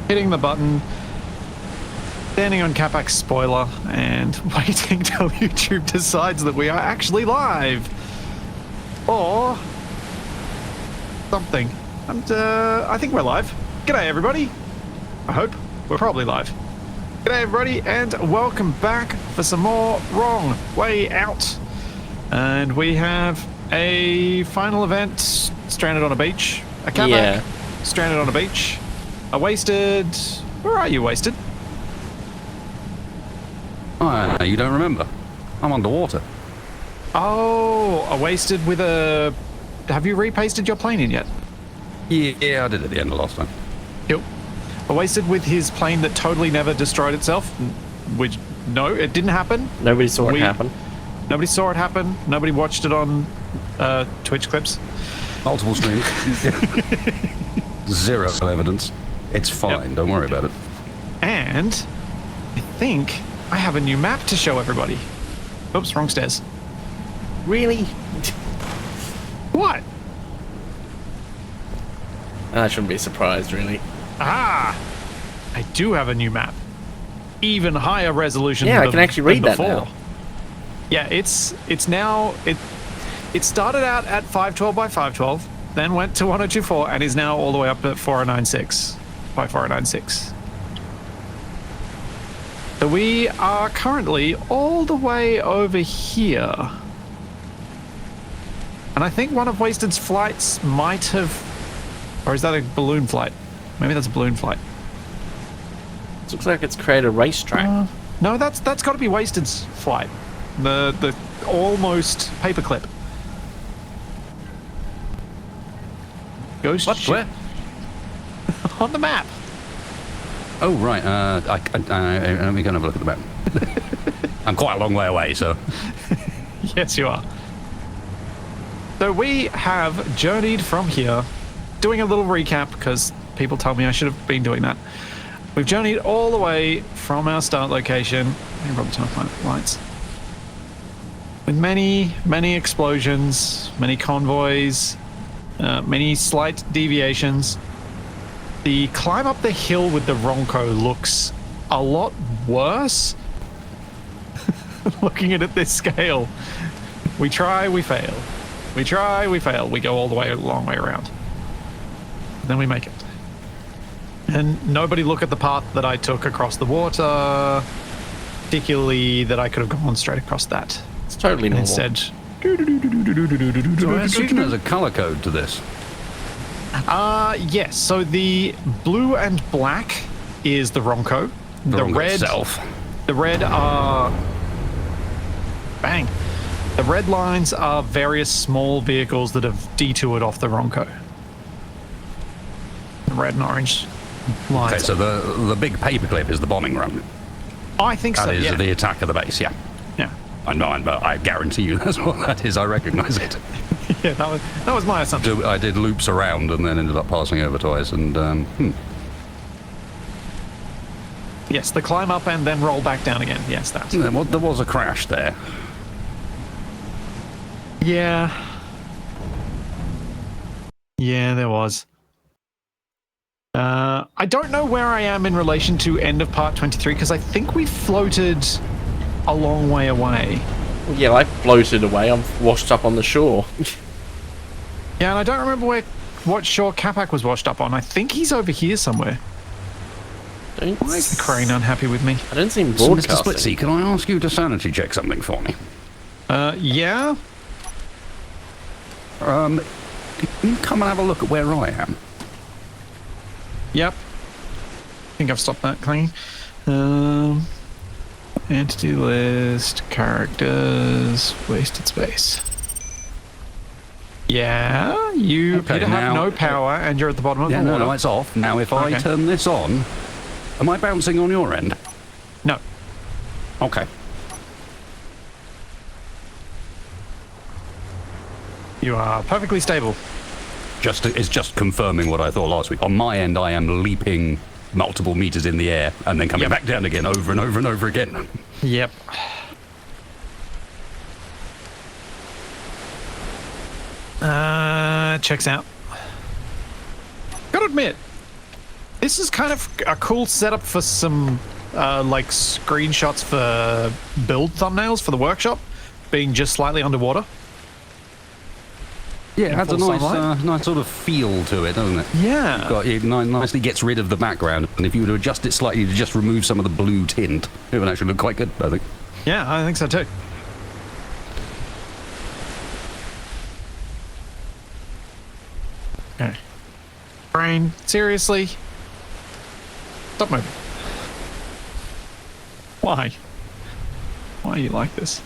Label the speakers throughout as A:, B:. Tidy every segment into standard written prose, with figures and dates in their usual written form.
A: hitting the button, standing on Capac's spoiler, and waiting till YouTube decides that we are actually live. Or something. And I think we're live. G'day, everybody. I hope. We're probably live. G'day, everybody, and welcome back for some more Wrong Way Out. And we have a final event, stranded on a beach. A Capac, stranded on a beach. A Wasted... Where are you, Wasted?
B: Oh, you don't remember. I'm underwater.
A: Oh, a Wasted with a... Have you repasted your plane in yet?
B: Yeah, I did at the end of last time.
A: Yep. A Wasted with his plane that totally never destroyed itself. Which, no, it didn't happen.
C: Nobody saw it happen.
A: Nobody saw it happen. Nobody watched it on Twitch clips.
B: Multiple streams. Zero evidence. It's fine. Yep. Don't worry about it.
A: And I think I have a new map to show everybody. Oops, wrong stairs.
C: Really?
A: What?
C: I shouldn't be surprised, really.
A: Ah! I do have a new map. Even higher resolution
C: I can actually read that now.
A: Yeah, it's now... It started out at 512 by 512, then went to 1024, and is now all the way up at 4096 by 4096. So we are currently all the way over here. And I think one of Wasted's flights might have... Or is that a balloon flight? Maybe that's a balloon flight.
C: It looks like it's created a racetrack.
A: No, that's got to be Wasted's flight. The almost paperclip. Ghost
B: What?
A: ship.
B: Where?
A: On the map.
B: Oh, right. Let me go and have a look at the map. I'm quite a long way away, so...
A: Yes, you are. So we have journeyed from here, doing a little recap, because people told me I should have been doing that. We've journeyed all the way from our start location. Let me probably turn off my lights. With many, many explosions, many convoys, many slight deviations. The climb up the hill with the Ronco looks a lot worse. Looking at it at this scale. We try, we fail. We try, we fail. We go all the way, a long way around. Then we make it. And nobody look at the path that I took across the water, particularly that I could have gone straight across that.
C: It's totally normal.
A: Instead...
B: So I assume there's a colour code to this.
A: Yes. So the blue and black is the Ronco. The red
B: itself.
A: The red are... Bang. The red lines are various small vehicles that have detoured off the Ronco. The red and orange lines.
B: Okay, so the big paperclip is the bombing run.
A: I think so,
B: That is
A: yeah.
B: the attack of the base, yeah.
A: Yeah.
B: I know, but I guarantee you that's what that is. I recognise it.
A: Yeah, that was my assumption.
B: I did loops around and then ended up passing over twice, and
A: Yes, the climb up and then roll back down again. Yes, that.
B: there was a crash there.
A: Yeah. Yeah, there was. I don't know where I am in relation to end of part 23, because I think we floated a long way away.
C: Yeah, I floated away. I'm washed up on the shore.
A: Yeah, and I don't remember what shore Capac was washed up on. I think he's over here somewhere. Why is the crane unhappy with me?
C: I don't see him
B: So, Mr.
C: broadcasting.
B: Splitsie, can I ask you to sanity check something for me?
A: Yeah?
B: Can you come and have a look at where I am?
A: Yep. I think I've stopped that clean. Entity list, characters, wasted space. Yeah, you appear to have no power and you're at the bottom of the water.
B: No, it's off. Now, if I turn this on, am I bouncing on your end?
A: No.
B: Okay.
A: You are perfectly stable.
B: It's just confirming what I thought last week. On my end, I am leaping multiple meters in the air and then coming back down again over and over and over again.
A: Yep. Checks out. Gotta admit, This is kind of a cool setup for some like screenshots for build thumbnails for the workshop, being just slightly underwater.
B: Yeah, it adds a
A: full
B: nice,
A: sunlight.
B: nice sort of feel to it, doesn't it?
A: Yeah.
B: It nicely gets rid of the background, and if you were to adjust it slightly to just remove some of the blue tint, it would actually look quite good, I think.
A: Yeah, I think so too. Okay. Brain, seriously? Stop moving. Why? Why are you like this?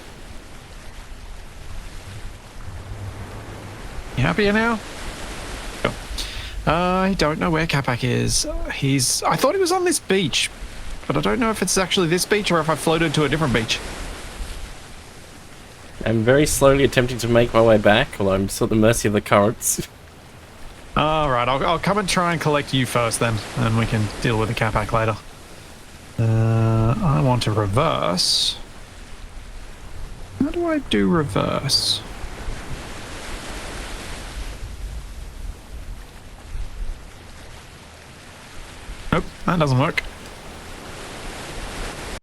A: You happier now? Cool. I don't know where Capac is. I thought he was on this beach, but I don't know if it's actually this beach or if I floated to a different beach.
C: I'm very slowly attempting to make my way back, although I'm still at the mercy of the currents.
A: All right, I'll come and try and collect you first then, and we can deal with the Capac later. I want to reverse. How do I do reverse? Nope, that doesn't work.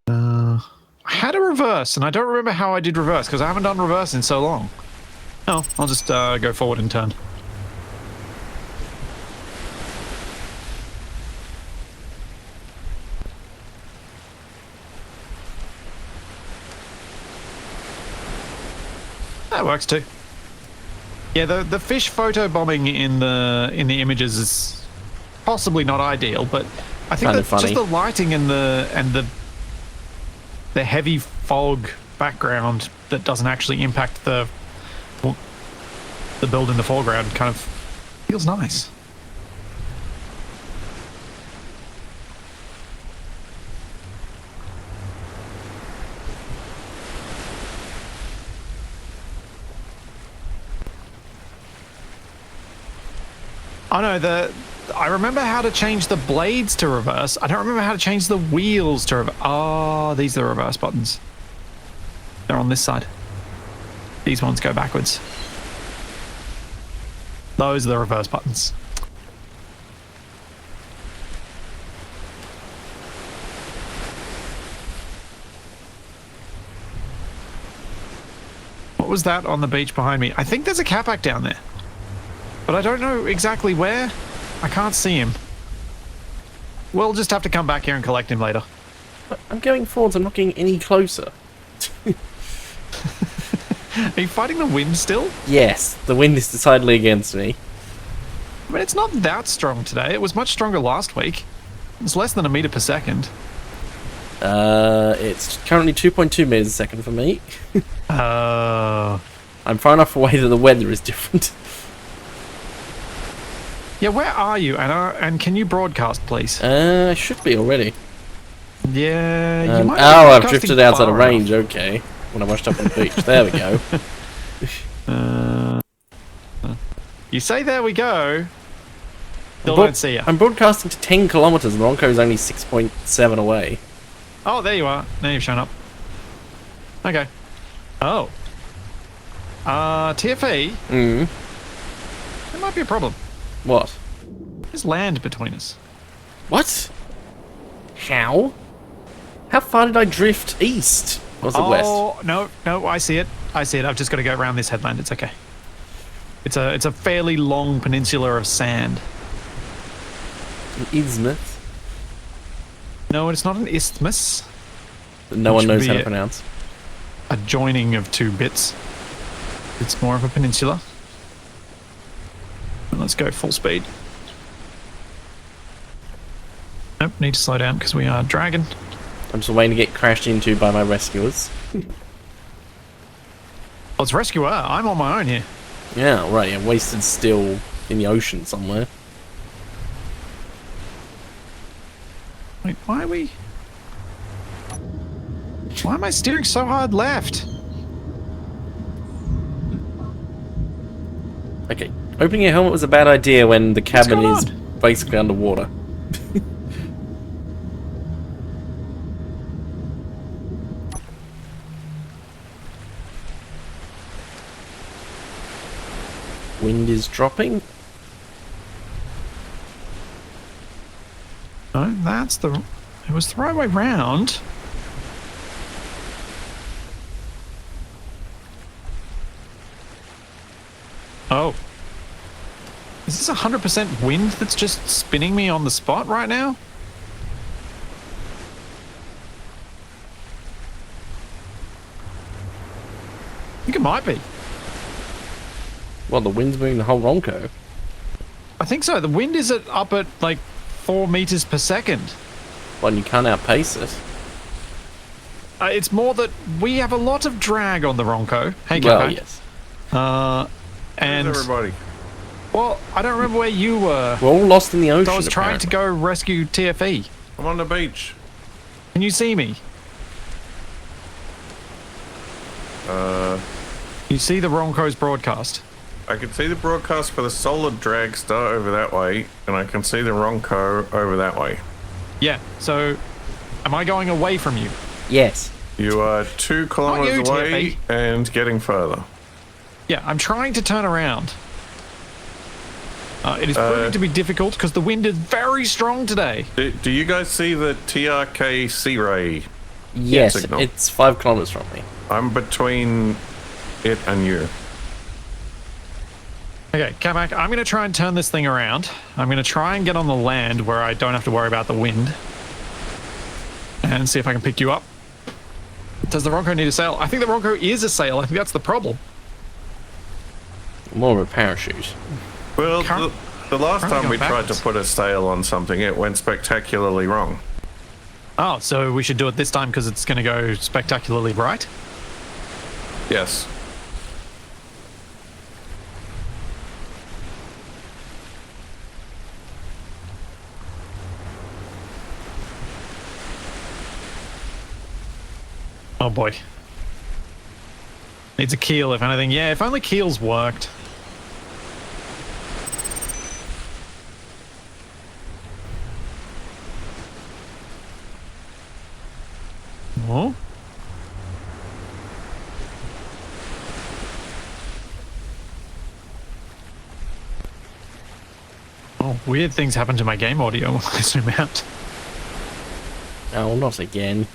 A: I had a reverse, and I don't remember how I did reverse, because I haven't done reverse in so long. Oh, I'll just go forward and turn. That works too. Yeah, the fish photo bombing in the images is possibly not ideal, but I think that just the lighting and the heavy fog background that doesn't actually impact the build in the foreground kind of feels nice. Oh no, I remember how to change the blades to reverse. I don't remember how to change the wheels to reverse. Oh, these are the reverse buttons. They're on this side. These ones go backwards. Those are the reverse buttons. What was that on the beach behind me? I think there's a Capac down there. But I don't know exactly where. I can't see him. We'll just have to come back here and collect him later.
C: I'm going forwards, I'm not getting any closer.
A: Are you fighting the wind still?
C: Yes, the wind is decidedly against me.
A: I mean, it's not that strong today. It was much stronger last week. It's less than a meter per second.
C: It's currently 2.2 meters a second for me. I'm far enough away that the weather is different.
A: Yeah, where are you, Anna? And can you broadcast, please?
C: I should be already.
A: Yeah, you might.
C: Oh, I've drifted outside of range. Okay, when I washed up on the beach. There we go.
A: You say there we go. Still don't see you.
C: I'm broadcasting to 10 kilometers, and the Ronco is only 6.7 away.
A: Oh, there you are. Now you've shown up. Okay. Oh. TFE. There might be a problem.
C: What?
A: There's land between us.
C: What? How? How far did I drift east? Or was it west?
A: Oh, no, I see it. I see it. I've just got to go around this headland. It's okay. It's a fairly long peninsula of sand.
C: An isthmus?
A: No, it's not an isthmus.
C: That no one knows how to pronounce.
A: A joining of two bits. It's more of a peninsula. Let's go full speed. Nope, need to slow down because we are dragging.
C: I'm just waiting to get crashed into by my rescuers.
A: Oh, it's rescuer. I'm on my own here.
C: Yeah, right. I'm wasted still in the ocean somewhere.
A: Wait, why are we... Why am I steering so hard left?
C: Okay. Opening your helmet was a bad idea when the cabin is basically underwater. Wind is dropping.
A: that's the... It was the right way round. Oh. Is this 100% wind that's just spinning me on the spot right now? I think it might be.
C: Well, the wind's moving the whole Ronco.
A: I think so. The wind is up at like 4 meters per second.
C: Well, and you can't outpace it.
A: It's more that we have a lot of drag on the Ronco. Hey,
C: Well,
A: Capac.
C: yes.
A: And
D: Where's everybody?
A: well, I don't remember where you were.
C: We're all lost in the ocean.
A: I was trying to go rescue TFE.
D: I'm on the beach.
A: Can you see me? You see the Ronco's broadcast?
D: I can see the broadcast for the solar drag star over that way, and I can see the Ronco over that way.
A: Yeah. So, am I going away from you?
C: Yes.
D: You are 2 kilometers
A: you,
D: away
A: TFE.
D: and getting further.
A: Yeah, I'm trying to turn around. It is proving to be difficult because the wind is very strong today.
D: Do you guys see the TRK Sea Ray?
C: Yes,
D: signal.
C: it's 5 kilometers from me.
D: I'm between it and you.
A: Okay, Capac, I'm going to try and turn this thing around. I'm going to try and get on the land where I don't have to worry about the wind. And see if I can pick you up. Does the Ronco need a sail? I think the Ronco is a sail. I think that's the problem.
C: More of a parachute.
D: Well,
A: Can't-
D: the last
A: can't
D: time
A: go
D: we tried
A: backwards.
D: to put a sail on something, it went spectacularly wrong.
A: Oh, so we should do it this time because it's going to go spectacularly right?
D: Yes.
A: Oh boy. Needs a keel, if anything. Yeah, if only keels worked. Oh. Oh, weird things happen to my game audio when I zoom out.
C: Oh, not again.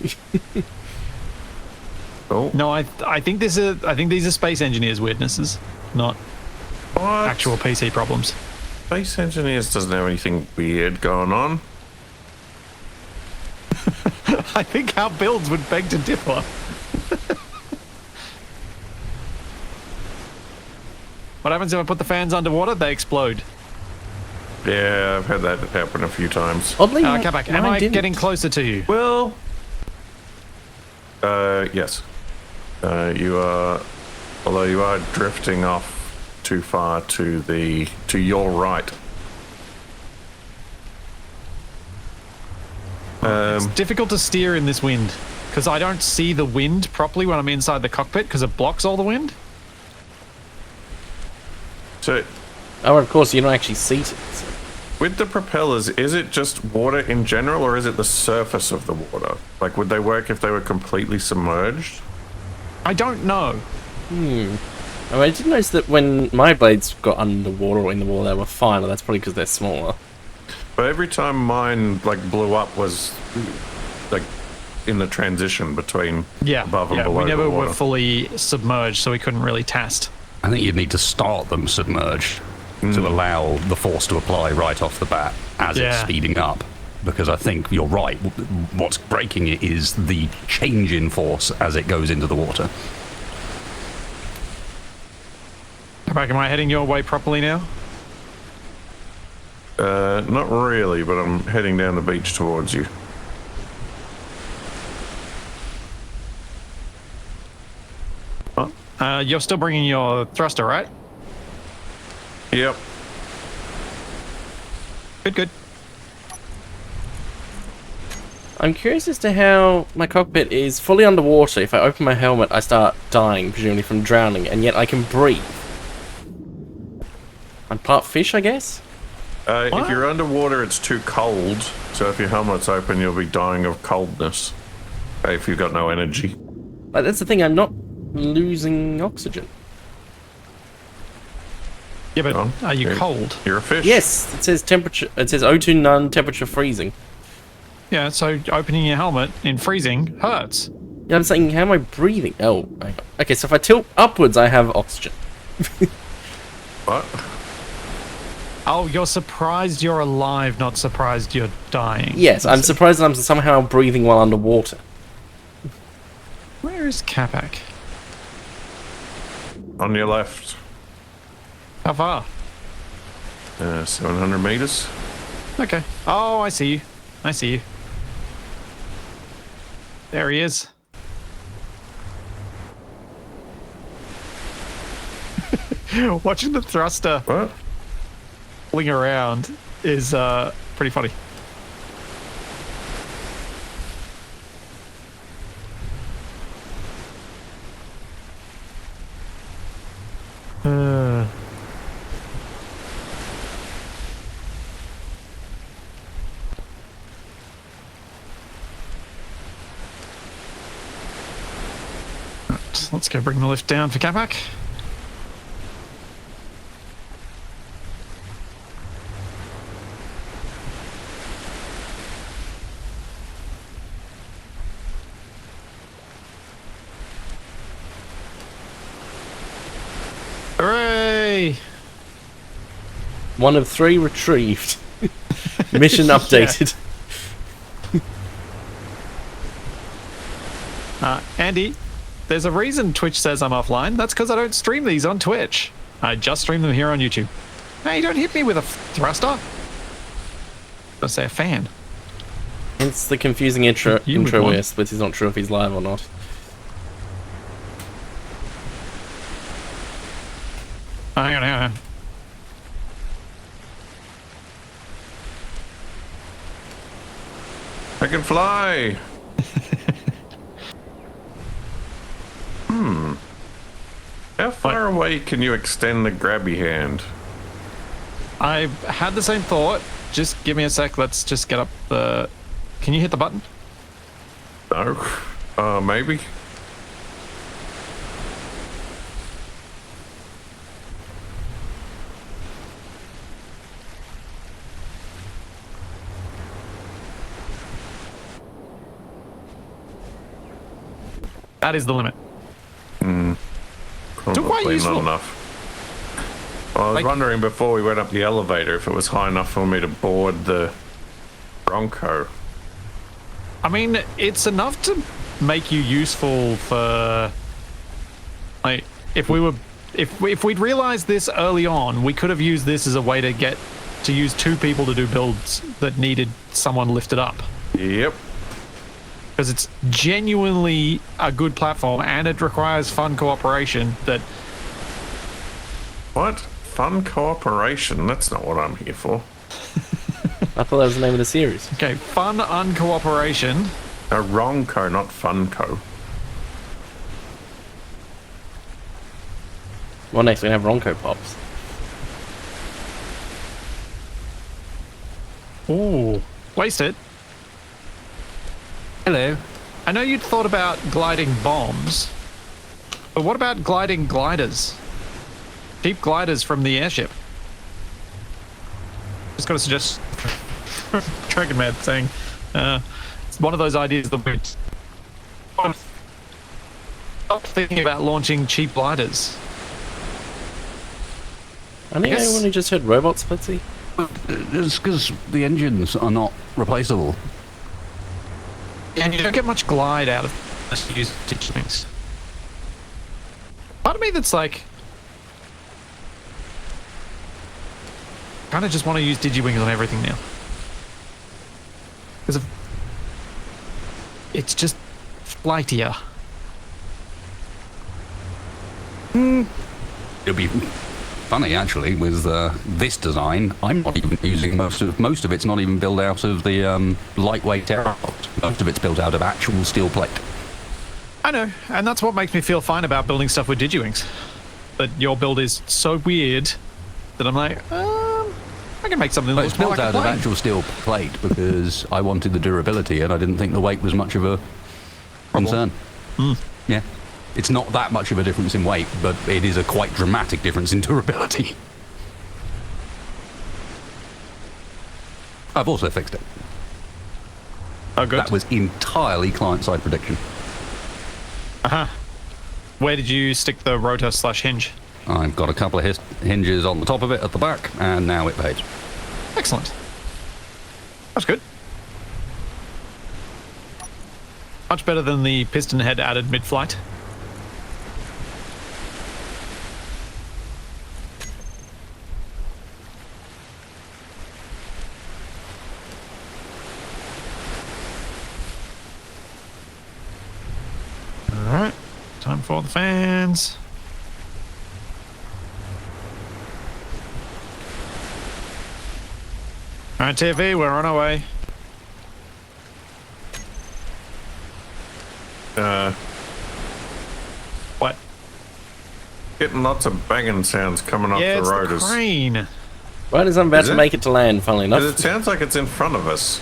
D: Oh,
A: No, I think these are space engineers' weirdnesses, not
D: what?
A: actual PC problems.
D: Space Engineers doesn't have anything weird going on.
A: I think our builds would beg to differ. What happens if I put the fans underwater? They explode.
D: Yeah, I've had that happen a few times.
C: Oddly,
A: Capac, am
C: mine
A: I
C: didn't.
A: getting closer to you?
D: Well, yes. You are, although you are drifting off too far to your right.
A: It's difficult to steer in this wind because I don't see the wind properly when I'm inside the cockpit because it blocks all the wind.
D: So,
C: Oh, of course, you're not actually seated. So.
D: with the propellers, is it just water in general, or is it the surface of the water? Like, would they work if they were completely submerged?
A: I don't know.
C: I mean, I did notice that when my blades got underwater or in the water, they were fine, but that's probably because they're smaller.
D: But every time mine like blew up was like in the transition between
A: Yeah,
D: above and
A: yeah,
D: below
A: we never
D: the
A: were
D: water.
A: fully submerged, so we couldn't really test.
B: I think you'd need to start them submerged to allow the force to apply right off the bat as it's
A: Yeah.
B: speeding up. Because I think you're right. What's breaking it is the change in force as it goes into the water.
A: Capac, am I heading your way properly now?
D: Not really, but I'm heading down the beach towards you.
A: You're still bringing your thruster, right?
D: Yep.
A: Good, good.
C: I'm curious as to how my cockpit is fully underwater. If I open my helmet, I start dying, presumably from drowning, and yet I can breathe. I'm part fish, I guess?
D: If you're underwater, it's too cold. So if your helmet's open, you'll be dying of coldness. If you've got no energy.
C: Like, that's the thing, I'm not losing oxygen.
A: Yeah, but
D: Oh,
A: are you
D: okay.
A: cold?
D: You're a fish.
C: Yes, it says temperature. It says O2 none, temperature freezing.
A: Yeah, so opening your helmet in freezing hurts.
C: Yeah, I'm saying, how am I breathing? Oh, okay, so if I tilt upwards, I have oxygen.
D: What?
A: Oh, you're surprised you're alive, not surprised you're dying.
C: Yes, I'm surprised that I'm somehow breathing while underwater.
A: Where is Capac?
D: On your left.
A: How far?
D: 700 meters.
A: Okay. Oh, I see you. I see you. There he is. Watching the thruster
D: What?
A: fling around is pretty funny. Let's go bring the lift down for Capac. Hooray!
C: 1 of 3 retrieved. Mission updated.
A: Andy, there's a reason Twitch says I'm offline. That's because I don't stream these on Twitch. I just stream them here on YouTube. Hey, don't hit me with a thruster. Let's say a fan.
C: Hence the confusing intro
A: You would
C: where
A: want-
C: Splitsie's not sure if he's live or not.
A: Hang on.
D: I can fly. How far away can you extend the grabby hand?
A: I had the same thought. Just give me a sec. Let's just get up the... Can you hit the button?
D: No. Maybe.
A: That is the limit.
D: Probably
A: quite useful.
D: not enough. Well, I was
A: Like-
D: wondering before we went up the elevator if it was high enough for me to board the Bronco.
A: I mean, it's enough to make you useful for... Like, if we'd realized this early on, we could have used this as a way to use 2 people to do builds that needed someone lifted up.
D: Yep.
A: Because it's genuinely a good platform and it requires fun cooperation that...
D: What? Fun cooperation? That's not what I'm here for.
C: I thought that was the name of the series.
A: Okay, fun uncooperation.
D: Ronco, not Funco.
C: Well, next we're going to have Ronco Pops.
A: Ooh, waste it. Hello. I know you'd thought about gliding bombs, but what about gliding gliders? Cheap gliders from the airship. Just got to suggest Dragon Man saying it's one of those ideas that we stop thinking about launching cheap gliders.
C: I think I
A: guess-
C: only just heard robot Splitsie.
B: It's because the engines are not replaceable.
A: And you don't get much glide out of this use ditch things. Part of me that's like, kind of just want to use DigiWings on everything now. Because it's just flightier.
B: It'll be funny actually with this design. I'm not even using most of it's not even built out of the lightweight terracotta. Most of it's built out of actual steel plate.
A: I know, and that's what makes me feel fine about building stuff with DigiWings. But your build is so weird that I'm like, I can make something that
B: But it's
A: looks more
B: built
A: like a
B: out of
A: plane.
B: actual steel plate because I wanted the durability and I didn't think the weight was much of a concern. Yeah. It's not that much of a difference in weight, but it is a quite dramatic difference in durability. I've also fixed it.
A: Oh, good.
B: That was entirely client-side prediction.
A: Where did you stick the rotor/hinge?
B: I've got a couple of hinges on the top of it at the back, and now it behaves.
A: Excellent. That's good. Much better than the piston head added mid-flight. Alright, time for the fans. Alright, TFE, we're on our way. What?
D: Getting lots of banging sounds coming off
A: Yeah,
D: the
A: it's
D: rotors.
A: the crane.
C: Right as I'm about
D: Is
C: to
D: it?
C: make it to land, funnily enough.
D: 'Cause it sounds like it's in front of us.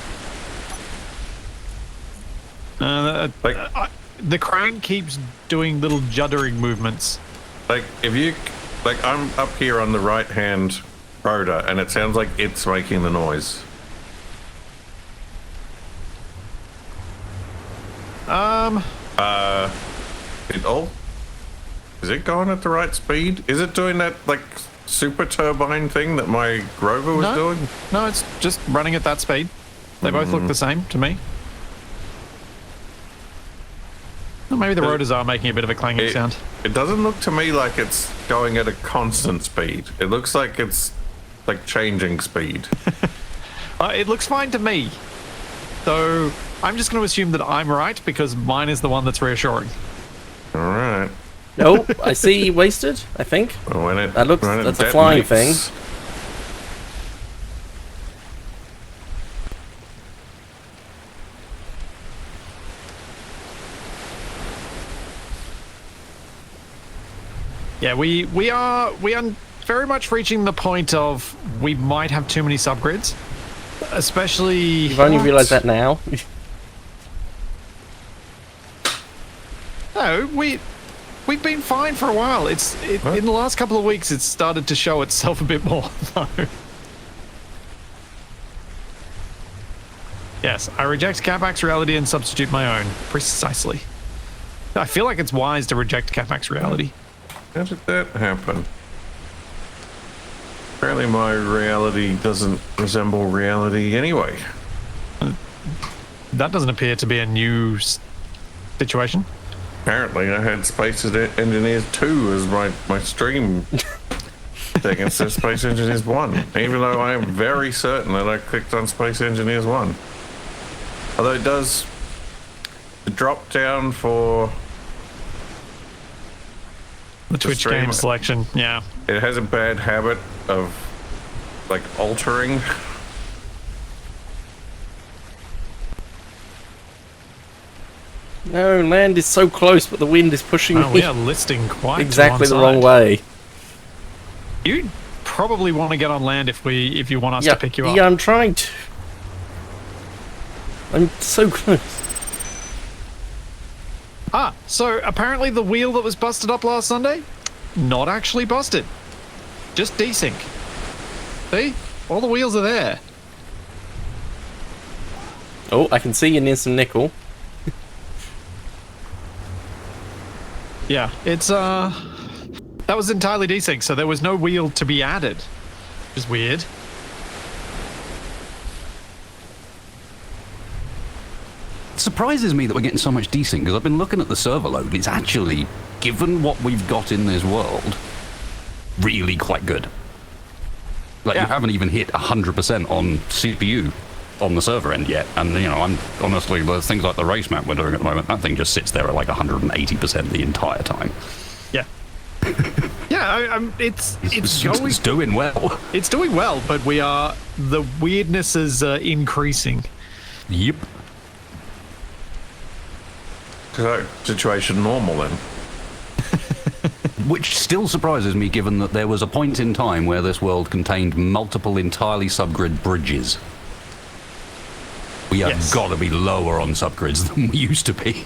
A: The crane keeps doing little juddering movements.
D: Like, if you... Like, I'm up here on the right-hand rotor, and it sounds like it's making the noise. Is it going at the right speed? Is it doing that, like, super turbine thing that my Grover was doing?
A: No, it's just running at that speed. They both look the same to me. Well, maybe the rotors are making a bit of a clanging sound.
D: It doesn't look to me like it's going at a constant speed. It looks like it's, like, changing speed.
A: It looks fine to me. So I'm just going to assume that I'm right because mine is the one that's reassuring.
D: All right.
C: No, I see wasted, I think.
D: Well, when it,
C: That looks-
D: when it
C: that's a flying
D: detonates-
A: Yeah, we are very much reaching the point of we might have too many subgrids, especially.
C: You've only realised that now.
A: No, we've been fine for a while. In the last couple of weeks, it's started to show itself a bit more. Yes, I reject Capac's reality and substitute my own. Precisely. I feel like it's wise to reject Capac's reality.
D: How did that happen? Apparently my reality doesn't resemble reality anyway.
A: That doesn't appear to be a new situation.
D: Apparently I had Space Engineers 2 as my stream thing. It says Space Engineers 1, even though I am very certain that I clicked on Space Engineers 1. Although it does drop down for
A: The Twitch
D: stream-
A: game selection, yeah.
D: it has a bad habit of like altering.
C: No, land is so close, but the wind is pushing
A: Oh,
C: me
A: we are listing quite
C: exactly
A: to
C: the
A: one
C: wrong
A: side.
C: way.
A: You probably want to get on land if you want us to pick you up.
C: Yeah, I'm trying to. I'm so close.
A: So apparently the wheel that was busted up last Sunday, not actually busted. Just desync. See? All the wheels are there.
C: Oh, I can see you near some nickel.
A: Yeah, it's that was entirely desync, so there was no wheel to be added. Which is weird.
B: It surprises me that we're getting so much desync, because I've been looking at the server load. It's actually, given what we've got in this world, really quite good. Like,
A: Yeah.
B: you haven't even hit 100% on CPU on the server end yet. And, you know, I'm honestly, there's things like the race map we're doing at the moment, that thing just sits there at like 180% the entire time.
A: Yeah. Yeah, it's going.
B: It's doing well.
A: It's doing well, but the weirdness is increasing.
B: Yep.
D: So, situation normal then.
B: Which still surprises me, given that there was a point in time where this world contained multiple entirely subgrid bridges. We have
A: Yes.
B: got to be lower on subgrids than we used to be.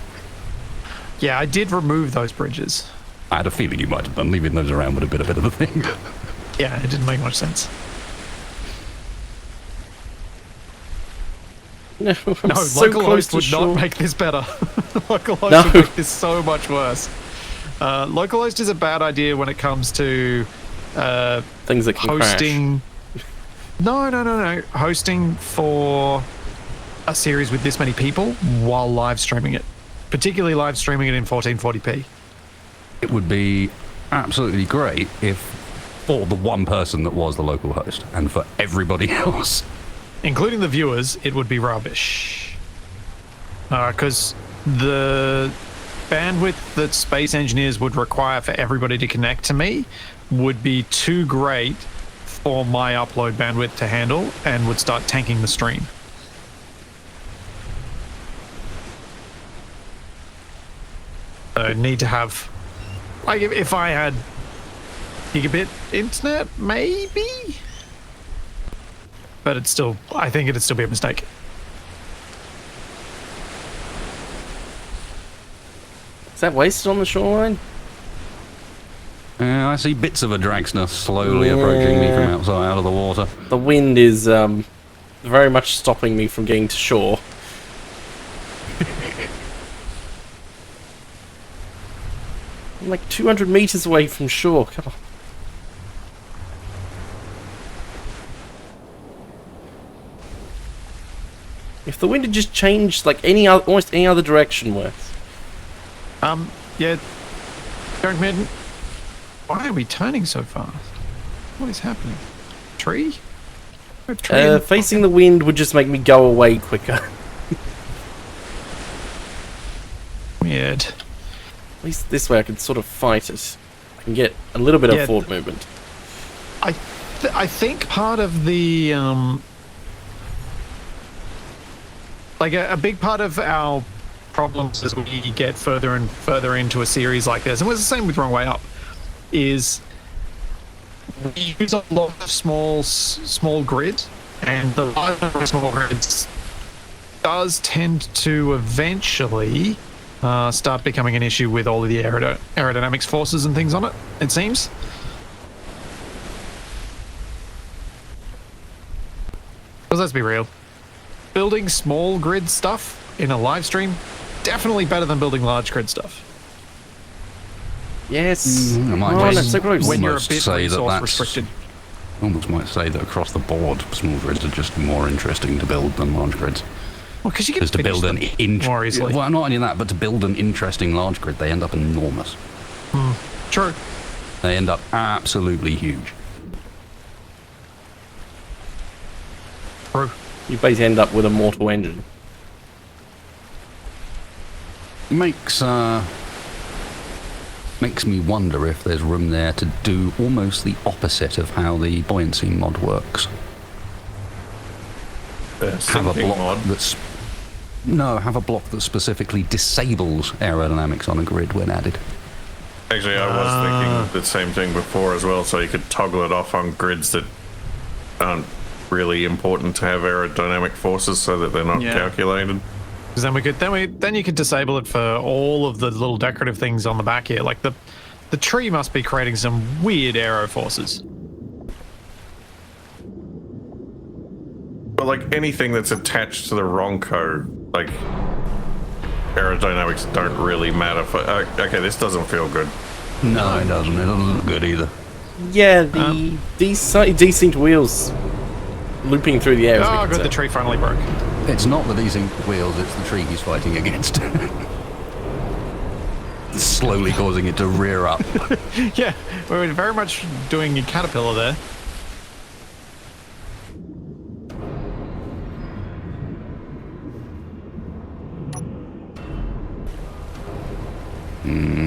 A: Yeah, I did remove those bridges.
B: I had a feeling you might have done. Leaving those around would have been a bit of a thing.
A: Yeah, it didn't make much sense.
C: No, I'm
A: No,
C: so close
A: localized
C: to
A: would
C: shore.
A: not make this better. Localized
C: No.
A: would make this so much worse. Localized is a bad idea when it comes to
C: Things that can
A: hosting. No. Hosting for a series with this many people while live streaming it, particularly live streaming it in 1440p.
B: It would be absolutely great if for the one person that was the local host, and for everybody else,
A: Including the viewers, it would be rubbish. Because the bandwidth that Space Engineers would require for everybody to connect to me would be too great for my upload bandwidth to handle and would start tanking the stream. So need to have, like, if I had gigabit internet, maybe? But it's still, I think it'd still be a mistake.
C: Is that wasted on the shoreline?
B: I see bits of a Dragsna slowly approaching me from outside out of the water.
C: The wind is very much stopping me from getting to shore. I'm like 200 meters away from shore. Come on. If the wind had just changed like almost any other direction, Wes.
A: Yeah. Dark Maiden, why are we turning so fast? What is happening? Tree? A tree
C: Facing the wind would just make me go away quicker.
A: Weird.
C: At least this way I can sort of fight it. I can get a little bit of forward movement.
A: I think part of the like a big part of our problems as we get further and further into a series like this, and it was the same with Wrong Way Up, is we use a lot of small grid, and the larger small grids does tend to eventually start becoming an issue with all of the aerodynamics forces and things on it, it seems. Because let's be real, building small grid stuff in a live stream, definitely better than building large grid stuff.
C: Yes.
B: I might
C: Oh,
B: just
C: that's so close.
A: When you're a
B: almost
A: bit
B: say that
A: resource
B: that's-
A: restricted.
B: Almost might say that across the board, small grids are just more interesting to build than large grids.
A: Well, because you can
B: Because to
A: finish
B: build
A: them more easily.
B: well, not only that, but to build an interesting large grid, they end up enormous.
A: True.
B: They end up absolutely huge.
A: True.
C: You basically end up with a mortal engine.
B: Makes me wonder if there's room there to do almost the opposite of how the buoyancy mod works. Have a block have a block that specifically disables aerodynamics on a grid when added.
D: Actually, I was thinking the same thing before as well, so you could toggle it off on grids that aren't really important to have aerodynamic forces so that they're not calculated.
A: Because then you could disable it for all of the little decorative things on the back here. Like the tree must be creating some weird aero forces.
D: But like anything that's attached to the Ronco, like aerodynamics don't really matter for. Okay, this doesn't feel good.
B: No, it doesn't. It doesn't look good either.
C: Yeah, these slightly desynced wheels looping through the air. is a big
A: Oh, good,
C: concern.
A: the tree finally broke.
B: It's not the desync wheels, it's the tree he's fighting against. Slowly causing it to rear up.
A: Yeah, we were very much doing a caterpillar there.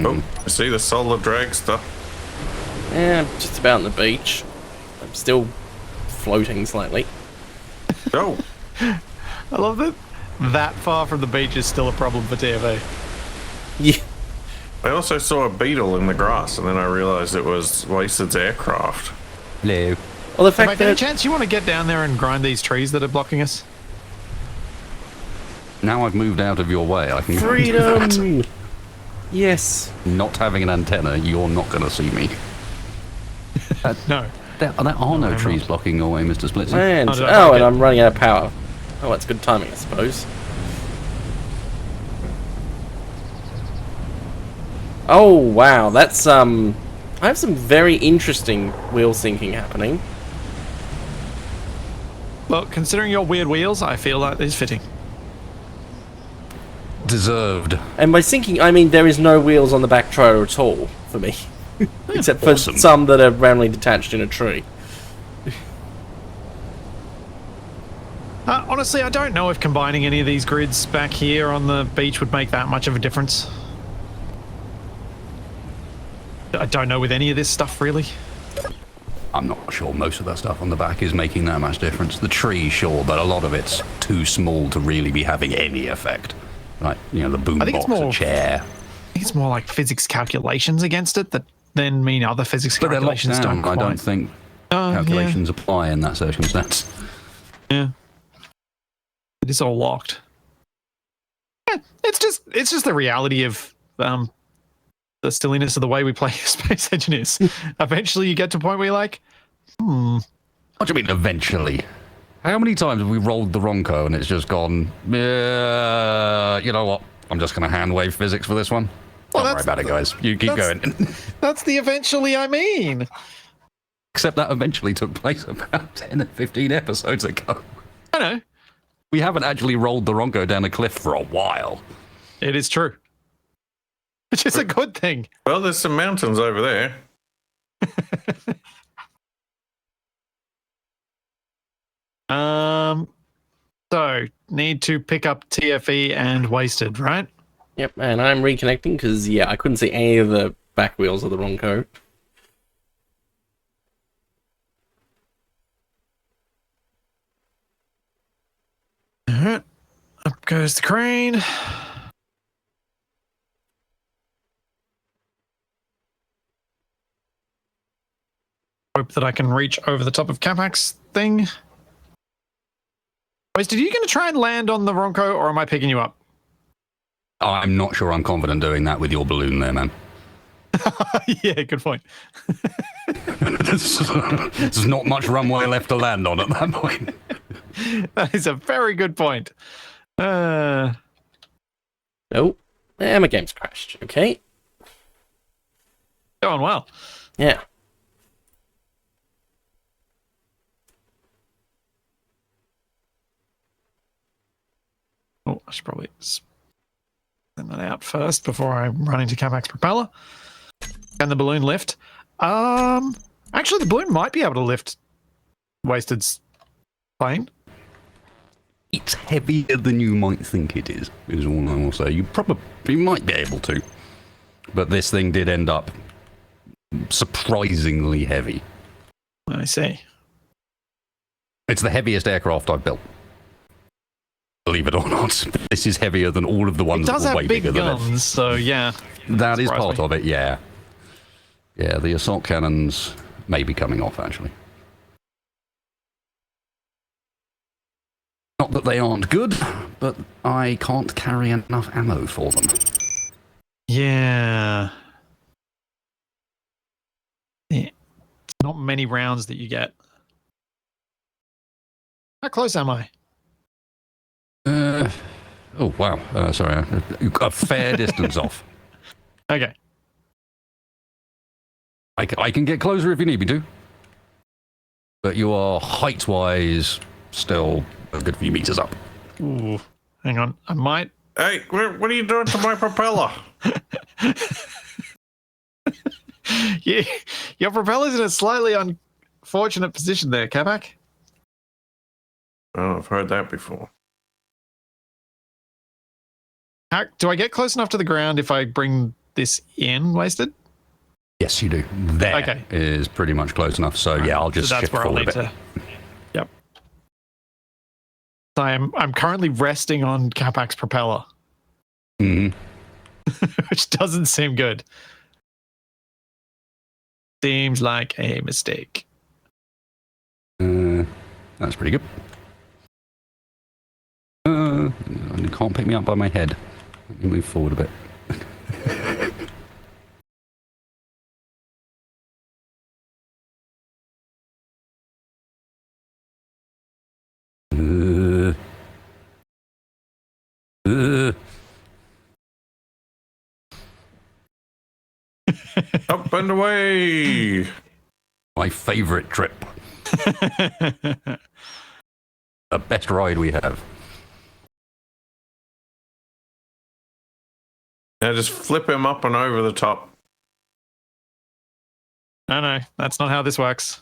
D: Oh, I see the solar dragster.
C: Yeah, I'm just about on the beach. I'm still floating slightly.
D: Oh,
A: I love that far from the beach is still a problem for TFA.
C: Yeah.
D: I also saw a beetle in the grass, and then I realized it was Wasted's aircraft.
B: Hello.
C: Well, the
A: Mate,
C: fact
A: any
C: that
A: chance you want to get down there and grind these trees that are blocking us?
B: Now I've moved out of your way, I can go and do that.
C: freedom. Yes.
B: Not having an antenna, you're not going to see me.
A: No.
B: There are no
A: I'm
B: trees
A: not.
B: blocking your way, Mr. Splitsie.
C: And
A: Oh, did I break
C: and
A: it?
C: I'm running out of power. Oh, that's good timing, I suppose. Oh, wow, that's, I have some very interesting wheel syncing happening.
A: Well, considering your weird wheels, I feel that is fitting.
B: Deserved.
C: And by syncing, I mean there is no wheels on the back trailer at all, for me. Except for
B: Awesome.
C: some that are randomly detached in a tree.
A: Honestly, I don't know if combining any of these grids back here on the beach would make that much of a difference. I don't know with any of this stuff, really.
B: I'm not sure most of that stuff on the back is making that much difference. The tree, sure, but a lot of it's too small to really be having any effect. Like, you know, the boombox, the chair.
A: I think it's more like physics calculations against it that then mean other physics
B: But they're locked
A: calculations
B: down.
A: don't quite.
B: I don't think calculations apply in that circumstance.
A: Yeah. It is all locked. Yeah, it's just the reality of the silliness of the way we play Space Engineers. Eventually you get to a point where you're like,
B: What do you mean, eventually? How many times have we rolled the Ronco and it's just gone, you know what? I'm just going to hand wave physics for this one.
A: Well,
B: Don't worry about it, guys. You keep going.
A: that's the eventually I mean.
B: Except that eventually took place about 10 or 15 episodes ago.
A: I know.
B: We haven't actually rolled the Ronco down a cliff for a while.
A: It is true. Which is a good thing.
D: Well, there's some mountains over there.
A: So need to pick up TFE and wasted, right?
C: Yep, and I'm reconnecting because, yeah, I couldn't see any of the back wheels of the Ronco.
A: Alright. Up goes the crane. Hope that I can reach over the top of Capac's thing. Wasted, are you going to try and land on the Ronco, or am I picking you up?
B: I'm not sure I'm confident doing that with your balloon there, man.
A: Yeah, good point.
B: There's not much runway left to land on at that point.
A: That is a very good point.
C: Oh, my game's crashed. Okay.
A: Going well.
C: Yeah.
A: Oh, I should probably send that out first before I run into Capac's propeller. Can the balloon lift? Actually, the balloon might be able to lift Wasted's plane.
B: It's heavier than you might think it is all I will say. You probably might be able to. But this thing did end up surprisingly heavy.
A: I see.
B: It's the heaviest aircraft I've built. Believe it or not, this is heavier than all of the ones
A: It does
B: that were
A: have
B: way
A: big
B: bigger than it.
A: guns, so yeah.
B: That is
A: Surprised
B: part
A: me.
B: of it, yeah. Yeah, the assault cannons may be coming off, actually. Not that they aren't good, but I can't carry enough ammo for them.
A: Yeah. It's not many rounds that you get. How close am I?
B: Oh, wow. Sorry. A fair distance off.
A: Okay.
B: I can get closer if you need me to. But you are height-wise still a good few meters up.
A: Ooh. Hang on. I might.
D: Hey, what are you doing to my propeller?
A: Yeah, your propeller's in a slightly unfortunate position there, Capac.
D: Oh, I've heard that before.
A: Do I get close enough to the ground if I bring this in, Wasted?
B: Yes, you do. There is pretty much close enough. So, yeah, I'll just
A: so that's
B: shift
A: where I'll
B: forward
A: need
B: a bit.
A: to. Yep. So I'm currently resting on Capac's propeller,
B: Mm-hmm.
A: which doesn't seem good. Seems like a mistake.
B: That's pretty good. You can't pick me up by my head. Let me move forward a bit.
D: Up and away.
B: My favourite trip. The best ride we have.
D: Now just flip him up and over the top.
A: No, that's not how this works.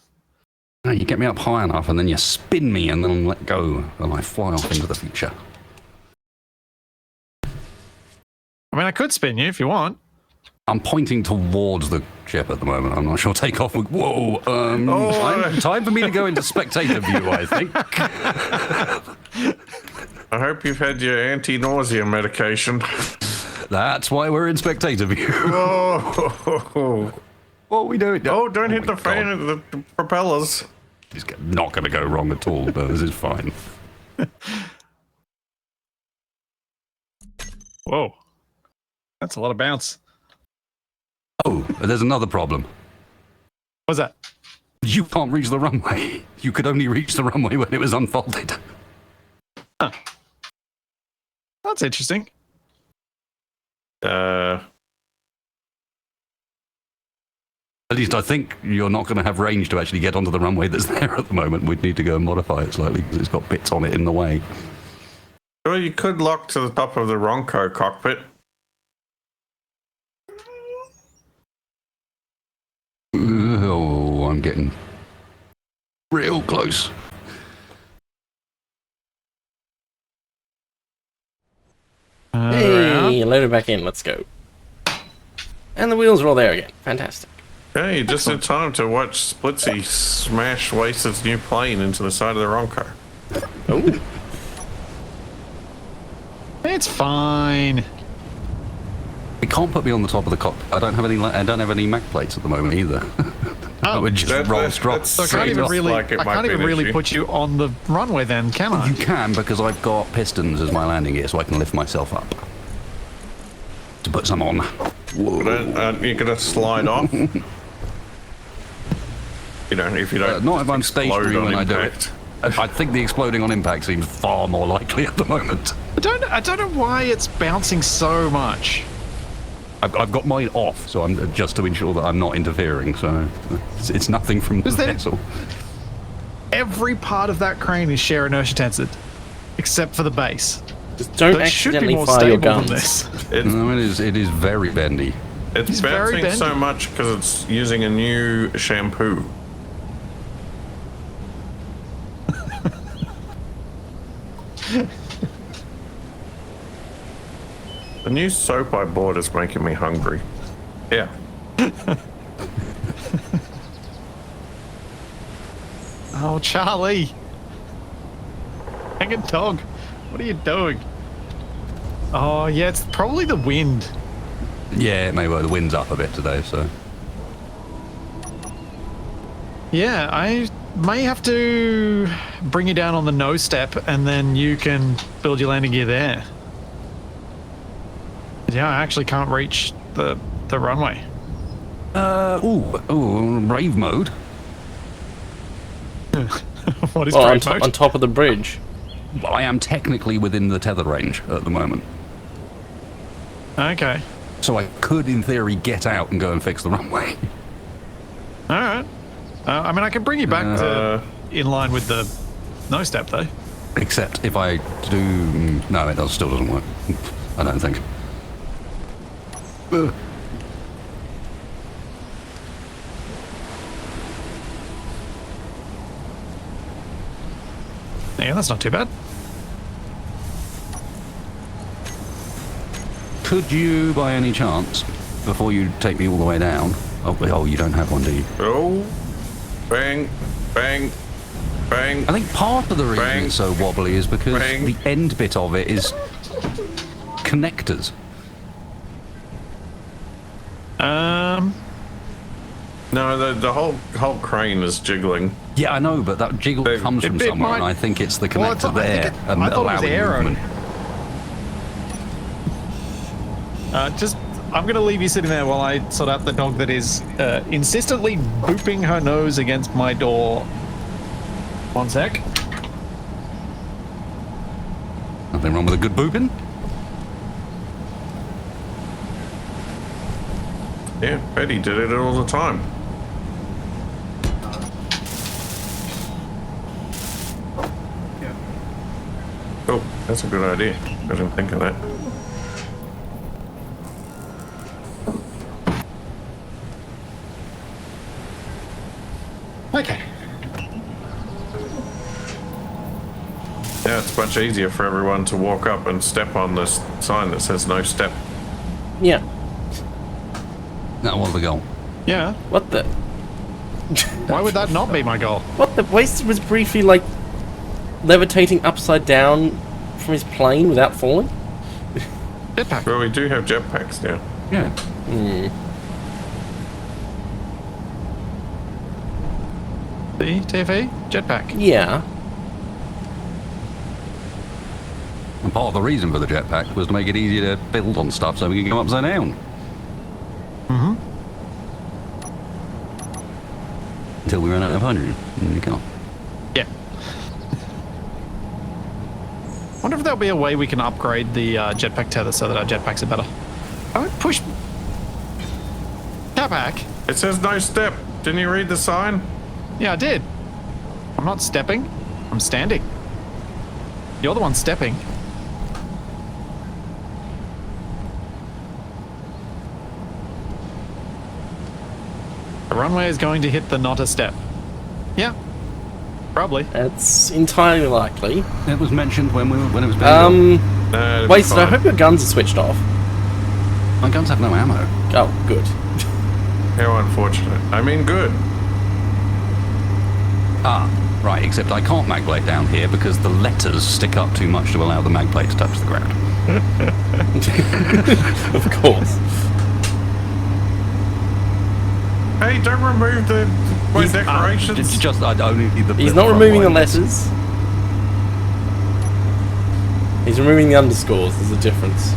B: No, you get me up high enough and then you spin me and then let go and I fly off into the future.
A: I mean, I could spin you if you want.
B: I'm pointing towards the ship at the moment. I'm not sure takeoff would... Whoa! Time for me to go into spectator view, I think.
D: I hope you've had your anti-nausea medication.
B: That's why we're in spectator view.
D: Whoa!
B: What are we doing?
D: Oh, don't hit
B: my
D: the fan of the propellers.
B: It's not going to go wrong at all, but this is fine.
A: Whoa. That's a lot of bounce.
B: Oh, there's another problem.
A: What's that?
B: You can't reach the runway. You could only reach the runway when it was unfolded.
A: Huh. That's interesting.
B: At least I think you're not going to have range to actually get onto the runway that's there at the moment. We'd need to go and modify it slightly because it's got bits on it in the way.
D: Well, you could lock to the top of the Ronco cockpit.
B: Oh, I'm getting real close.
C: Hey, load it back in. Let's go. And the wheels are all there again. Fantastic.
D: Hey, just in time to watch Splitsie smash Wasted new plane into the side of the Ronco.
C: Oh.
A: It's fine.
B: It can't put me on the top of the cockpit. I don't have any Mac plates at the moment either. I would just roll straight.
A: So I can't even really put you on the runway then, can I?
B: You can, because I've got pistons as my landing gear, so I can lift myself up. To put some on.
D: Whoa. You're going to slide off? If you don't.
B: Not if I'm stationary when I do
D: impact.
B: it. I think the exploding on impact seems far more likely at the moment.
A: I don't know why it's bouncing so much.
B: I've got mine off, so I'm just to ensure that I'm not interfering. So it's nothing from the vessel.
A: Every part of that crane is shear inertia tensored, except for the base.
C: Just don't accidentally fire your guns.
B: No, it is very bendy.
D: It's bouncing so much because it's using a new shampoo. The new soap I bought is making me hungry. Yeah.
A: Oh, Charlie. Hanging dog. What are you doing? Oh, yeah, it's probably the wind.
B: Yeah, maybe the wind's up a bit today, so.
A: Yeah, I may have to bring you down on the nose step and then you can build your landing gear there. Yeah, I actually can't reach the runway.
B: Brave mode.
A: What is
C: Well,
A: brave mode?
C: on top of the bridge.
B: Well, I am technically within the tether range at the moment.
A: Okay.
B: So I could, in theory, get out and go and fix the runway.
A: All right. I mean, I can bring you back to in line with the nose step, though.
B: Except if I do... No, it still doesn't work. I don't think.
A: Yeah, that's not too bad.
B: Could you, by any chance, before you take me all the way down... Oh, you don't have one, do you?
D: Oh. Bang. Bang. Bang.
B: I think part of the reason
D: Bang.
B: it's so wobbly is because
D: Bang.
B: the end bit of it is connectors.
D: No, the whole crane is jiggling.
B: Yeah, I know, but that jiggle comes from somewhere, and I think it's the connector there and
A: I thought it was
B: allowing
A: aero.
B: movement.
A: I'm going to leave you sitting there while I sort out the dog that is insistently booping her nose against my door. One sec.
B: Nothing wrong with a good booping?
D: Yeah, Betty did it all the time. Oh, that's a good idea. I didn't think of that.
A: Okay.
D: Yeah, it's much easier for everyone to walk up and step on this sign that says no step.
C: Yeah.
B: That was the goal.
A: Yeah.
C: What the?
A: Why would that not be my goal?
C: What the? Wasted was briefly like levitating upside down from his plane without falling.
A: Jetpack.
D: Well, we do have jetpacks now.
B: Yeah.
A: See, TFE? Jetpack.
C: Yeah.
B: And part of the reason for the jetpack was to make it easier to build on stuff so we can go upside down.
A: Mm-hmm.
B: Until we ran out of hydrogen. And you can't.
A: Yeah. Wonder if there'll be a way we can upgrade the jetpack tether so that our jetpacks are better. Don't push. Capac.
D: It says no step. Didn't you read the sign?
A: Yeah, I did. I'm not stepping. I'm standing. You're the one stepping. The runway is going to hit the not a step. Yeah. Probably.
C: That's entirely likely.
B: It was mentioned when it was being built.
D: No, it'll be
C: Wasted, I
D: fine.
C: hope your guns are switched off.
B: My guns have no ammo.
C: Oh, good.
D: How unfortunate. I mean, good.
B: Ah, right, except I can't mag blade down here because the letters stick up too much to allow the mag blade to touch the ground.
C: Of course.
D: Hey, don't remove my decorations.
B: Just I only need the.
C: He's
B: the
C: not
B: front
C: removing the
B: line.
C: letters. He's removing the underscores. There's a difference.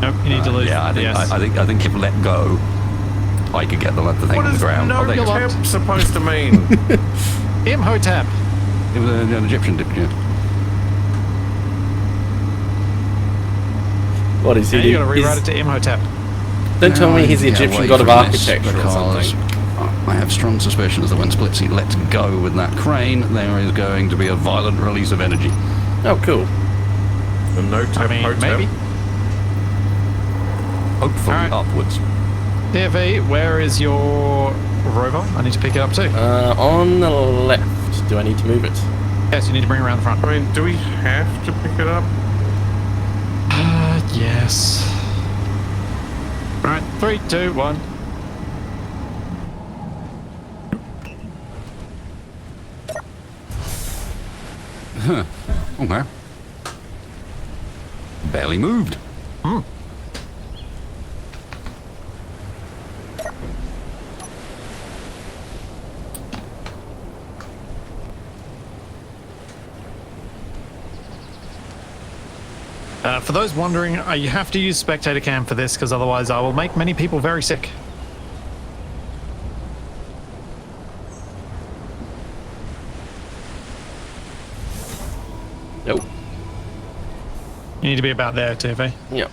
A: Nope, you need to lose.
B: Yeah,
A: yes.
B: I think if let go, I could get the thing
D: What
B: on the
D: is
B: ground.
D: no
B: Oh, there you go.
D: temp supposed to mean?
A: Imhotep.
B: It was an Egyptian dip, yeah.
C: What is he?
A: Yeah, you gotta
C: He's-
A: rewrite it to Imhotep.
C: Don't tell me he's the
B: Yeah,
C: Egyptian
B: away
C: god of
B: from this,
C: architecture or
B: because
C: something.
B: I have strong suspicions that when Splitsie lets go with that crane, there is going to be a violent release of energy.
C: Oh, cool.
D: The no temp
A: I mean,
D: hotep.
A: maybe.
B: Hopefully
A: Alright.
B: upwards.
A: TFE, where is your rover? I need to pick it up too.
C: On the left. Do I need to move it?
A: Yes, you need to bring it around the front.
D: I mean, do we have to pick it up?
A: Yes. Right, 3, 2, 1.
B: Okay. Barely moved.
A: For those wondering, you have to use spectator cam for this because otherwise I will make many people very sick.
C: Nope.
A: You need to be about there, TFE.
C: Yep.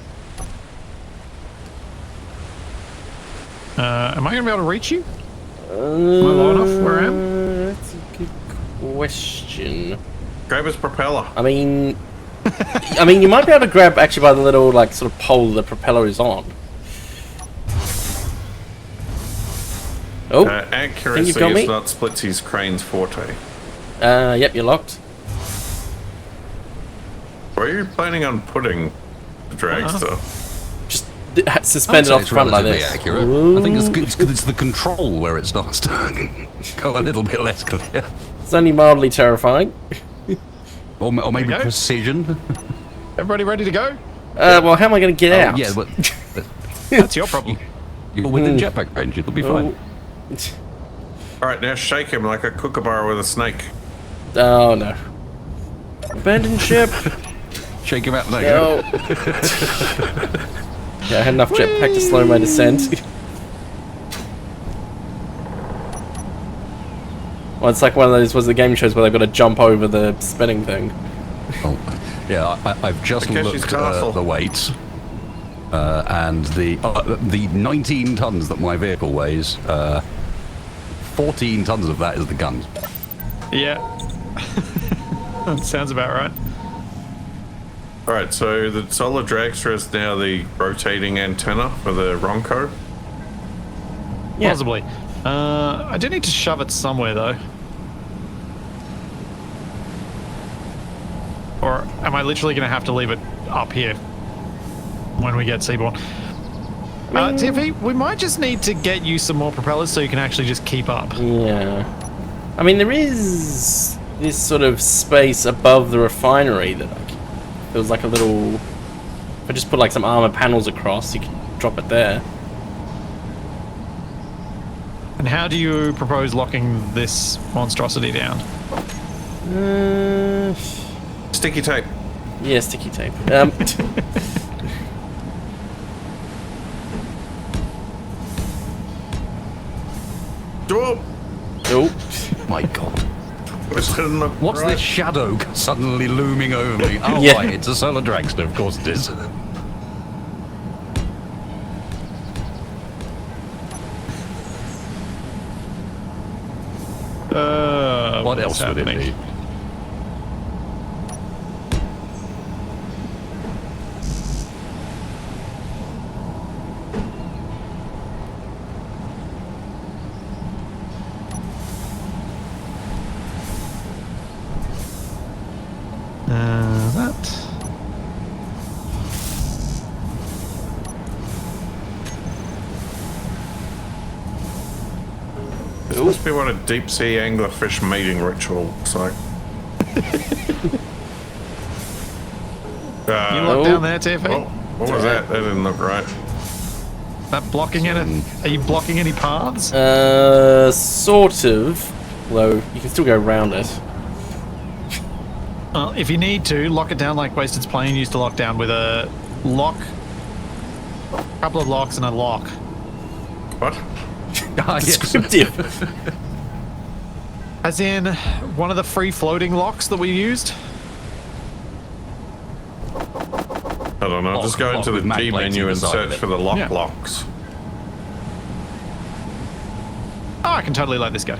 A: Am I going to be able to reach you? Am I low enough where I am?
C: That's a good question.
D: Grab his propeller.
C: I mean, you might be able to grab actually by the little like sort of pole the propeller is on. Oh,
D: Accuracy
C: got me?
D: is not Splitsie's crane's forte.
C: yep, you're locked.
D: Where are you planning on putting the dragster?
C: Just suspended off the
B: It's
C: front like
B: relatively
C: this.
B: accurate. I think it's the control where it starts to go a little bit less clear.
C: It's only mildly terrifying.
B: Or maybe
A: go.
B: precision.
A: Everybody ready to go?
C: Well, how am I going to get
B: Oh,
C: out?
B: yeah, but
A: That's your problem.
B: you're within jetpack range. It'll be fine.
D: Alright, now shake him like a kookaburra with a snake.
C: Oh no. Abandoned ship.
B: Shake him out. There you
C: No.
B: go.
C: Yeah, I had enough jetpack to slow my descent. Well, it's like one of those the game shows where they've got to jump over the spinning thing.
B: Oh, yeah, I've just
D: Takeshi's
B: looked
D: castle.
B: at the weights. and the 19 tons that my vehicle weighs, 14 tons of that is the guns.
A: Yeah. That sounds about right.
D: All right, so the solar dragster is now the rotating antenna for the Ronco.
C: Yeah.
A: Possibly. I do need to shove it somewhere, though. Or am I literally going to have to leave it up here when we get Seaborn? TFE, we might just need to get you some more propellers so you can actually just keep up.
C: Yeah. I mean, there is this sort of space above the refinery that feels like a little... If I just put like some armor panels across, you can drop it there.
A: And how do you propose locking this monstrosity down?
D: Sticky tape.
C: Yeah, sticky tape.
D: Oh,
C: Oh.
B: My God. What's
D: right.
B: this shadow suddenly looming over me? Oh,
C: Yeah.
B: right, it's a solar dragster, of course it is. What else would it be?
A: That.
D: This must be what a deep sea anglerfish mating ritual looks like.
A: You locked down there, TFE?
D: Oh, what was that? That didn't look right.
A: That blocking any? Are you blocking any paths?
C: Sort of. Though you can still go around it.
A: Well, if you need to, lock it down like Wasted's plane used to lock down with a lock, a couple of locks and a lock.
D: What?
B: Ah, yes.
C: Descriptive.
A: As in, one of the free floating locks that we used.
D: I don't know. Just go
B: Lock
D: into the
B: with Mac
D: G
B: plates
D: menu
B: either
D: and
B: side of
D: search
B: it.
D: for the lock
A: Yeah.
D: locks.
A: Oh, I can totally let this go.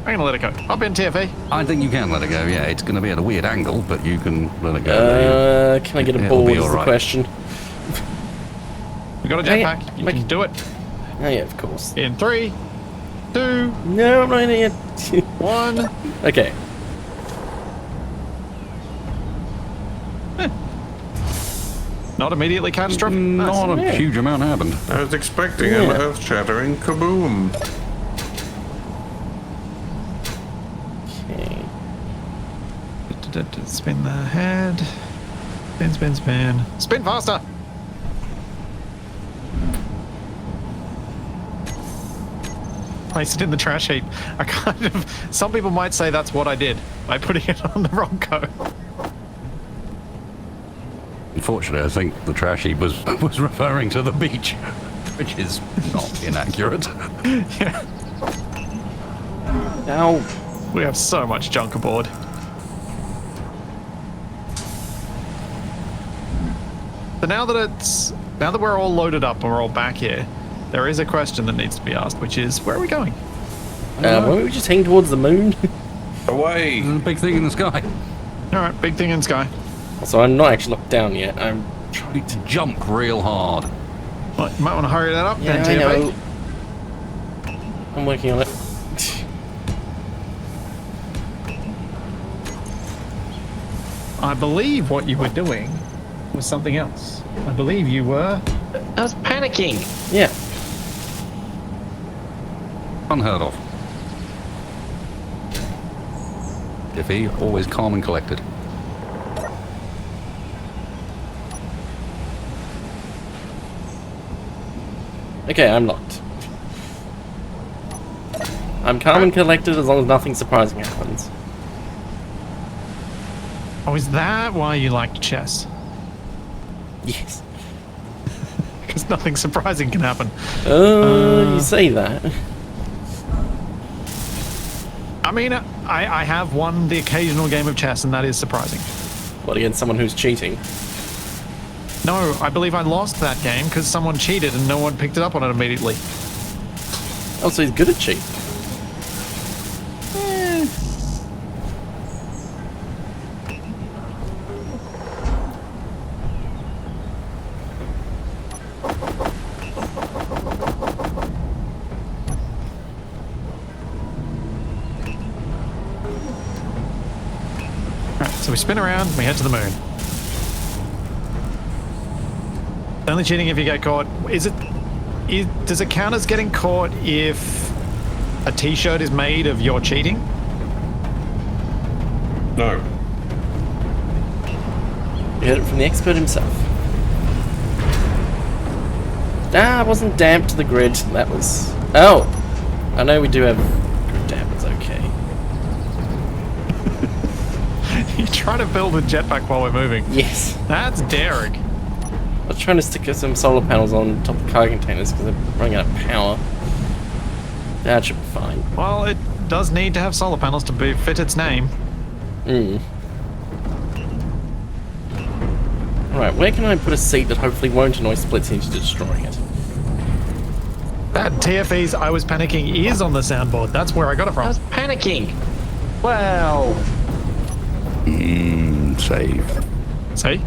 A: I'm gonna let it go. Hop in, TFE.
B: I think you can let it go, yeah. It's going to be at a weird angle, but you can let it go.
C: Can I get a
B: It'll
C: board
B: be
C: is the
B: alright.
C: question.
A: We got a
C: Hey,
A: jetpack. You
C: Mike.
A: can do it.
C: Oh yeah, of course.
A: In 3, 2,
C: No, I'm not in it yet.
A: 1.
C: Okay.
A: Not immediately catastrophic.
B: Not a
C: Yeah.
B: huge amount happened.
D: I was expecting an
C: Yeah.
D: earth-shattering kaboom.
C: Okay.
A: Spin the head. Spin, spin, spin. Spin faster! Place it in the trash heap. I kind of... Some people might say that's what I did by putting it on the Ronco.
B: Unfortunately, I think the trash heap was referring to the beach, which is not inaccurate.
A: Yeah.
C: Now,
A: We have so much junk aboard. So now that we're all loaded up and we're all back here, there is a question that needs to be asked, which is, where are we going?
C: weren't we just heading towards the moon?
D: Away!
B: There's a big thing in the sky.
A: All right, big thing in sky.
C: So I'm not actually locked down yet. I'm trying
B: To jump real hard.
A: Well, you might want to hurry that up
C: Yeah,
A: then,
C: I
A: TFA.
C: know. I'm working on it.
A: I believe what you were doing was something else. I believe you were...
E: I was panicking.
C: Yeah.
B: Unheard of. Iffy, always calm and collected.
C: Okay, I'm locked. I'm calm and collected as long as nothing surprising happens.
A: Oh, is that why you liked chess?
C: Yes.
A: Because nothing surprising can happen.
C: You say that.
A: I mean, I have won the occasional game of chess, and that is surprising.
C: What, against someone who's cheating?
A: No, I believe I lost that game because someone cheated and no one picked it up on it immediately.
C: Oh, so he's good at cheating.
A: Alright, so we spin around, we head to the moon. Only cheating if you get caught. Does it count as getting caught if a t-shirt is made of your cheating?
D: No.
C: You heard it from the expert himself. Ah, I wasn't damped to the grid. That was... Oh! I know we do have grid dampers, okay.
A: You try to build a jetpack while we're moving.
C: Yes.
A: That's daring.
C: I was trying to stick some solar panels on top of cargo containers because they're running out of power. That should be fine.
A: Well, it does need to have solar panels to fit its name.
C: Alright, where can I put a seat that hopefully won't annoy Splitsie into destroying it?
A: That TFE's I was panicking is on the soundboard. That's where I got it from.
E: I was panicking. Well,
B: Save.
A: See?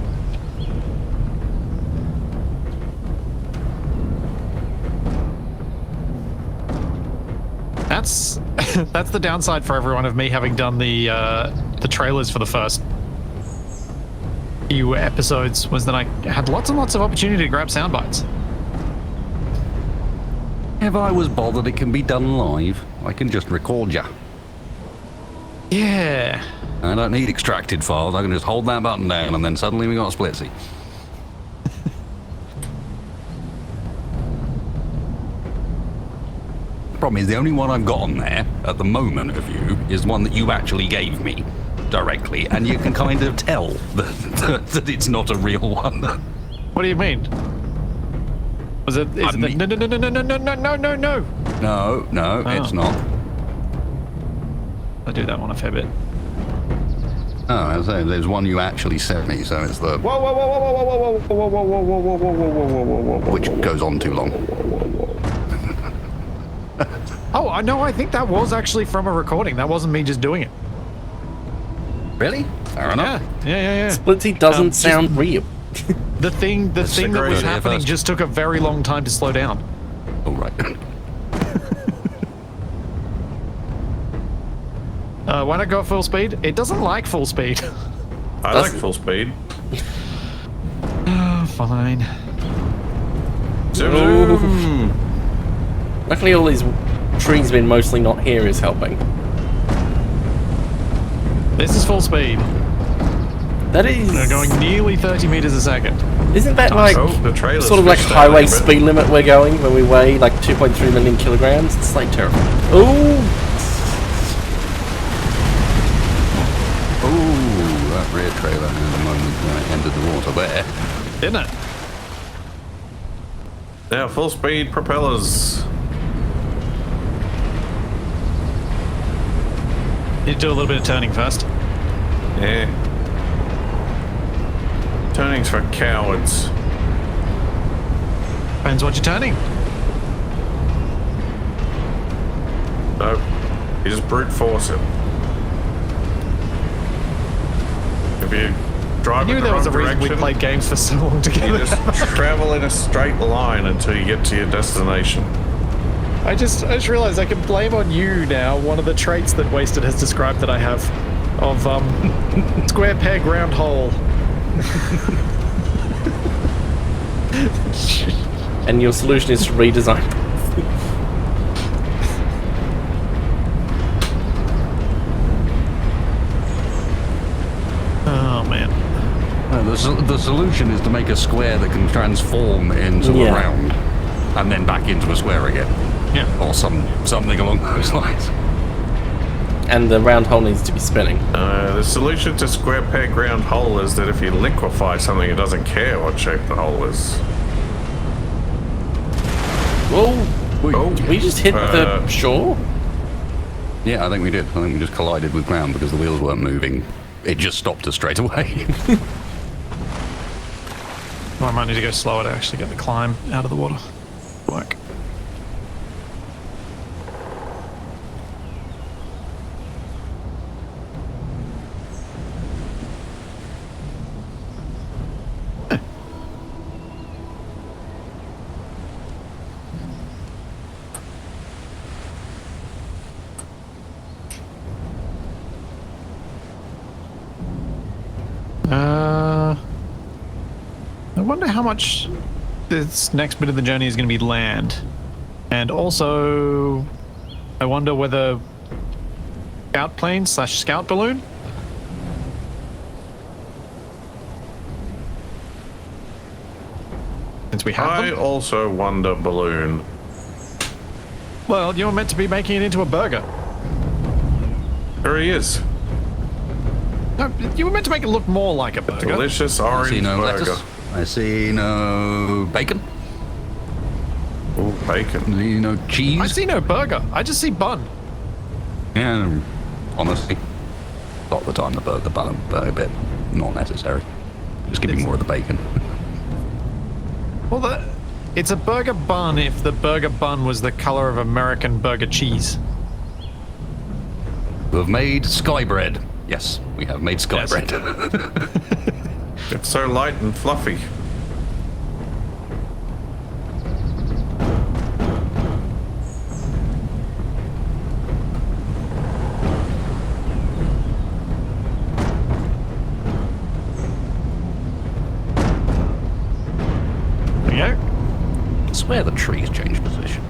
A: That's the downside for everyone of me having done the trailers for the first few episodes was that I had lots and lots of opportunity to grab sound bites.
B: If I was bothered, it can be done live. I can just record ya.
A: Yeah.
B: I don't need extracted files. I can just hold that button down and then suddenly we got a Splitsie. The problem is the only one I've got on there at the moment of you is one that you actually gave me directly, and you can kind of tell that it's not a real one.
A: What do you mean? Was it? Is it
B: mean-
A: no, no, no, no, no, no, no, no, no, no.
B: No, it's not.
A: I do that one a fair bit.
B: Oh, I say there's one you actually sent me, so it's the
D: Whoa, whoa, whoa, whoa, whoa, whoa, whoa, whoa, whoa, whoa, whoa, whoa, whoa, whoa, whoa, whoa,
B: which goes on too long.
A: Oh, I know. I think that was actually from a recording. That wasn't me just doing it.
B: Really? Fair enough.
A: Yeah.
C: Splitsie doesn't
A: just-
C: sound real.
A: The thing that was
D: great idea
A: happening
B: first.
A: just took a very long time to slow down.
B: All right.
A: Why not go at full speed? It doesn't like full speed.
D: I like full speed.
A: Fine.
D: Zoom,
C: Ooh.
D: zoom.
C: Luckily all these trees being mostly not here is helping.
A: This is full speed.
C: That is...
A: We're going nearly 30 meters a second.
C: Isn't that like...
D: Oh, the trailer's
C: sort of like
D: fished out a
C: highway
D: little bit.
C: speed limit we're going when we weigh like 2.3 million kilograms? It's like terrifying. Ooh!
B: Oh, that rear trailer had a moment when it entered the water there.
A: Didn't it?
D: Now, full speed propellers.
A: Need to do a little bit of turning first.
D: Yeah. Turning's for cowards.
A: Depends what you're turning.
D: No. You just brute force it. If you drive
A: I
D: in
A: knew
D: the
A: there was a
D: wrong
A: reason we
D: direction,
A: played games for so long
D: you
A: together.
D: just travel in a straight line until you get to your destination.
A: I just realized I can blame on you now one of the traits that Wasted has described that I have of square peg round hole.
C: And your solution is to redesign.
A: Oh man.
B: The solution is to make a square that can transform into a
C: Yeah.
B: round, and then back into a square again,
A: Yeah.
B: or something along those lines.
C: And the round hole needs to be spinning.
D: The solution to square peg round hole is that if you liquefy something, it doesn't care what shape the hole is.
C: Whoa!
D: Oh,
C: Did we just hit the shore?
B: Yeah, I think we did. I think we just collided with ground because the wheels weren't moving. It just stopped us straight away.
A: Well, I might need to go slower to actually get the climb out of the water. Work. I wonder how much this next bit of the journey is going to be land. And also, I wonder whether scout plane / scout balloon. Since we have
D: I
A: them.
D: also wonder balloon.
A: Well, you were meant to be making it into a burger.
D: There he is.
A: No, you were meant to make it look more like a burger.
D: Delicious
B: I
D: orange
B: see no
D: burger.
B: lettuce. I see no bacon.
D: Ooh, bacon.
B: I see no cheese.
A: I see no burger. I just see bun.
B: Yeah, honestly, a lot of the time the burger bun, but a bit not necessary. Just give me more of the bacon.
A: Well, it's a burger bun if the burger bun was the color of American burger cheese.
B: We have made sky bread. Yes, we have made sky
A: Yes.
B: bread.
D: It's so light and fluffy.
A: There you go.
B: I swear the trees changed position.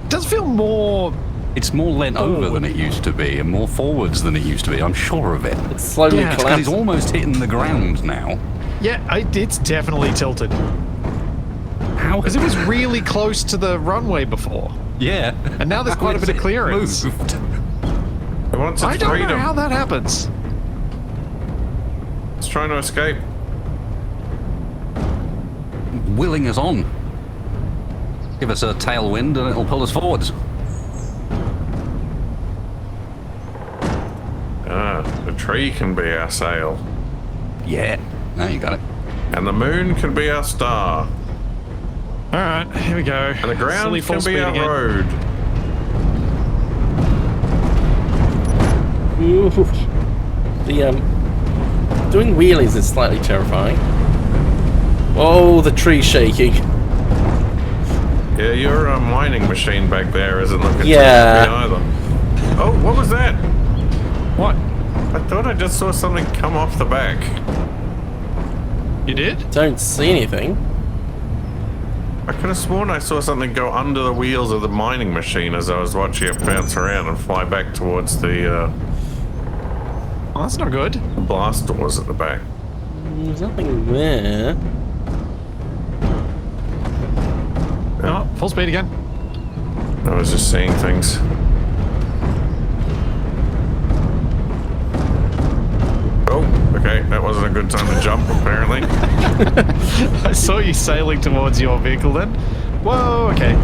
A: It does feel more.
B: It's more leant over
A: Forward.
B: than it used to be, and more forwards than it used to be. I'm sure of it.
C: It's slowly
A: Yeah, it's
B: Because it's
C: collapsing.
B: almost hitting the ground now.
A: Yeah, it's definitely tilted.
B: How?
A: Because it was really close to the runway before.
B: Yeah.
A: And now there's quite a
B: How
A: bit of
B: has it
A: clearance.
B: moved?
D: It wants
A: I
D: its
A: don't
D: freedom.
A: know how that happens.
D: It's trying to escape.
B: Willing us on. Give us a tailwind and it'll pull us forwards.
D: Ah, the tree can be our sail.
B: Yeah. Now you got it.
D: And the moon can be our star.
A: All right, here we go.
D: And the ground
A: Silly full
D: can be
A: speed
D: our
A: again.
D: road.
C: Ooh. The doing wheelies is slightly terrifying. Oh, the tree shaking.
D: Yeah, your mining machine back there isn't looking
C: Yeah.
D: too happy either. Oh, what was that?
A: What?
D: I thought I just saw something come off the back.
A: You did?
C: Don't see anything.
D: I could have sworn I saw something go under the wheels of the mining machine as I was watching it bounce around and fly back towards the
A: Well, that's not good.
D: blast doors at the back.
C: There's nothing there.
A: Oh, full speed again.
D: I was just seeing things. Oh, okay, that wasn't a good time to jump, apparently.
A: I saw you sailing towards your vehicle then. Whoa, okay.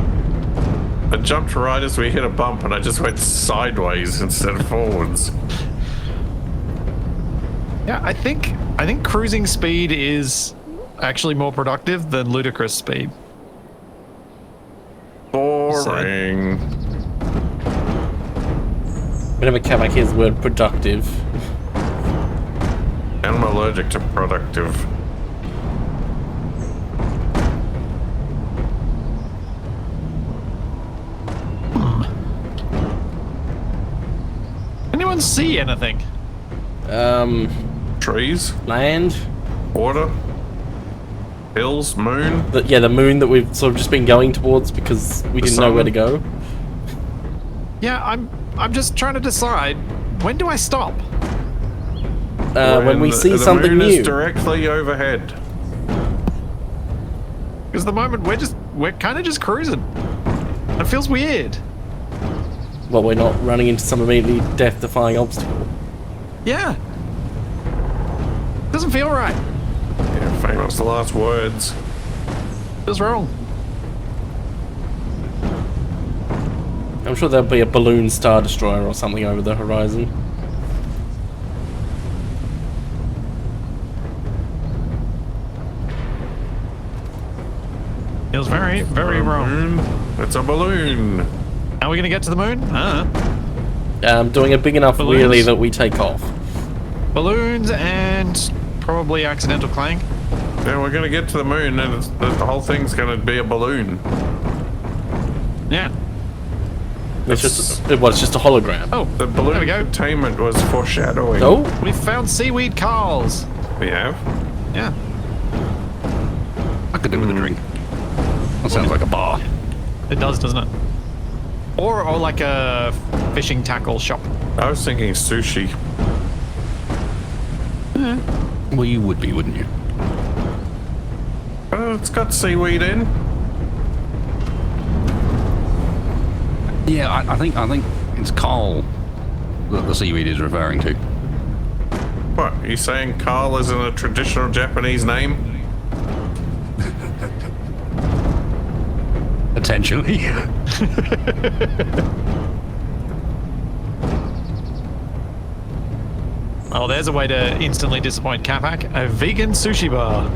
D: I jumped right as we hit a bump and I just went sideways instead of forwards.
A: Yeah, I think cruising speed is actually more productive than ludicrous speed.
D: Boring.
C: Whenever Capac hears the word productive.
D: And I'm allergic to productive.
A: Anyone see anything?
D: Trees,
C: Land.
D: water, hills, moon.
C: The moon that we've sort of just been going towards because we didn't know where to go.
A: Yeah, I'm just trying to decide, when do I stop?
C: When we see
D: the
C: something
D: moon
C: new.
D: is directly overhead.
A: Because the moment we're kind of just cruising. It feels weird.
C: Well, we're not running into some immediately death-defying obstacle.
A: Yeah. Doesn't feel right.
D: Yeah, famous last words.
A: Feels wrong.
C: I'm sure there'll be a balloon star destroyer or something over the horizon.
A: Feels very, very wrong.
D: It's a balloon.
A: Are we going to get to the moon?
C: Doing a big enough
A: Balloons.
C: wheelie that we take off.
A: Balloons and probably accidental clang.
D: Yeah, we're gonna get to the moon, and the whole thing's gonna be a balloon.
A: Yeah.
C: It's just a hologram.
A: Oh,
D: The
A: there
D: balloon
A: we go.
D: containment was foreshadowing.
C: Oh,
A: We found seaweed Carls.
D: We have.
A: Yeah.
B: I could do with a drink. That sounds like a bar.
A: It does, doesn't it? Or like a fishing tackle shop.
D: I was thinking sushi.
B: Well, you would be, wouldn't you?
D: It's got seaweed in.
B: Yeah, I think it's Carl that the seaweed is referring to.
D: What, are you saying Carl isn't a traditional Japanese name?
B: Potentially.
A: Oh, there's a way to instantly disappoint Capac. A vegan sushi bar.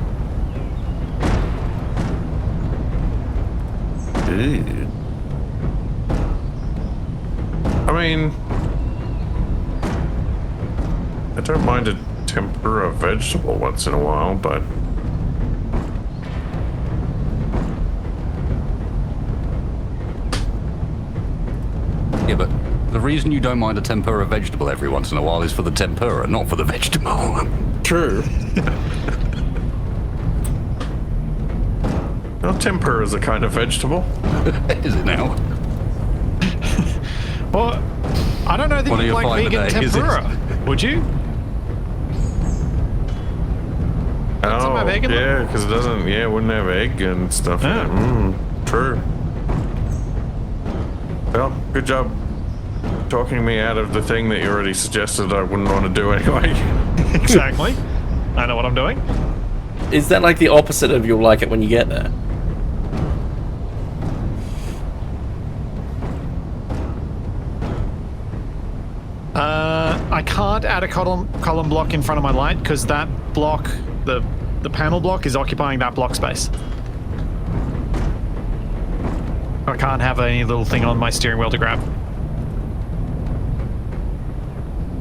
D: I mean, I don't mind a tempura vegetable once in a while, but
B: Yeah, but the reason you don't mind a tempura vegetable every once in a while is for the tempura, not for the vegetable.
C: true.
D: well, tempura is a kind of vegetable.
B: Is it now?
A: Well, I don't know that
B: What are
A: you'd
B: your
A: like
B: five a
A: vegan
B: day? Is it-
A: tempura. Would you? Doesn't have egg in them?
D: yeah, because it doesn't. Yeah, it wouldn't have egg and stuff. in
A: Yeah.
D: it. True. Well, good job talking me out of the thing that you already suggested I wouldn't want to do anyway.
A: Exactly. I know what I'm doing.
C: Is that like the opposite of you'll like it when you get there?
A: I can't add a column block in front of my light because that block, the panel block, is occupying that block space. I can't have any little thing on my steering wheel to grab.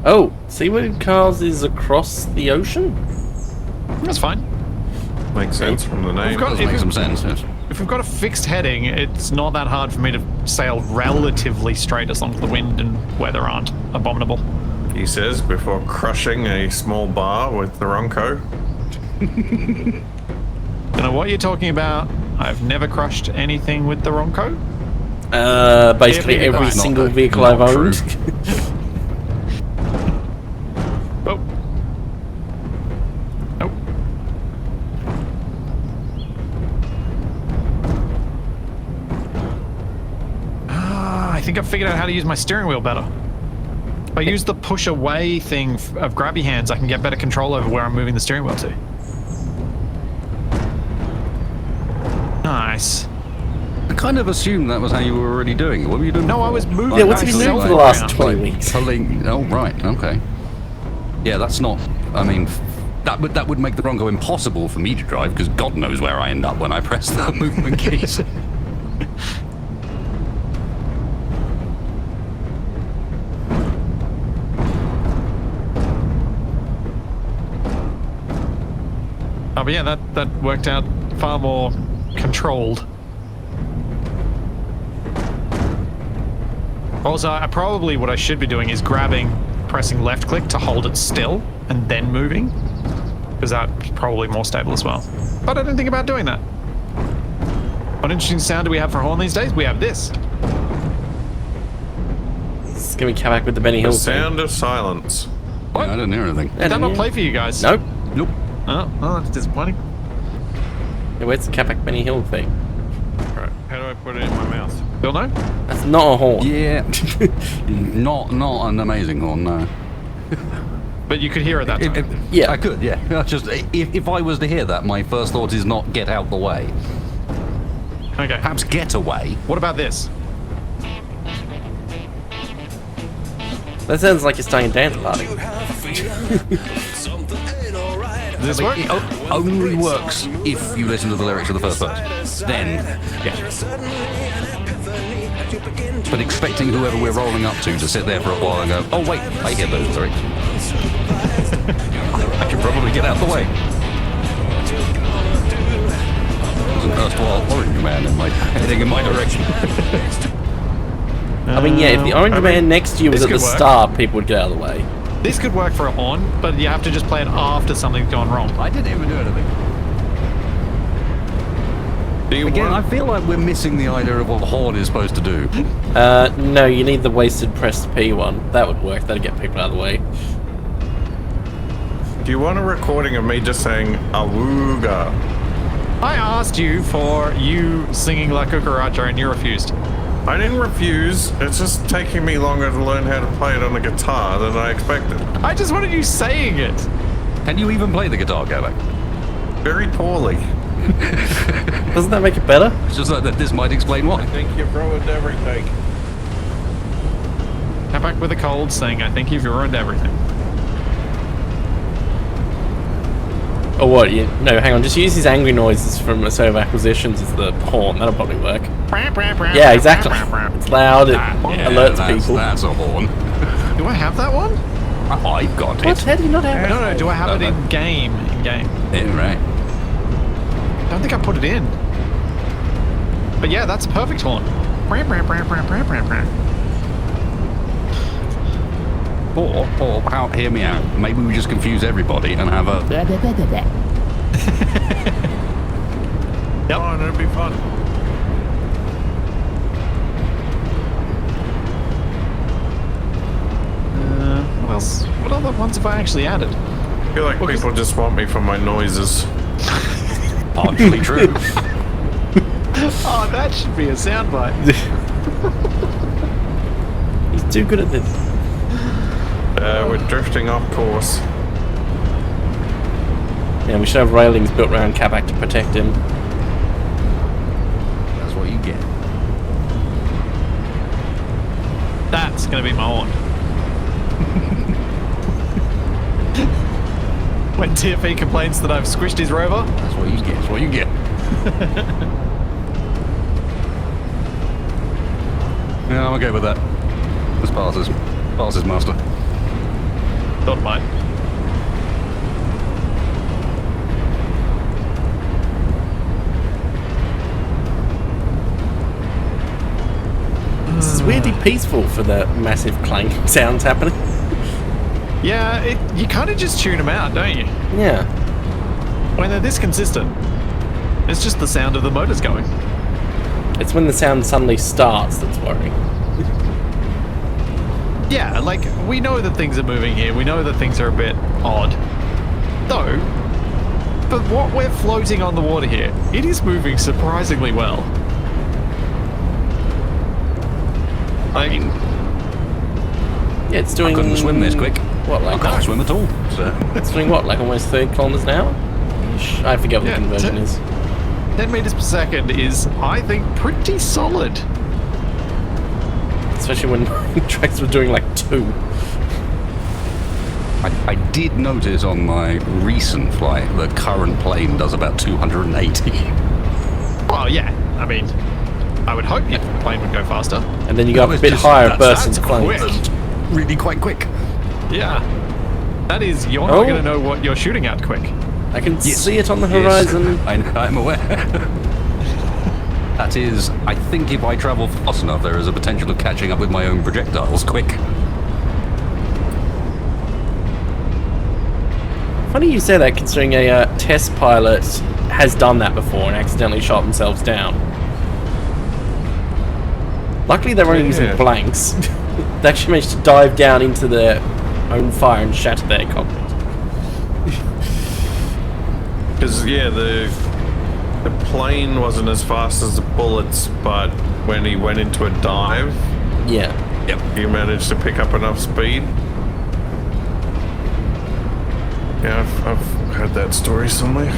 C: Oh, seaweed cars is across the ocean?
A: That's fine.
D: Makes sense from the name.
A: got-
B: Does
A: if
B: make
A: it-
B: some sense, yes.
A: If we've got a fixed heading, it's not that hard for me to sail relatively straight as long as the wind and weather aren't abominable.
D: He says before crushing a small bar with the Ronco.
A: Don't know what you're talking about. I've never crushed anything with the Ronco.
C: Basically
A: Yeah,
C: every
A: not
C: single
B: that-
C: vehicle
B: not
C: I've
B: true.
C: owned.
A: Oh. Oh. I think I've figured out how to use my steering wheel better. If I use the push away thing of grabby hands, I can get better control over where I'm moving the steering wheel to. Nice.
B: I kind of assumed that was how you were already doing it. What were you doing?
A: No, I
B: before?
A: was moving.
C: Yeah, what's he been doing for the last 20 weeks?
B: Pulling. Oh, right. Okay. Yeah, that's not. I mean, that would make the Bronco impossible for me to drive because God knows where I end up when I press the movement keys.
A: Oh, but yeah, that worked out far more controlled. Also, probably what I should be doing is pressing left click to hold it still and then moving, because that's probably more stable as well. But I didn't think about doing that. What interesting sound do we have for horn these days? We have this.
C: It's gonna be Capac with the Benny Hill
D: The
C: thing.
D: sound of silence.
B: Yeah, I didn't hear anything.
A: Did that not play for you guys?
C: Nope.
B: Nope.
A: Oh, that's disappointing.
C: Yeah, where's the Capac Benny Hill thing?
D: Right, how do I put it in my mouth?
A: Bill, no?
C: That's not a horn.
B: Yeah. not an amazing horn, no.
A: But you could hear it that time.
C: Yeah.
B: I could, yeah. Just if I was to hear that, my first thought is not get out the way.
A: Okay.
B: Perhaps get away.
A: What about this?
C: That sounds like you're starting a dance party.
F: Something ain't alright.
A: Does this work?
B: It only works if you listen to the lyrics of the first verse. Then, yeah. But expecting whoever we're rolling up to sit there for a while and go, oh wait, I hear those lyrics. I should probably get out of the way. There's an erstwhile orange man heading in my direction.
C: I mean, yeah, if the orange man next to you was at the start, people would get out of the way.
A: This could work for a horn, but you have to just play it after something's gone wrong.
B: I didn't even do anything. Again, I feel like we're missing the idea of what a horn is supposed to do.
C: No, you need the wasted pressed P one. That would work. That'd get people out of the way.
D: Do you want a recording of me just saying awooga?
A: I asked you for you singing La Cucaracha and you refused.
D: I didn't refuse. It's just taking me longer to learn how to play it on the guitar than I expected.
A: I just wanted you saying it.
B: Can you even play the guitar, Capac?
D: Very poorly.
C: Doesn't that make it better?
B: It's just like that this might explain why.
D: I think you've ruined everything.
A: Capac with a cold saying, I think you've ruined everything.
C: Or what? No, hang on. Just use his angry noises from a set of acquisitions as the horn. That'll probably work. Yeah, exactly. It's loud. It alerts people.
B: That's a horn.
A: Do I have that one?
B: I've got
C: What?
B: it.
C: How do you not have it?
A: No, do I have it in game?
B: Yeah, right.
A: I don't think I put it in. But yeah, that's a perfect horn.
B: Or hear me out. Maybe we just confuse everybody and have a...
A: Yep.
D: Oh, that'd be fun.
A: What else? What other ones have I actually added?
D: I feel like people just want me for my noises.
B: Partially true.
A: Oh, that should be a soundbite.
C: He's too good at this.
D: We're drifting off course.
C: Yeah, we should have railings built around Capac to protect him.
B: That's what you get.
A: That's going to be my horn. When TFE complains that I've squished his rover.
B: That's what you get. That's what you get. Yeah, I'm okay with that. This passes. Passes, master.
A: Don't mind.
C: This is weirdly peaceful for the massive clanking sounds happening.
A: Yeah, you kind of just tune them out, don't you?
C: Yeah.
A: When they're this consistent, it's just the sound of the motors going.
C: It's when the sound suddenly starts that's worrying.
A: Yeah, like, we know that things are moving here. We know that things are a bit odd. Though, but what we're floating on the water here, it is moving surprisingly well.
B: I mean,
C: Yeah, it's doing...
B: I couldn't swim this quick.
C: What, like...
B: I can't swim at all. So.
C: It's doing what, like almost 30 kilometers an hour? I forget what the conversion is.
A: 10 meters per second is, I think, pretty solid.
C: Especially when tracks were doing like 2.
B: I did notice on my recent flight the current plane does about 280.
A: Well, yeah, I mean, I would hope the plane would go faster.
C: And then you go up a bit higher, burst into flames.
A: quick.
B: Really quite quick.
A: Yeah. That is, you're not going to know what you're shooting at quick.
C: I can see it on the horizon.
B: Yes, I'm aware. That is, I think if I travel fast enough, there is a potential of catching up with my own projectiles quick.
C: Funny you say that, considering a test pilot has done that before and accidentally shot themselves down. Luckily they were only using blanks. They actually managed to dive down into their own fire and shatter their cockpit.
D: Because, yeah, the plane wasn't as fast as the bullets, but when he went into a dive,
C: Yeah.
B: Yep.
D: he managed to pick up enough speed. Yeah, I've heard that story somewhere.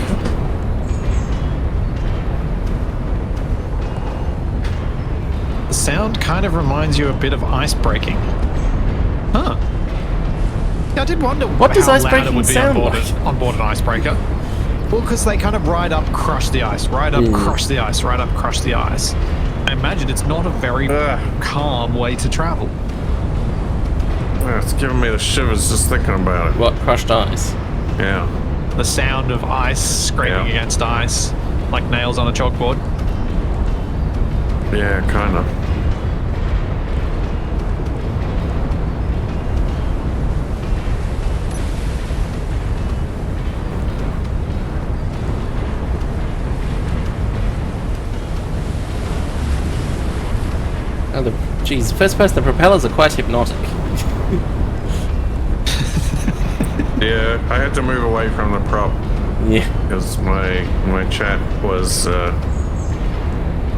A: The sound kind of reminds you a bit of ice breaking. Huh. Yeah, I did wonder
C: What does
A: how
C: ice
A: loud it
C: breaking
A: would be
C: sound
A: on board an icebreaker. Well, because they kind of ride up, crush the ice, ride up, crush the ice, ride up, crush the ice. I imagine it's not a very calm way to travel.
D: It's giving me the shivers just thinking about it.
C: What, crushed ice?
D: Yeah.
A: The sound of ice scraping against ice, like nails on a chalkboard.
D: Yeah, kind of.
C: Oh, geez, first person, the propellers are quite hypnotic.
D: Yeah, I had to move away from the prop
C: Yeah.
D: because my chat was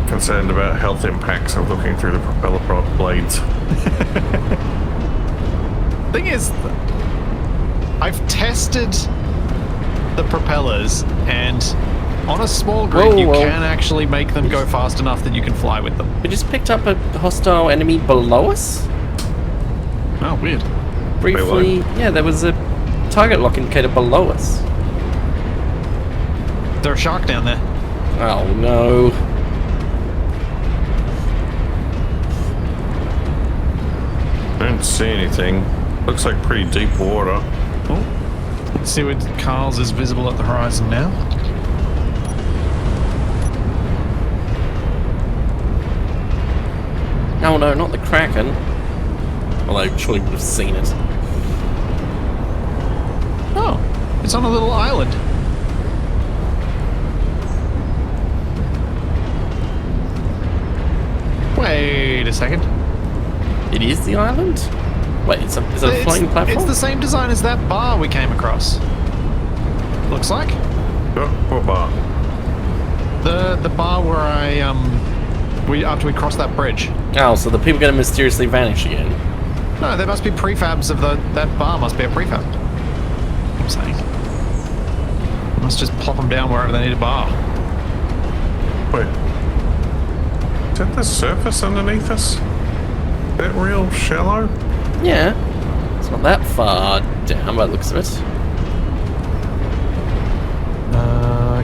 D: concerned about health impacts of looking through the propeller prop blades.
A: Thing is, I've tested the propellers, and on a small grid, you can actually make them go fast enough that you can fly with them.
C: We just picked up a hostile enemy below us.
A: Oh, weird.
C: Briefly, yeah, there was a target lock indicator below us.
A: Is there a shark down there?
C: Oh no.
D: I don't see anything. Looks like pretty deep water.
A: Oh. Let's see what Carl's is visible at the horizon now.
C: Oh no, not the Kraken. Although surely would have seen it.
A: Oh, it's on a little island. Wait a second.
C: It is the island? Wait, is it a floating platform?
A: It's the same design as that bar we came across. Looks like.
D: Oh, what bar?
A: The bar where after we crossed that bridge.
C: Oh, so the people are going to mysteriously vanish again.
A: No, there must be prefabs of that bar must be a prefab. I'm saying. Must just plop them down wherever they need a bar.
D: Wait. Is that the surface underneath us? Is that real shallow?
C: Yeah. It's not that far down by the looks of it.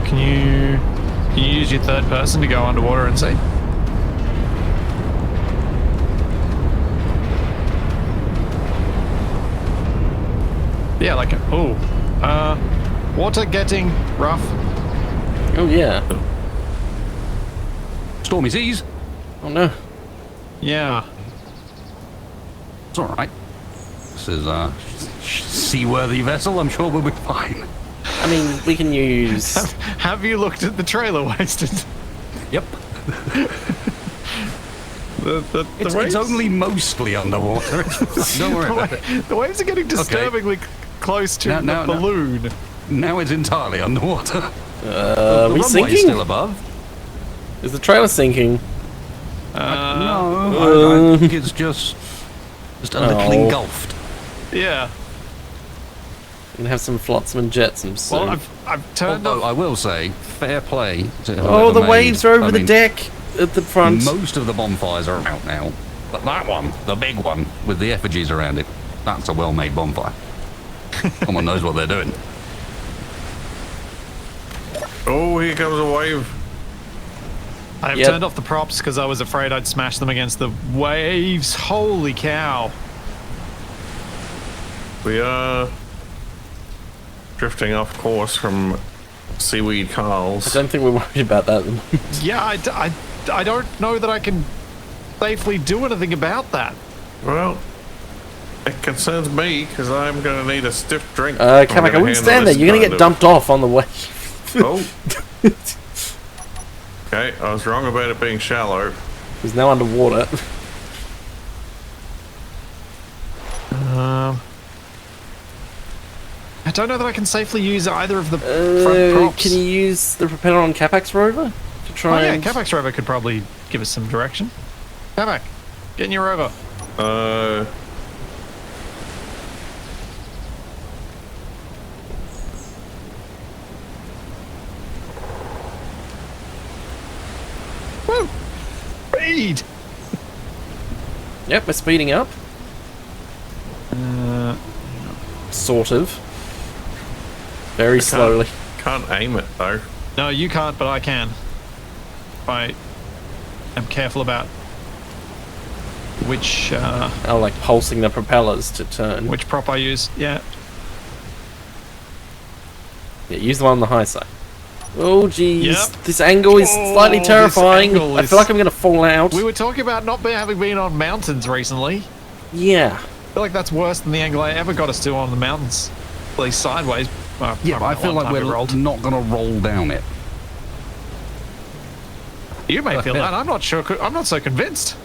A: Can you use your third person to go underwater and see? Yeah, like, water getting rough.
C: Oh yeah.
B: Stormy seas.
C: Oh no.
A: Yeah.
B: It's all right. This is a seaworthy vessel. I'm sure we'll be fine.
C: I mean, we can use...
A: Have you looked at the trailer wasted?
B: Yep. It's only mostly underwater. Don't worry about it.
A: The waves are getting disturbingly close to the balloon.
B: Now it's entirely underwater.
C: Are we
B: runway's
C: sinking?
B: still above.
C: Is the trailer sinking?
B: No, I think it's just a little engulfed.
A: Yeah.
C: We're gonna have some flotsam and jetsam soon.
A: Well, I've turned
B: Although
A: off.
B: I will say, fair play to whoever
C: Oh, the
B: made-
C: waves are over
B: I
C: the
B: mean,
C: deck at the front.
B: Most of the bonfires are out now, but that one, the big one with the effigies around it, that's a well-made bonfire. Someone knows what they're doing.
D: Oh, here comes a wave.
A: I've
C: Yep.
A: turned off the props because I was afraid I'd smash them against the waves. Holy cow.
D: We are drifting off course from Seaweed
C: I
D: Carl's.
C: don't think we're worried about that at the moment.
A: Yeah, I don't know that I can safely do anything about that.
D: Well, it concerns me because I'm going to need a stiff drink.
C: Capac, I wouldn't stand there. You're gonna get dumped off on the wave.
D: Oh. Okay, I was wrong about it being shallow.
C: He's now underwater.
A: I don't know that I can safely use either of the front props.
C: Can you use the propeller on Capac's rover to try
A: yeah,
C: and...
A: Capac's rover could probably give us some direction. Capac, get in your rover. Woo! Speed!
C: Yep, we're speeding up. Sort of. Very slowly.
D: Can't aim it though.
A: No, you can't, but I can. I am careful about which
C: Oh, like pulsing the propellers to turn.
A: which prop I use. Yeah.
C: Yeah, use the one on the high side. Oh, jeez.
A: Yep.
C: This angle is slightly
A: Oh,
C: terrifying.
A: this angle
C: I
A: is-
C: feel like I'm going to fall out.
A: We were talking about not having been on mountains recently.
C: Yeah.
A: I feel like that's worse than the angle I ever got us to on the mountains. At least sideways.
B: Yeah, but I feel like we're not going to roll down it.
A: You may feel that. I'm not sure. I'm not so convinced.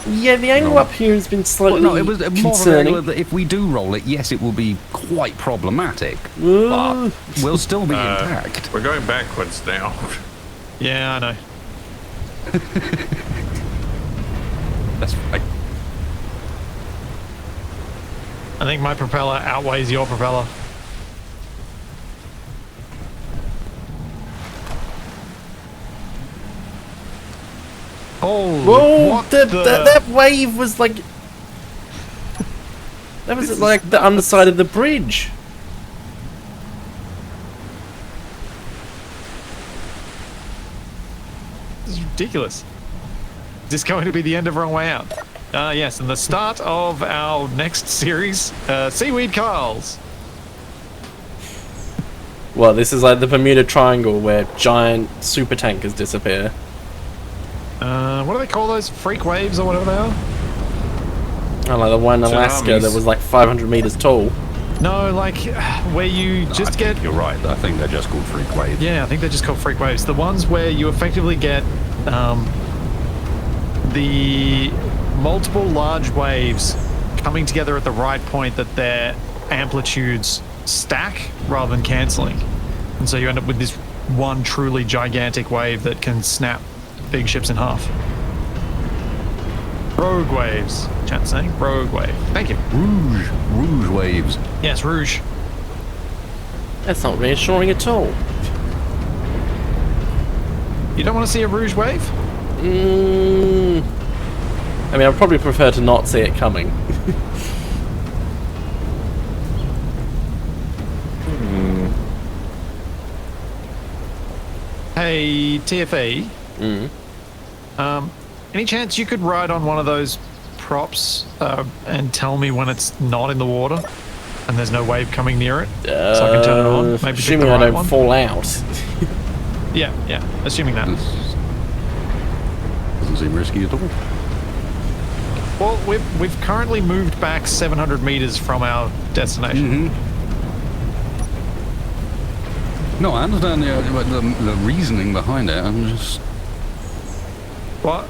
C: Yeah, the angle up here has been slightly
B: Well, no, it was more of an
C: concerning.
B: angle that if we do roll it, yes, it will be quite problematic,
C: Ooh.
B: but we'll still be intact.
D: We're going backwards now.
A: Yeah, I know.
B: That's right.
A: I think my propeller outweighs your propeller. Holy,
C: Whoa!
A: what
C: That wave was like... That was like the underside of the bridge.
A: This is ridiculous. Is this going to be the end of Wrong Way Out? Yes, and the start of our next series, Seaweed Carls.
C: Well, this is like the Bermuda Triangle where giant super tankers disappear.
A: What do they call those? Freak waves or whatever they are?
C: Oh, like the one in Alaska
D: Tsunamis.
C: that was like 500 meters tall.
A: No, like where you just get...
B: You're right. I think they're just called freak waves.
A: Yeah, I think they're just called freak waves. The ones where you effectively get the multiple large waves coming together at the right point that their amplitudes stack rather than cancelling. And so you end up with this one truly gigantic wave that can snap big ships in half. Rogue waves. Chat's saying rogue wave. Thank you.
B: Rouge waves.
A: Yes, rouge.
C: That's not reassuring at all.
A: You don't want to see a rouge wave?
C: I mean, I'd probably prefer to not see it coming.
A: Hey, TFE. Any chance you could ride on one of those props and tell me when it's not in the water and there's no wave coming near it, so I can turn it on? Maybe pick
C: Assuming
A: the
C: I
A: right
C: don't
A: one?
C: fall out.
A: Yeah, assuming that.
B: Doesn't seem risky at all.
A: Well, we've currently moved back 700 meters from our destination.
B: No, I understand the reasoning behind it. I'm just
A: What?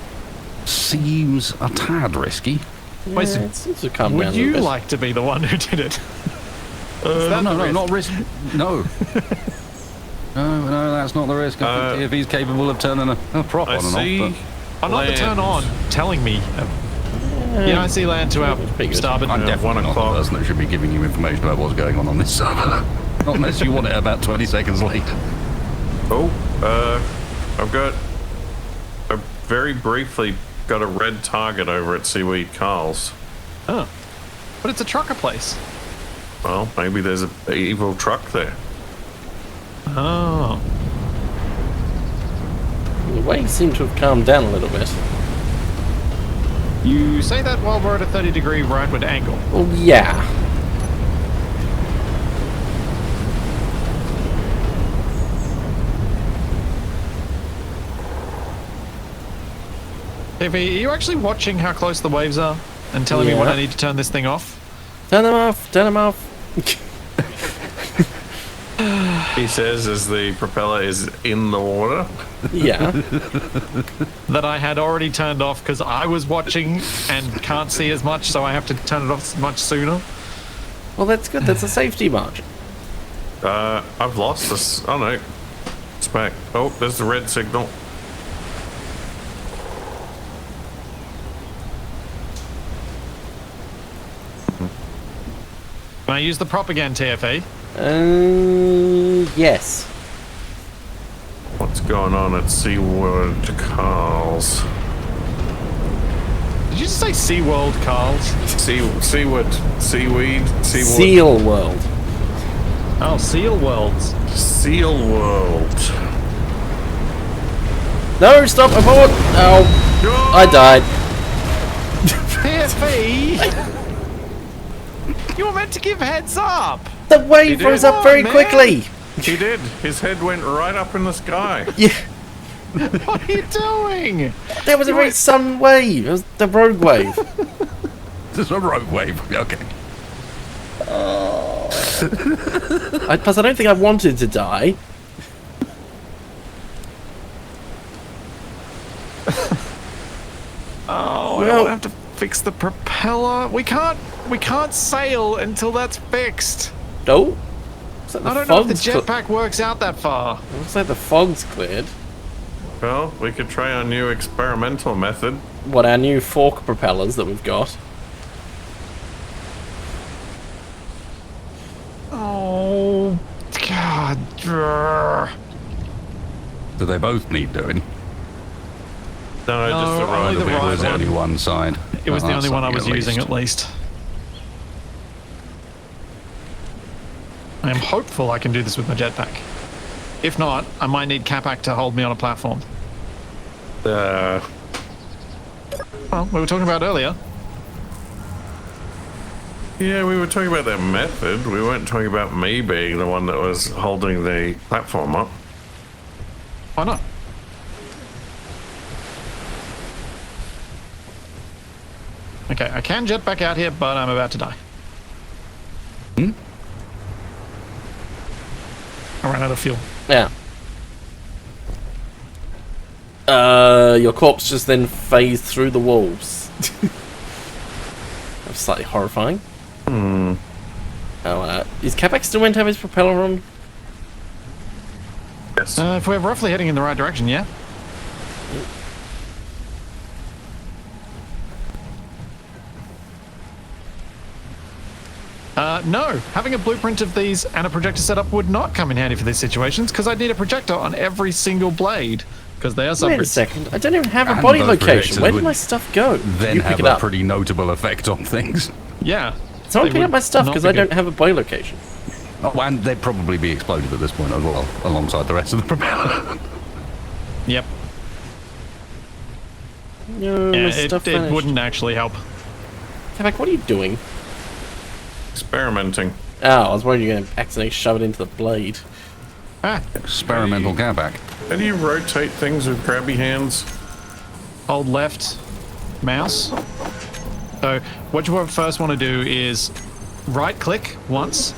B: seems a tad risky.
A: Wait, so
C: It seems to come down
A: would
C: a little
A: you
C: bit.
A: like to be the one who did it?
B: No,
A: the
B: no,
A: risk?
B: not risk. No. No, that's not the risk. I think if he's capable of turning a prop
D: I
B: on and
D: see.
B: off.
A: I'm not the turn on telling me. Yeah, I see land to our
C: pretty good.
A: starboard.
B: But I'm definitely
D: 1
B: not
D: o'clock.
B: the person that should be giving you information about what's going on this server. Not unless you want it about 20 seconds late.
D: I've got very briefly got a red target over at Seaweed Carls.
A: Oh. But it's a trucker place.
D: Well, maybe there's an evil truck there.
A: Oh.
C: The waves seem to have calmed down a little bit.
A: You say that while we're at a 30-degree rightward angle.
C: Well, yeah.
A: Are you actually watching how close the waves are and telling me when
C: Yeah.
A: I need to turn this thing off?
C: Turn them off, turn them off.
D: He says as the propeller is in the water.
C: Yeah.
A: That I had already turned off because I was watching and can't see as much, so I have to turn it off much sooner.
C: Well, that's good. That's a safety margin.
D: I've lost this. Oh no. It's back. Oh, there's the red signal.
A: Can I use the prop again, TFE?
C: Yes.
D: What's going on at Seaweed Carls?
A: Did you you just say SeaWorld, Carl?
D: Seaweed.
C: Seal World.
A: Oh, Seal Worlds.
D: Seal World.
C: No, stop! Abort! Oh, I died.
A: TFE! You were meant to give heads up!
C: The wave
D: did.
C: rose up very
A: Man.
C: quickly.
D: He did. His head went right up in the sky.
C: Yeah,
A: What are you doing?
C: that was a very sudden wave. It was the rogue wave.
B: This is a rogue wave. Okay.
C: Plus, I don't think I wanted to die.
A: Oh,
C: Well-
A: I'll have to fix the propeller. We can't sail until that's fixed.
C: Oh, looks like
A: I
C: the
A: don't know if the
C: fog's
A: jetpack works out that far.
C: looks like the fog's cleared.
D: Well, we could try our new experimental method.
C: What, our new fork propellers that we've got?
A: Oh, God. Grr.
B: Do they both need doing?
D: No, just the
A: only
D: right
A: the
D: of it.
A: right
B: Or was it
A: one.
B: only one side?
A: It was the
B: That's
A: only one I was
B: something
A: using, at least. I am hopeful I can do this with my jetpack. If not, I might need Capac to hold me on a platform. Well, we were talking about earlier.
D: Yeah, we were talking about that method. We weren't talking about me being the one that was holding the platform up.
A: Why not? Okay, I can jet back out here, but I'm about to die. I ran out of fuel.
C: Yeah. Your corpse just then phased through the walls. That's slightly horrifying. Oh, is Capac still meant to have his propeller on?
D: Yes.
A: If we're roughly heading in the right direction, yeah? No, having a blueprint of these and a projector setup would not come in handy for these situations because I'd need a projector on every single blade because they are
C: Wait a
A: submarines.
C: second, I don't even have a
B: And
C: body
B: both
C: location.
B: projectors
C: Where did
B: would
C: my stuff go?
B: Then
C: you
B: have
C: pick it
B: a
C: up.
B: pretty notable effect on things.
A: Yeah.
C: Someone
A: They
C: pick up
A: would
C: my stuff
A: not
C: because
A: be
C: I
A: good.
C: don't have a body location.
B: Oh, and they'd probably be exploded at this point as well, alongside the rest of the propeller.
A: Yep.
C: No, my
A: Yeah,
C: stuff
A: it
C: vanished.
A: wouldn't actually help.
C: Capac, what are you doing?
D: Experimenting.
C: Oh, I was worried you were going to accidentally shove it into the blade.
A: Ah,
B: Experimental Capac.
D: How do you rotate things with grabby hands?
A: hold left mouse. So what you first want to do is right click once.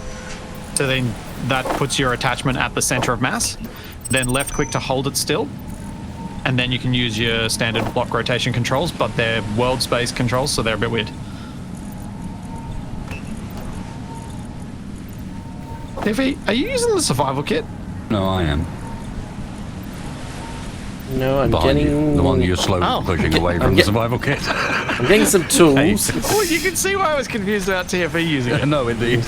A: So then that puts your attachment at the center of mass. Then left click to hold it still. And then you can use your standard block rotation controls, but they're world space controls, so they're a bit weird. Tiffy, are you using the survival kit?
B: No, I am.
C: No, I'm
B: Behind
C: getting...
B: you. The one you're slowly
A: Oh,
B: pushing away from the survival kit.
C: I'm getting some tools.
A: Oh, you can see why I was confused about TFE using it.
B: No, indeed.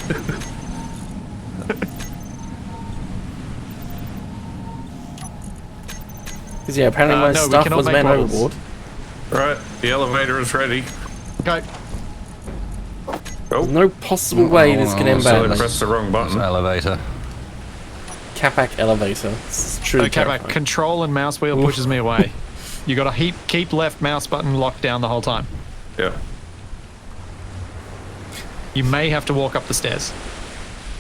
C: Because, yeah, apparently my
A: No, we
C: stuff
A: cannot
C: was
A: make
C: man
A: rolls.
C: overboard.
D: Right, the elevator is ready.
A: Okay.
C: There's no possible way this can end
D: So I
C: badly.
D: pressed the wrong button.
B: Elevator.
C: Capac elevator. This is truly
A: Okay, back.
C: terrifying.
A: Control and mouse wheel pushes me away. You got to keep left mouse button locked down the whole time.
D: Yeah.
A: You may have to walk up the stairs.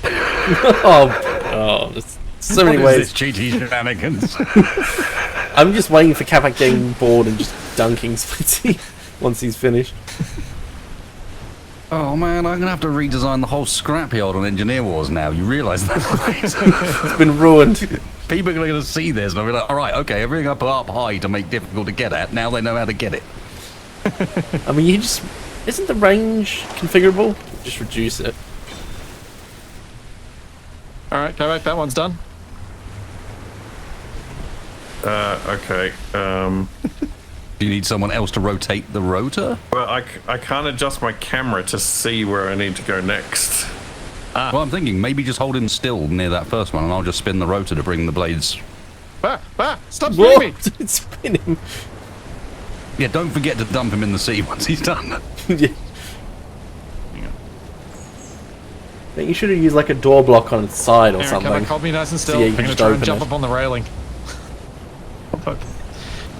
C: Oh, there's so many
B: What is
C: ways.
B: this cheaty shenanigans?
C: I'm just waiting for Capac getting bored and just dunking Splitsie once he's finished.
B: Oh man, I'm gonna have to redesign the whole scrapyard on Engineer Wars now. You realise that?
C: It's been ruined.
B: People are gonna see this and they'll be like, all right, okay, everything I put up high to make difficult to get at. Now they know how to get it.
C: I mean, you just... Isn't the range configurable? Just reduce it.
A: All right, go back. That one's done.
D: Okay.
B: Do you need someone else to rotate the rotor?
D: Well, I can't adjust my camera to see where I need to go next.
B: Well, I'm thinking maybe just hold him still near that first one and I'll just spin the rotor to bring the blades.
A: Stop spinning me!
C: It's spinning.
B: Yeah, don't forget to dump him in the sea once he's done.
C: Yeah. I think you should have used like a door block on its side or
A: Aaron,
C: something.
A: Capac, hold me nice and still.
C: So, yeah, you
A: I'm
C: can
A: going to
C: just
A: try and
C: open
A: jump
C: it.
A: up on the railing.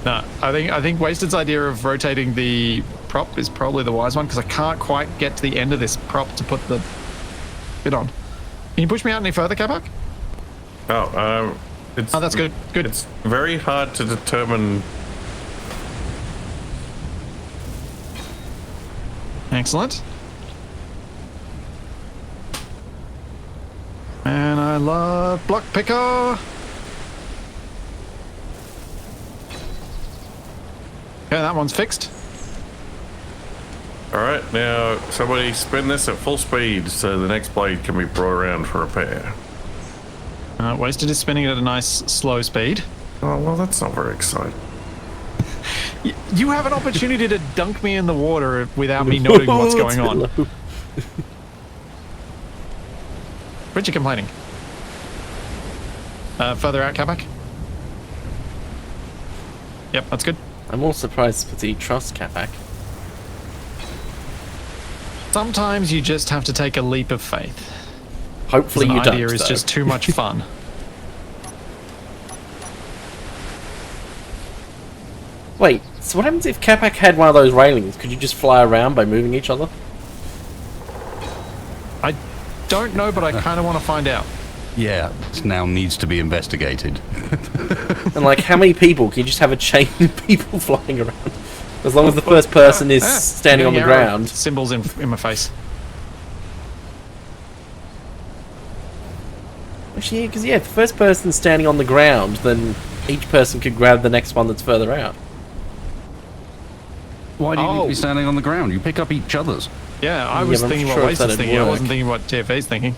A: No, I think Wasted's idea of rotating the prop is probably the wise one because I can't quite get to the end of this prop to put the bit on. Can you push me out any further, Capac?
D: It's,
A: Oh, that's good. Good.
D: It's very hard to determine.
A: Excellent. And I love block picker. Okay, that one's fixed.
D: All right, now somebody spin this at full speed so the next blade can be brought around for repair.
A: Wasted is spinning it at a nice slow speed.
D: Oh, well, that's not very exciting.
A: You have an opportunity to dunk me in the water without me knowing what's going on. Quit your complaining. Further out, Capac. Yep, that's good.
C: I'm more surprised that you trust Capac.
A: Sometimes you just have to take a leap of faith.
C: Hopefully
A: An
C: you don't.
A: idea is
C: though.
A: just too much fun.
C: Wait, so what happens if Capac had one of those railings? Could you just fly around by moving each other?
A: I don't know, but I kind of want to find out.
B: Yeah, this now needs to be investigated.
C: And like, how many people? Can you just have a chain of people flying around? As long as the first person is standing on the
A: Getting arrow
C: ground.
A: Symbols in my face.
C: Actually, yeah, because if the first person's standing on the ground, then each person could grab the next one that's further out.
B: Why do you need to
A: Oh.
B: be standing on the ground? You pick up each other's.
A: Yeah, I
C: Yeah,
A: was
C: but I'm
A: thinking
C: sure
A: what
C: if
A: Wasted's
C: that'd
A: thinking. I
C: work.
A: wasn't thinking what TFA's thinking.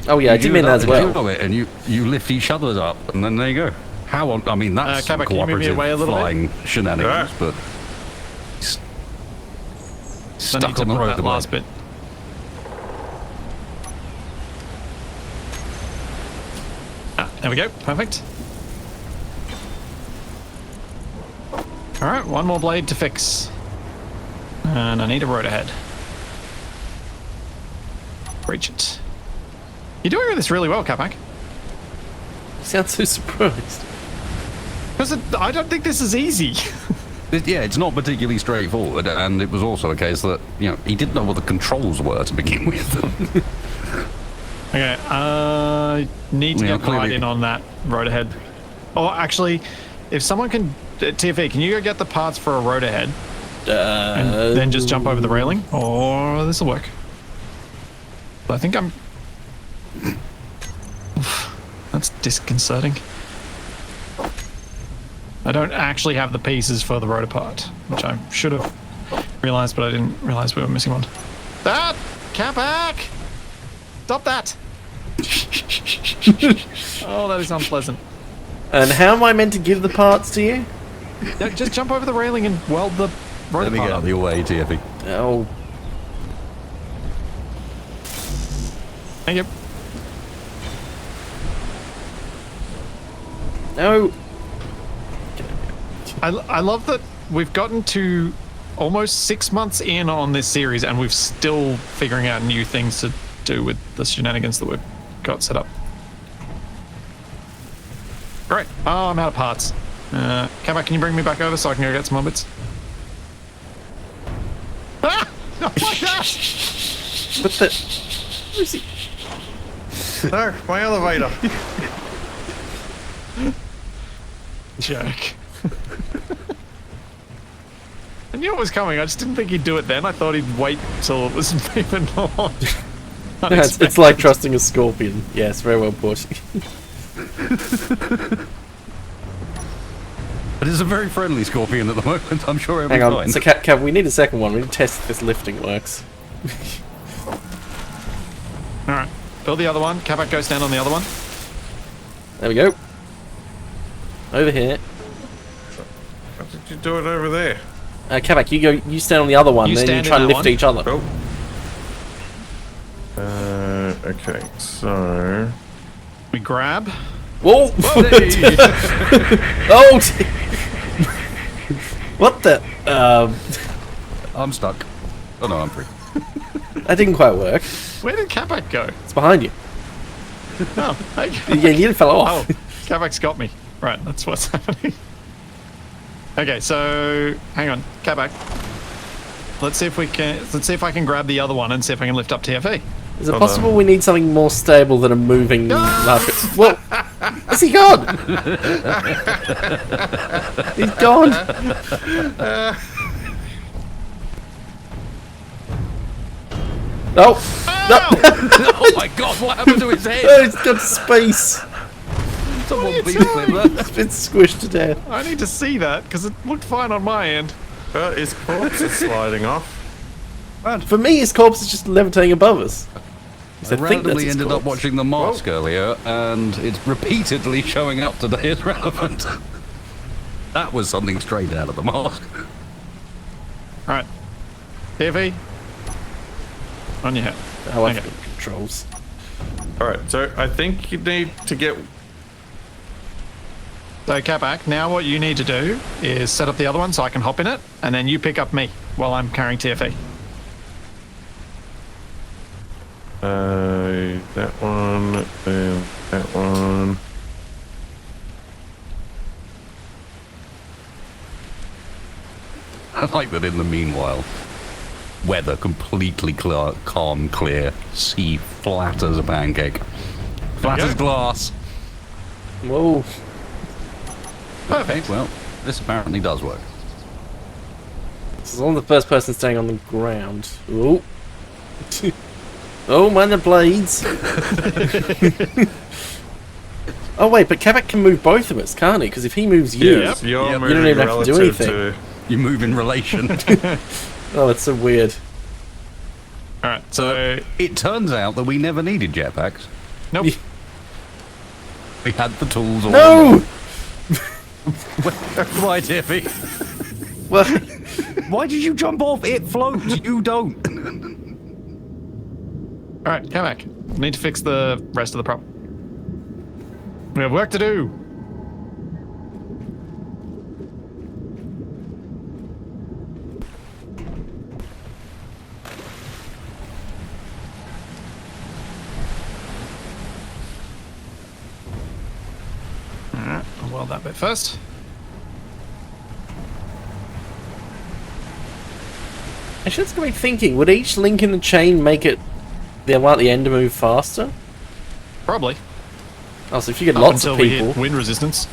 C: Oh yeah, I did mean that as well.
B: And you lift each other's up, and then there you go. How? I mean, that's
A: Capac, can you move me
B: cooperative
A: away a little bit?
B: flying shenanigans,
D: Yeah.
B: but
A: I need
B: stuck
A: to
B: on the
A: put
B: road.
A: that last bit. There we go. Perfect. Alright, one more blade to fix. And I need a road ahead. Reach it. You're doing this really well, Capac.
C: You sound so surprised.
A: Because I don't think this is easy.
B: Yeah, it's not particularly straightforward, and it was also a case that he didn't know what the controls were to begin with.
A: Okay, I need to
B: Yeah,
A: get right
B: clearly.
A: in on that road ahead. Or actually, if someone can... TFE, can you go get the parts for a road ahead? And then just jump over the railing? Or this will work. But I think I'm... Oof, that's disconcerting. I don't actually have the pieces for the rotor part, which I should have realized, but I didn't realize we were missing one. That! Capac! Stop that! Oh, that is unpleasant.
C: And how am I meant to give the parts to you?
A: No, just jump over the railing and weld the rotor
B: Let me
A: part
B: get out
A: up.
B: of your way, TFE.
C: Oh,
A: Thank you.
C: no.
A: I love that we've gotten to almost 6 months in on this series and we're still figuring out new things to do with the shenanigans that we've got set up. Great. Oh, I'm out of parts. Capac, can you bring me back over so I can go get some more bits? Ah! Oh my gosh!
C: But the... Where is he?
D: No, my elevator.
A: Jerk. I knew it was coming. I just didn't think he'd do it then. I thought he'd wait till it was even more.
C: It's like trusting a scorpion. Yes, very well put.
B: But it's a very friendly scorpion at the moment. I'm sure it'll
C: Hang
B: be
C: on.
B: fine.
C: So, Cav, we need a second one. We need to test if this lifting works.
A: Alright. Build the other one. Capac, go stand on the other one.
C: There we go. Over here.
D: How did you do it over there?
C: Capac, you stand on the other one,
A: You
C: then you
A: stand
C: try
A: in
C: and
A: that
C: lift
A: one.
C: each other.
D: Oh. Okay, so...
A: We grab.
C: Whoa!
A: Hey!
C: Oh! What the?
B: I'm stuck. Oh no, I'm free.
C: That didn't quite work.
A: Where did Capac go?
C: It's behind you.
A: Oh, hey.
C: Yeah, you fell off.
A: Oh, Capac's got me. Right, that's what's happening. Okay, so hang on, Capac. Let's see if we can. Let's see if I can grab the other one and see if I can lift up TFE.
C: Is it possible we need something more stable than a moving large? Well, where's he gone? He's gone. Oh, no.
B: Oh my god, what happened to his head?
C: Oh, it's got space.
B: Someone please
A: doing?
B: clip that.
C: It's been squished to death.
A: I need to see that because it looked fine on my end.
D: His corpse is sliding off.
C: For me, his corpse is just levitating above us.
B: I randomly ended up watching The Mask earlier, and it's repeatedly showing up today as relevant. That was something straight out of The Mask.
A: All right, TFE, on your head.
C: Oh, I
A: Okay.
C: forgot controls.
D: Alright, so I think you need to get...
A: So Capac, now what you need to do is set up the other one so I can hop in it, and then you pick up me while I'm carrying TFE.
D: That one, and that one.
B: I like that in the meanwhile, weather completely calm, clear, sea flat as a pancake. Flat as glass.
C: Whoa.
B: Okay, well, this apparently does work.
C: This is only the first person staying on the ground. Oh. Oh, mind the blades. Oh, wait, but Capac can move both of us, can't he? Because if he moves you...
D: Yes, you're
B: Yep.
C: You
D: moving
C: don't even have to do
D: relative
C: anything.
B: You move in relation.
C: Oh, that's so weird.
A: All right, so
B: It turns out that we never needed jetpacks.
A: nope.
B: We had the tools all
C: No!
B: along. Right, Iffy.
C: Well,
B: Why did you jump off? It floats, you don't.
A: All right, Capac, need to fix the rest of the prop. We have work to do. Alright, I'll weld that bit first.
C: actually, that's got me thinking. Would each link in the chain make it the one at the end to move faster?
A: Probably.
C: Oh, so if you get
A: Up
C: lots
A: until
C: of
A: we
C: people...
A: hit wind resistance.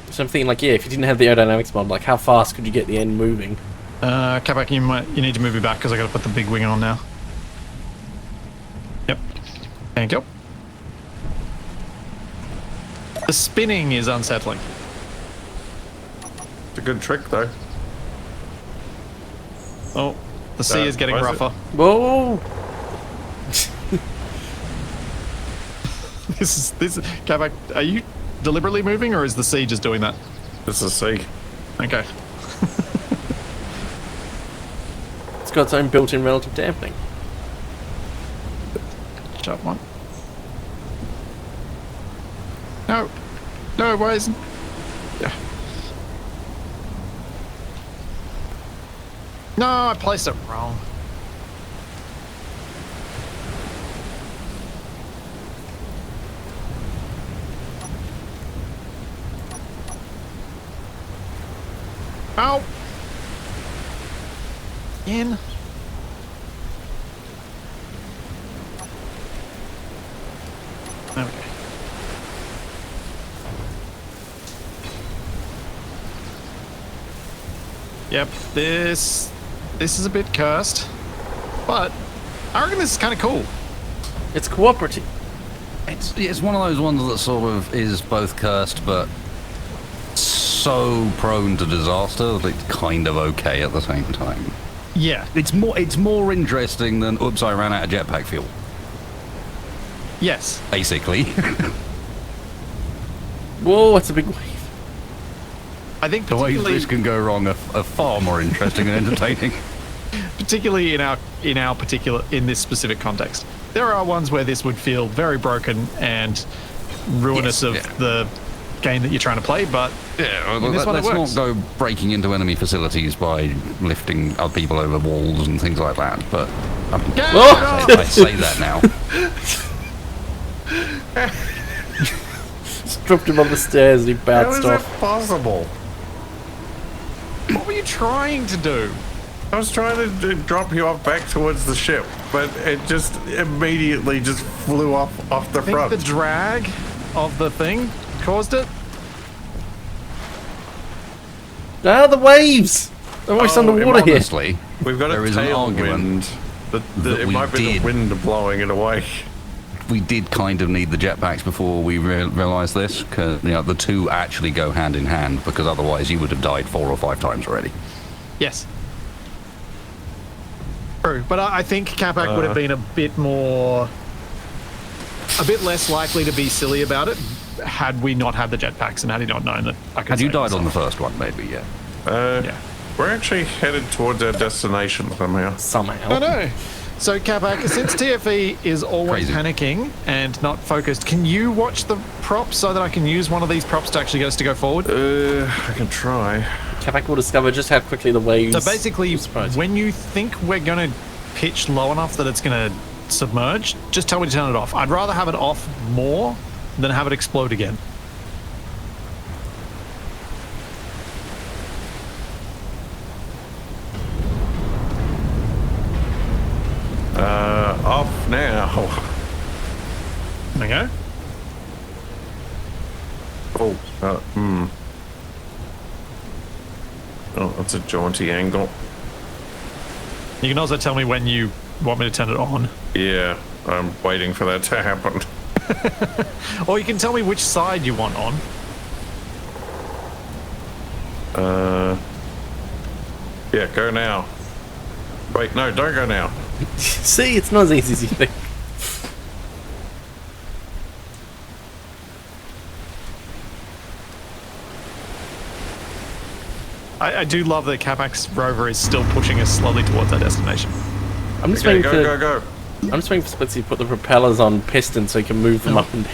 C: So I'm thinking, like, yeah, if you didn't have the aerodynamics mod, like, how fast could you get the end moving?
A: Capac, you need to move it back because I got to put the big wing on now. Yep. Thank you. The spinning is unsettling.
D: It's a good trick, though.
A: Oh, the sea is getting
D: was it?
A: rougher.
C: Whoa!
A: This is Capac, are you deliberately moving or is the sea just doing that?
D: This is C.
A: Okay.
C: It's got its own built-in relative dampening.
A: Sharp one. No. No, why isn't... Yeah. No, I placed it wrong. Ow! In. There we go. Yep, this is a bit cursed, but I reckon this is kind of cool.
C: It's cooperative.
B: It's one of those ones that sort of is both cursed, but so prone to disaster that it's kind of okay at the same time.
A: Yeah.
B: It's more interesting than oops, I ran out of jetpack fuel.
A: Yes.
B: Basically.
C: Whoa, that's a big wave.
A: I think
B: The ways
A: particularly,
B: this can go wrong are far more interesting and entertaining.
A: particularly in this specific context. There are ones where this would feel very broken and ruinous
B: Yes,
A: of
B: yeah.
A: the game that you're trying to play, but
B: Yeah,
A: in this one it
B: let's
A: works.
B: not go breaking into enemy facilities by lifting other people over walls and things like that. But I say that now.
C: Just dropped him on the stairs and he
D: How
C: bounced
D: is that
C: off.
D: possible?
A: What were you trying to do?
D: I was trying to drop you off back towards the ship, but it just immediately just flew off the
A: I think
D: front.
A: the drag of the thing caused it.
C: Ah, the waves! I'm almost underwater here.
B: Honestly,
D: We've got
B: there
D: a
B: is an argument
D: tailwind.
B: that
D: It
B: we
D: might be
B: did.
D: the wind blowing it away.
B: we did kind of need the jetpacks before we realised this, because the two actually go hand in hand, because otherwise you would have died 4 or 5 times already.
A: Yes. True, but I think Capac would have been a bit less likely to be silly about it had we not had the jetpacks and had he not known that I could
B: Had you
A: save
B: died on the
A: myself.
B: first one, maybe, yeah.
A: Yeah.
D: We're actually headed towards our destination somehow.
C: Somehow.
A: I know. So Capac, since TFE is always
B: Crazy.
A: panicking and not focused, can you watch the props so that I can use one of these props to actually get us to go forward?
D: I can try.
C: Capac will discover just how quickly the waves...
A: So basically,
C: surprise you.
A: when you think we're going to pitch low enough that it's going to submerge, just tell me to turn it off. I'd rather have it off more than have it explode again.
D: Off now.
A: There you go.
D: Oh, that's a jaunty angle.
A: You can also tell me when you want me to turn it on.
D: Yeah, I'm waiting for that to happen.
A: Or you can tell me which side you want on.
D: Yeah, go now. Wait, no, don't go now.
C: See, it's not as easy as you think.
A: I do love that Capac's rover is still pushing us slowly towards our destination.
C: I'm just
D: Okay,
C: waiting for...
D: go.
C: I'm just waiting for Splitsie to put the propellers on piston so he can move them up and down.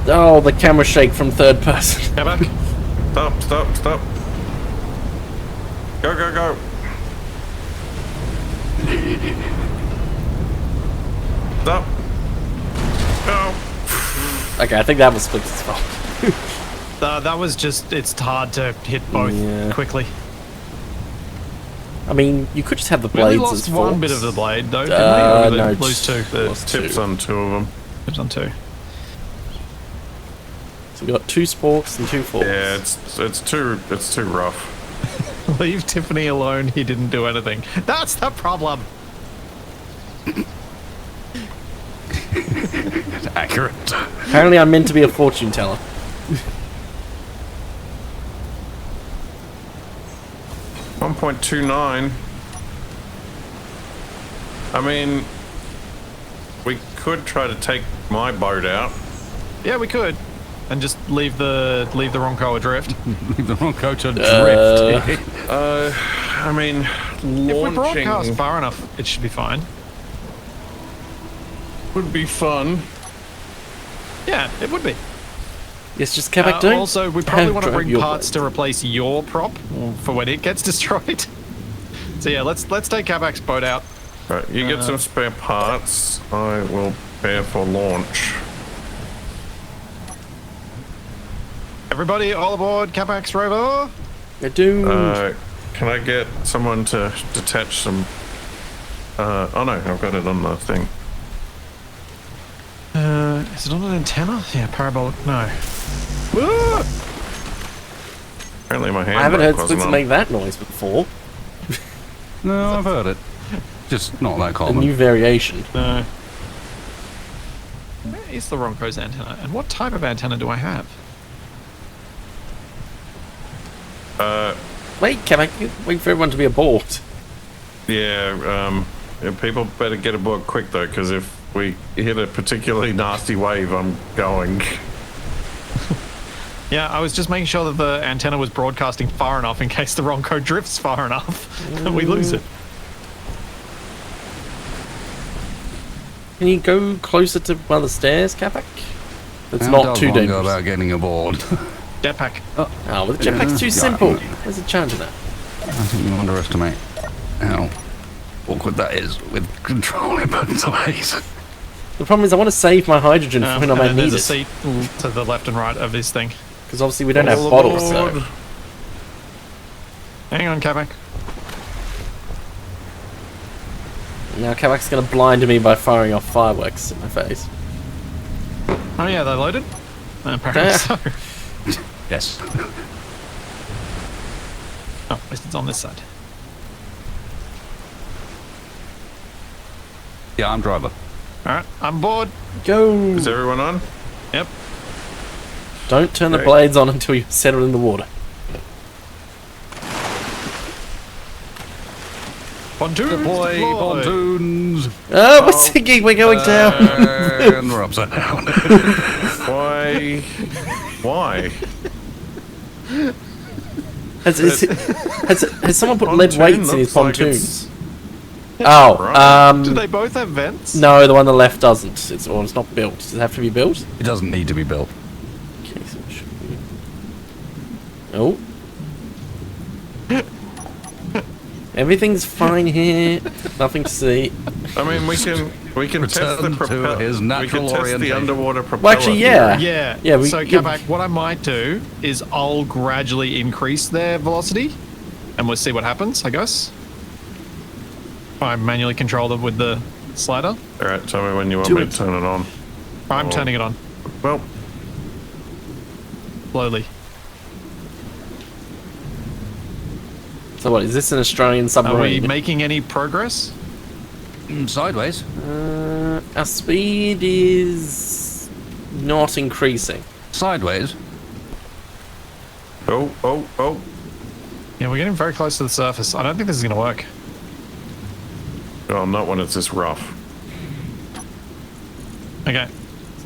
C: Oh, the camera shake from third person.
A: Capac?
D: Stop. Go. Stop. Go.
C: Okay, I think that was Splitsie's fault.
A: That was just, it's hard to hit both
C: Yeah.
A: quickly.
C: I mean, you could just have the
A: We only
C: blades
A: lost
C: as
A: one
C: forks.
A: bit of the blade, though, didn't we? Or did we
C: no,
A: lose two?
D: The
C: Lost
D: tips
C: two.
D: on 2 of them.
A: Tips on 2.
C: So we got 2 sporks and 2 forks.
D: Yeah, it's too rough.
A: Leave Tiffany alone, he didn't do anything. That's the problem!
B: Accurate.
C: Apparently I'm meant to be a fortune teller.
D: $1.29. I mean, we could try to take my boat out.
A: Yeah, we could. And just leave the Ronco adrift.
B: Leave the wrong coach adrift.
D: I mean,
A: If we broadcast
D: launching
A: far enough, it should be fine.
D: would be fun.
A: Yeah, it would be.
C: Yes, just Capac don't.
A: Also, we probably
C: have
A: want to
C: drive
A: bring
C: your
A: parts
C: boat.
A: to replace your prop for when it gets destroyed. So yeah, let's take Capac's boat out.
D: Right, you get some spare parts. I will prepare for launch.
A: Everybody, all aboard Capac's rover.
C: They're doomed.
D: Can I get someone to detach some? Oh no, I've got it on the thing.
A: Is it on an antenna? Yeah, parabolic. No. Woo!
D: Apparently my hand
C: I haven't heard
D: wasn't
C: Splitsie
D: on.
C: make that noise before.
B: No, I've heard it. Just not that
C: A
B: common.
C: new variation.
A: No. Where is the Ronco's antenna? And what type of antenna do I have?
C: Wait, Capac, wait for everyone to be aboard.
D: Yeah, people better get aboard quick though, because if we hit a particularly nasty wave, I'm going.
A: Yeah, I was just making sure that the antenna was broadcasting far enough in case the Ronco drifts far enough and we lose it.
C: Can you go closer to one of the stairs, Capac? It's
B: How
C: not
B: does
C: too
B: one go
C: dangerous.
B: about getting aboard?
A: Jetpack.
C: Oh, well, the jetpack's too
B: Yeah.
C: simple. There's a challenge in that.
B: I think you underestimate how awkward that is with controlling buttons of haze.
C: The problem is I want to save my hydrogen for when I
A: and
C: might
A: then
C: need
A: there's a
C: it.
A: seat to the left and right of this thing.
C: Because obviously we don't have
D: All
C: bottles,
D: aboard.
C: so...
A: Hang on, Capac.
C: Now Capac's going to blind me by firing off fireworks in my face.
A: Oh yeah, they loaded? Apparently so.
B: Yes.
A: Oh, it's on this side.
B: Yeah, I'm driver.
A: Alright, I'm bored.
C: Go!
D: Is everyone on?
A: Yep.
C: Don't turn the
D: Okay.
C: blades on until you settle in the water.
A: Pontoons
B: Deploy
A: deploy.
B: pontoons.
C: Oh, we're sinking! We're going down!
B: And we're upside down.
D: Why? Why?
C: Has someone put lead
D: Pontoon
C: weights in his
D: looks like
C: pontoon?
D: it's-
C: Oh,
D: Right.
A: Do they both have vents?
C: no, the one on the left doesn't. It's not built. Does it have to be built?
B: It doesn't need to be built.
C: Okay, so it should be... Oh. Everything's fine here. Nothing to see.
D: I mean, we can test the
B: Return to
D: propeller.
B: his
D: We
B: natural
D: can test the
B: orientation.
D: underwater propeller.
C: Well, actually, yeah.
A: Yeah.
C: Yeah, we-
A: so,
C: yeah.
A: Capac, what I might do is I'll gradually increase their velocity, and we'll see what happens, I guess. I manually control them with the slider.
D: All right, tell me when you want
C: Do
D: me
C: it.
D: to turn it on.
A: I'm
D: Oh.
A: turning it on,
D: Well,
A: slowly.
C: So what, is this an Australian
A: Are we
C: submarine?
A: making any progress?
B: Sideways.
C: Our speed is not increasing.
B: Sideways.
D: oh.
A: Yeah, we're getting very close to the surface. I don't think this is going to work.
D: Oh, not when it's this rough.
A: Okay.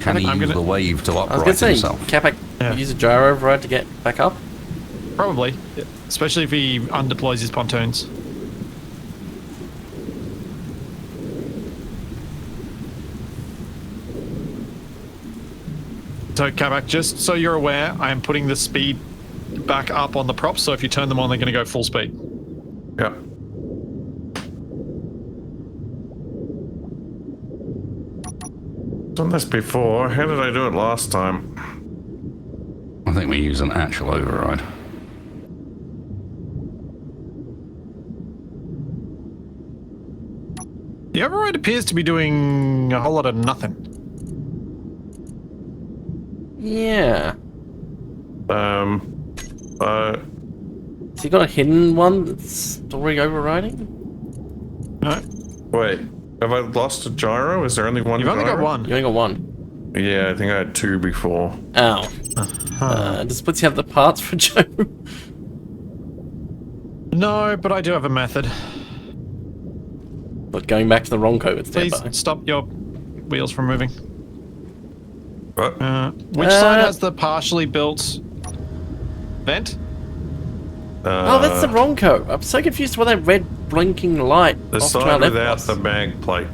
B: Can he
A: I'm
B: use
A: gonna-
B: the wave to
C: I was going
B: upright
C: to say,
B: himself?
C: Capac
A: Yeah.
C: use a gyro override to get back up.
A: Probably. Especially if he undeploys his pontoons. So, Capac, just so you're aware, I am putting the speed back up on the props, so if you turn them on, they're going to go full speed.
D: Yeah. Done this before. How did I do it last time?
B: I think we use an actual override.
A: The override appears to be doing a whole lot of nothing.
C: Yeah.
D: Uh,
C: So you got a hidden one that's already overriding?
A: No,
D: wait. Have I lost a gyro? Is there only one
A: you've only got
D: gyro?
A: one.
C: You only got one.
D: Yeah, I think I had two before.
C: Ow. Does Splitsie have the parts for Joe?
A: No, but I do have a method.
C: But going back to the wrong code
A: Please
C: standby.
A: stop your wheels from moving.
D: What?
A: Which side has the partially built vent?
C: Oh, that's the wrong code. I'm so confused by that red blinking light.
D: The
C: off to our
D: side
C: left
D: without
C: was.
D: the bag plate.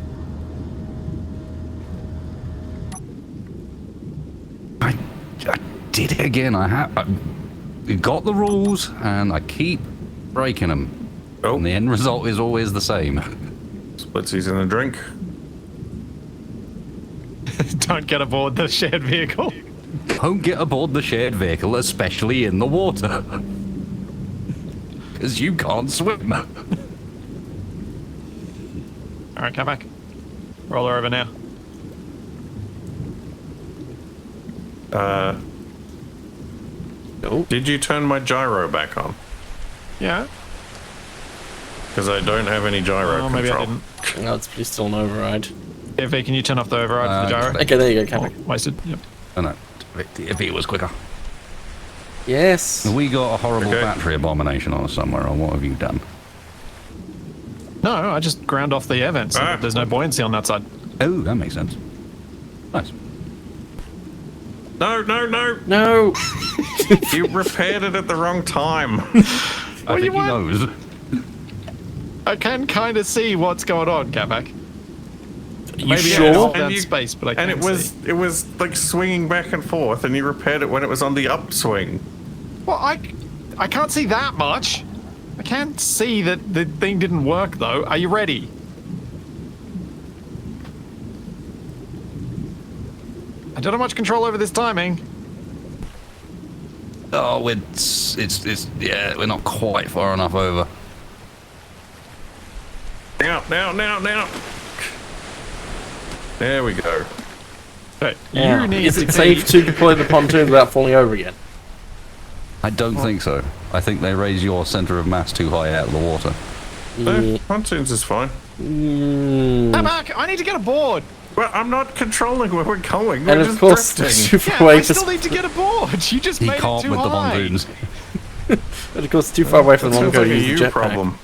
B: I did it again. I got the rules, and I keep breaking them.
D: Oh,
B: And the end result is always the same.
D: Splitsie's in a drink.
A: Don't get aboard the shared vehicle.
B: Don't get aboard the shared vehicle, especially in the water. Because you can't swim.
A: Alright, come back. Roll her over now.
D: Did you turn my gyro back on?
A: Yeah.
D: Because I don't have any gyro
A: Oh, maybe I
D: control.
A: didn't.
C: No, it's still an override.
A: If can you turn off the override for the gyro?
C: Okay, there you go,
A: Oh,
C: Capac.
A: wasted. Yep.
B: Oh no, if it was quicker.
C: Yes.
B: We got a horrible
D: Okay.
B: battery abomination on us somewhere, or what have you done?
A: No, I just ground off the air vents. So that there's no buoyancy on that side.
B: Oh, that makes sense. Nice.
D: No, no, no!
C: No.
D: You repaired it at the wrong time.
B: I
A: you
B: think he
A: want?
B: knows.
A: I can kind of see what's going on, Capac.
C: You
A: Maybe
C: sure?
A: it's that
D: And you-
A: space, but I can't
D: And
A: see.
D: it was like swinging back and forth, and you repaired it when it was on the upswing.
A: Well, I can't see that much. I can't see that the thing didn't work, though. Are you ready? I don't have much control over this timing.
B: Oh, yeah, we're not quite far enough over.
D: Now. There we go.
A: But
C: Now,
A: you need
C: is
A: to
C: it safe to deploy the pontoon without falling over again?
B: I don't think so. I think they raise your center of mass too high out of the water.
D: No, pontoons is fine.
A: Capac, I need to get aboard.
D: Well, I'm not controlling where we're going. We're
C: And of
D: just
C: course,
D: drifting.
C: super
A: Yeah,
C: away
A: I
C: for
A: still need to get aboard. You just
B: He
A: made it
B: can't
A: too
B: with the
A: high.
B: pontoons.
C: and of course, too far away from
D: That
C: the
D: sounds
C: Ronco
D: like
C: to
D: a
C: use
D: you
C: the jetpack.
D: problem.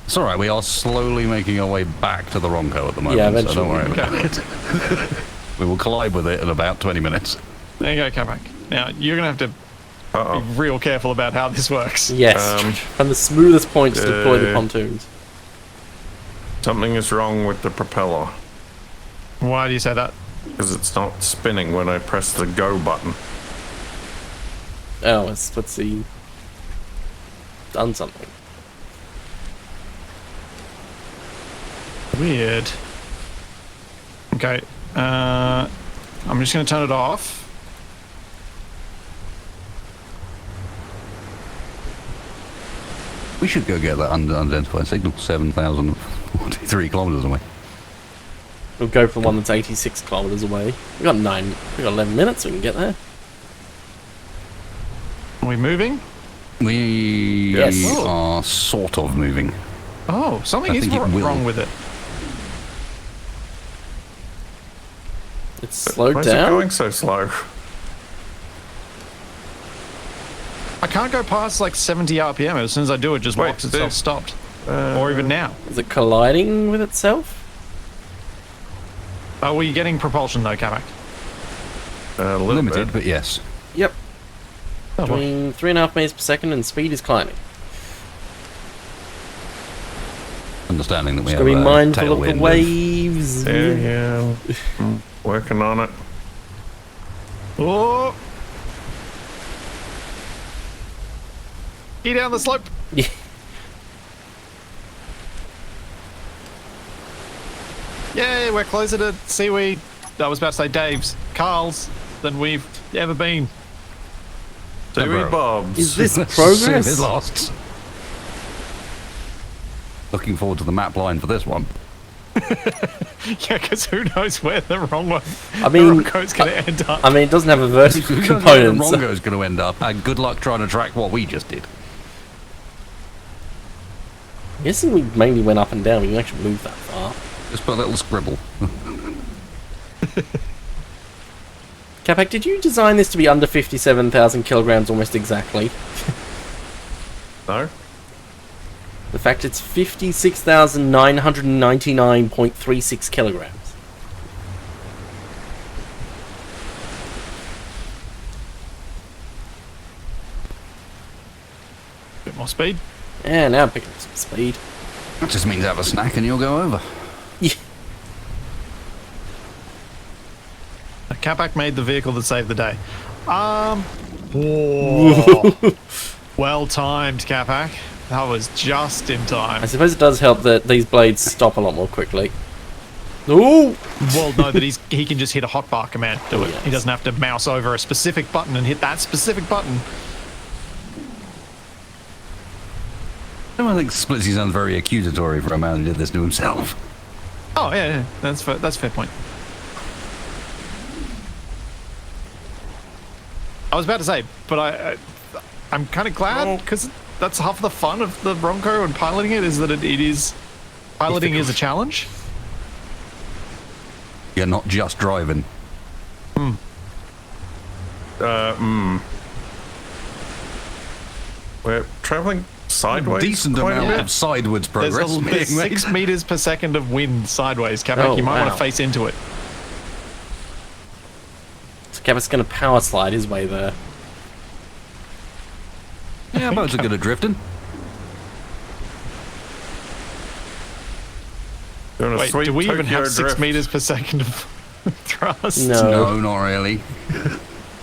B: It's all right. We are slowly making our way back to the Ronco at the moment,
C: Yeah,
B: so don't worry
C: eventually.
B: about it. We will collide with it in about 20 minutes.
A: There you go, Capac. Now, you're going to have to
D: Uh-oh.
A: be real careful about how this works.
C: Yes, from the smoothest points to deploy the pontoons.
D: Something is wrong with the propeller.
A: Why do you say that?
D: Because it's not spinning when I press the go button.
C: Oh, it's Splitsie done something.
A: Weird. Okay. I'm just going to turn it off.
B: We should go get that unidentified signal, 7,043 kilometers away.
C: We'll go for one that's 86 kilometers away. We got 11 minutes. We can get there.
A: Are we moving?
B: We
C: Yes.
B: are sort of moving.
A: Oh, something
B: I
A: is
B: think it will.
A: wrong with it.
C: It's slowed
D: Why is it
C: down.
D: going so slow?
A: I can't go past like 70 RPM. As soon as I do, it just
D: Wait,
A: walks itself
D: dude.
A: stopped. Or even now.
C: Is it colliding with itself?
A: Are we getting propulsion though, Capac?
D: A little
B: Limited,
D: bit.
B: but yes.
C: Yep.
A: Oh, well.
C: Between 3.5 meters per second and speed is climbing.
B: Understanding that we
C: Just
B: have
C: gotta be mindful of
B: tailwind
C: the waves.
D: Yeah. I'm working on it.
A: Oh! Get down the slope.
C: Yeah.
A: Yay, we're closer to seaweed. I was about to say Dave's, Carl's than we've ever been.
D: Seaweed Bob's.
C: Is this
B: It
C: progress?
B: lasts. Looking forward to the map line for this one.
A: Yeah, because who knows where the wrong one,
C: I mean,
A: the wrong code's going to end up.
C: I mean, it doesn't have a vertical
B: Who knows where the
C: component. So
B: Rongo's going to end up, and good luck trying to track what we just did.
C: I'm guessing we mainly went up and down. We didn't actually move that far.
B: Just put a little scribble.
C: Capac, did you design this to be under 57,000 kilograms almost exactly?
D: No?
C: The fact it's 56,999.36 kilograms.
A: Bit more speed.
C: And now I'm picking up some speed.
B: That just means have a snack and you'll go over.
C: Yeah.
A: Capac made the vehicle that saved the day. Whoa. Well timed, Capac. That was just in time.
C: I suppose it does help that these blades stop a lot more quickly. Ooh!
A: Well, no, that he can just hit a hotbar command to do it.
C: Yes.
A: He doesn't have to mouse over a specific button and hit that specific button.
B: I think Splitsie sounds very accusatory for a man who did this to himself.
A: Oh yeah, that's fair, that's a fair point. I was about to say, but I'm kind of glad because that's half the fun of the Ronco and piloting it is that it is piloting is a challenge.
B: You're not just driving.
D: We're traveling sideways.
B: Decent
D: quite a
B: amount
D: bit.
B: of sideways
A: There's
B: progress being made.
A: 6 meters per second of wind sideways, Capac.
C: Oh,
A: you might want
C: wow.
A: to face into it.
C: So Capac's going to power slide his way there.
B: Yeah, boats are good at drifting.
D: Doing a
A: Wait,
D: sweet
A: do we even
D: Tokyo
A: have 6
D: drift.
A: meters per second of thrust?
C: No.
B: No, not really.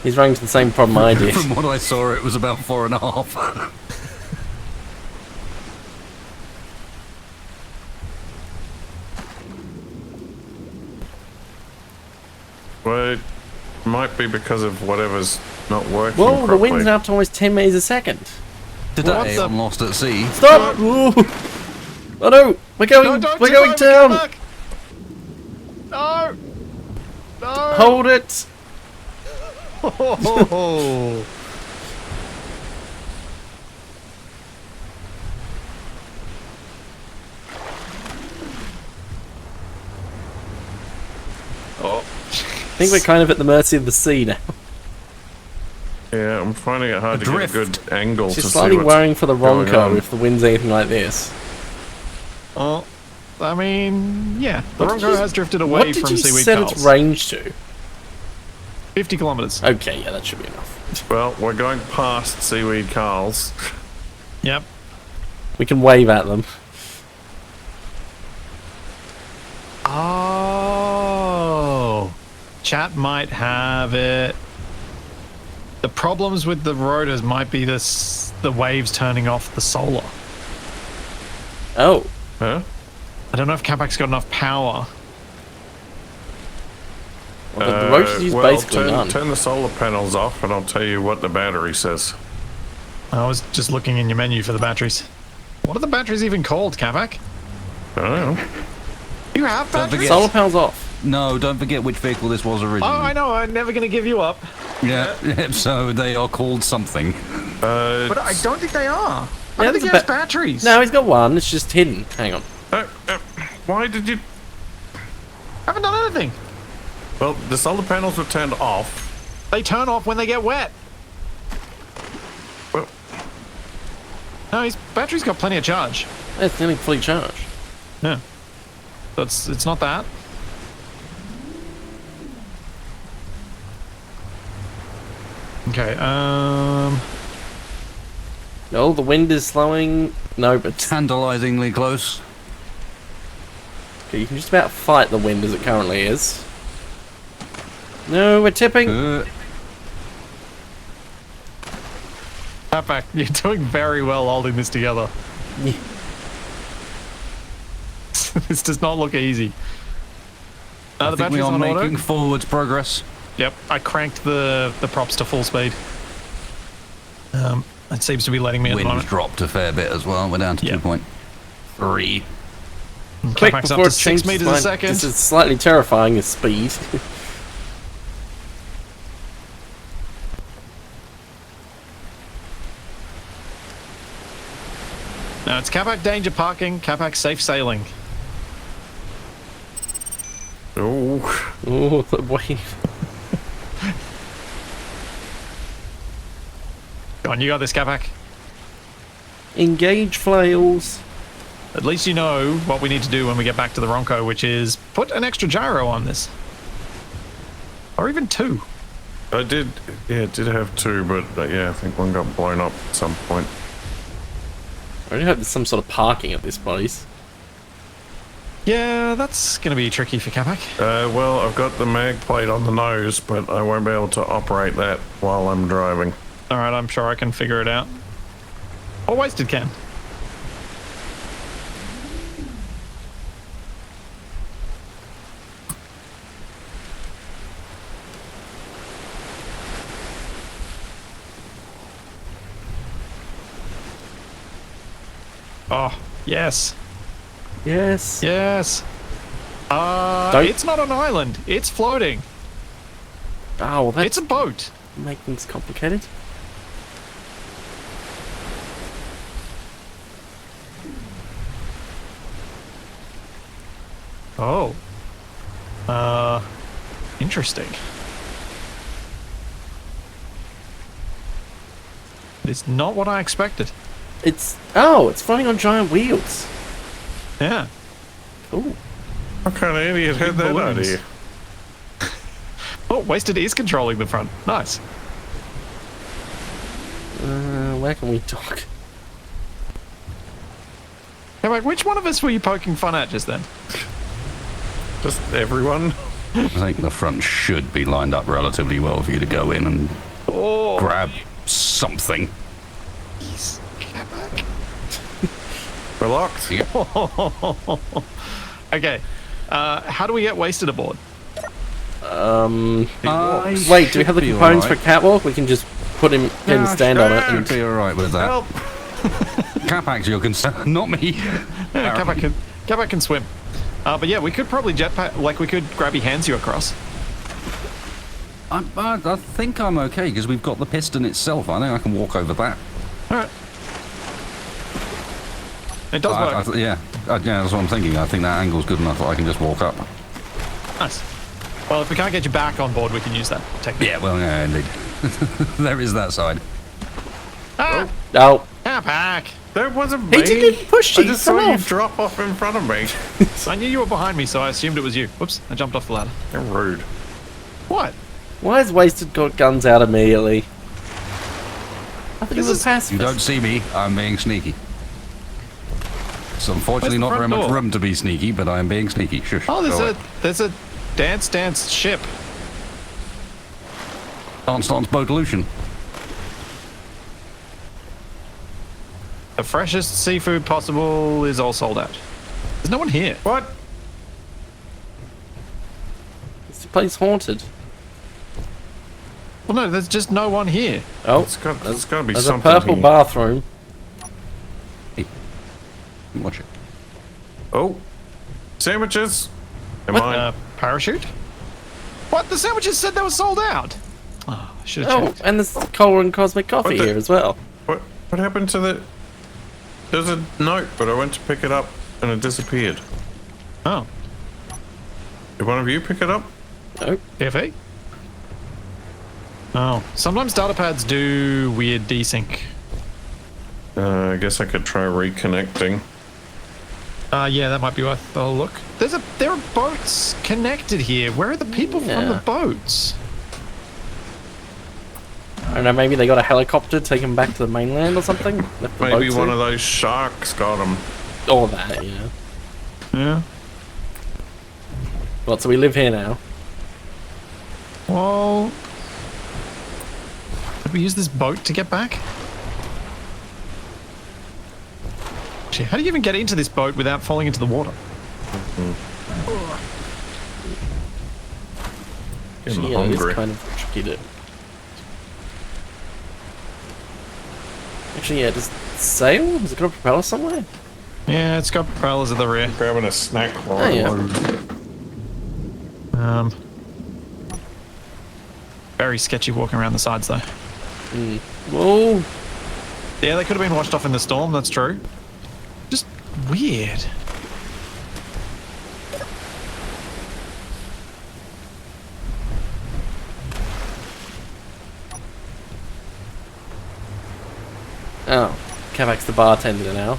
C: He's running into the same problem I did.
B: From what I saw, it was about 4.5.
D: Well, it might be because of whatever's not working
C: Whoa, the
D: properly.
C: wind's now up to almost 10 meters a second.
B: Today,
A: the-
B: I'm lost at sea.
C: Stop! Ooh. Oh no! We're going!
A: No, don't
C: We're
A: tip
C: going
A: over,
C: down!
A: come back. No! No!
C: Hold it!
A: Oh. Oh.
C: I think we're kind of at the mercy of the sea now.
D: Yeah, I'm finding it hard to
B: Adrift.
D: get a good angle to
C: Just
D: see
C: slightly
D: what's
C: worrying for the
D: going
C: Ronco
D: on.
C: if the wind's anything like this.
A: Oh, I mean, yeah. The
C: What did
A: Ronco
C: you-
A: has drifted
C: What
A: away
C: did
A: from
C: you
A: Seaweed
C: set
A: Carls.
C: its range to?
A: 50 kilometers.
C: Okay, yeah, that should be enough.
D: Well, we're going past Seaweed Carls.
A: Yep.
C: We can wave at them.
A: Oh. Chat might have it. The problems with the rotors might be this, the waves turning off the solar.
C: Oh,
D: Huh?
A: I don't know if Capac's got enough power.
C: well, the rotor's used basically none.
D: turn the solar panels off and I'll tell you what the battery says.
A: I was just looking in your menu for the batteries. What are the batteries even called, Capac?
D: I don't know.
A: You have
B: Don't
A: batteries?
B: forget-
C: Solar panels off.
B: No, don't forget which vehicle this was
A: Oh,
B: originally.
A: I know. I'm never going to give you up.
B: Yeah, so they are called something.
A: But I don't think they are. I
C: Yeah,
A: don't think
C: there's
A: he
C: a
A: has
C: ba-
A: batteries.
C: No, he's got one. It's just hidden. Hang on.
D: Why did you...
A: I haven't done anything.
D: Well, the solar panels were turned off.
A: They turn off when they get wet.
D: Well,
A: No, his battery's got plenty of charge.
C: It's nearly fully charged.
A: Yeah. It's not that. Okay,
C: Oh, the wind is slowing. No, but
B: Tantalizingly close.
C: okay, you can just about fight the wind as it currently is. No, we're tipping.
A: Capac, you're doing very well holding this together.
C: Yeah.
A: This does not look easy.
B: I
A: The
B: think we
A: battery's
B: are
A: on auto.
B: making forwards progress.
A: Yep, I cranked the props to full speed. It seems to be letting me at the
B: Wind's
A: moment.
B: dropped a fair bit as well. We're down to
A: Yeah.
B: 2.3.
C: Quick
A: Capac's up
C: before
A: to
C: it
A: 6
C: changes
A: meters
C: its
A: a
C: mind.
A: second.
C: This is slightly terrifying. This speed.
A: Now it's Capac danger parking, Capac safe sailing.
D: oh,
C: Oh, the wave.
A: Go on, you got this, Capac.
C: Engage flails.
A: At least you know what we need to do when we get back to the Ronco, which is put an extra gyro on this. Or even 2.
D: I did have two, but yeah, I think one got blown up at some point.
C: I really hope there's some sort of parking at this place.
A: Yeah, that's going to be tricky for Capac.
D: Well, I've got the mag plate on the nose, but I won't be able to operate that while I'm driving.
A: Alright, I'm sure I can figure it out. Or wasted can. Oh, yes.
C: Yes.
A: Yes.
C: Don't-
A: It's not an island. It's floating.
C: Oh, well, that's
A: It's a boat.
C: make things complicated.
A: Oh. Interesting. It's not what I expected.
C: It's floating on giant wheels.
A: Yeah.
C: Ooh.
D: What kind of idiot had that
A: balloons.
D: idea?
A: Oh, Wasted is controlling the front. Nice.
C: Where can we dock?
A: Hey, wait, which one of us were you poking fun at just then?
D: Just everyone.
B: I think the front should be lined up relatively well for you to go in and grab something.
D: We're locked.
B: Yeah.
A: Okay. How do we get wasted aboard?
C: Wait, do we have the components for catwalk? We can just put him and stand on it.
B: I'd
C: And
B: be alright with that.
D: Help!
B: Capac's your concern, not me.
A: Yeah, Capac can swim. But yeah, we could probably jetpack, like we could grabby hands you across.
B: I think I'm okay because we've got the piston itself. I think I can walk over that.
A: Alright. It does work.
B: Yeah, that's what I'm thinking. I think that angle's good enough that I can just walk up.
A: Nice. Well, if we can't get you back on board, we can use that technique.
B: Yeah, well, yeah, indeed. There is that side.
A: Ah!
C: no,
A: Capac!
D: That wasn't me.
C: he didn't push
D: I
C: you.
D: just saw
C: Come
D: you
C: off.
D: drop off in front of me.
A: I knew you were behind me, so I assumed it was you. Whoops, I jumped off the ladder.
D: You're rude.
A: What?
C: Why has Wasted got guns out immediately? I thought he
A: This
C: was
A: is-
C: pacifist.
B: You don't see me, I'm being sneaky. It's unfortunately
A: Where's the
B: not very
A: front
B: much
A: door?
B: room to be sneaky, but I am being sneaky. Shush.
A: Oh,
B: Go away.
A: there's a dance ship.
B: Dance Boatolution.
A: The freshest seafood possible is all sold out. There's no one here.
D: What?
C: This place haunted.
A: Well, no, there's just no one here.
C: Oh,
D: There's got to be
C: there's a
D: something
C: purple
D: here.
C: bathroom.
B: Watch it.
D: Oh. Sandwiches. Am I?
A: Parachute? What? The sandwiches said they were sold out. Oh, I should have
C: Oh,
A: checked.
C: and there's cola and cosmic coffee
D: What the-
C: here as well.
D: What happened to the... There's a note, but I went to pick it up and it disappeared.
A: Oh,
D: Did one of you pick it up?
C: No.
A: PFA? Oh, sometimes data pads do weird desync.
D: I guess I could try reconnecting.
A: Yeah, that might be worth a look. There are boats connected here. Where are the people from
C: Yeah.
A: the boats?
C: I don't know, maybe they got a helicopter to take them back to the mainland or something? Left the
D: Maybe
C: boats
D: one
C: there?
D: of those sharks got them.
C: Or that, yeah.
A: Yeah.
C: Well, so we live here now.
A: Well, did we use this boat to get back? Actually, how do you even get into this boat without falling into the water?
D: Getting
C: Yeah, it's
D: hungry.
C: kind of tricky to... Actually, yeah, does it sail? Has it got a propeller somewhere?
A: Yeah, it's got propellers at the rear.
D: Grabbing a snack while
C: Oh,
D: I
C: yeah.
D: load.
A: Very sketchy walking around the sides, though.
C: Whoa!
A: Yeah, they could have been washed off in the storm, that's true. Just weird.
C: Oh, Capac's the bartender now.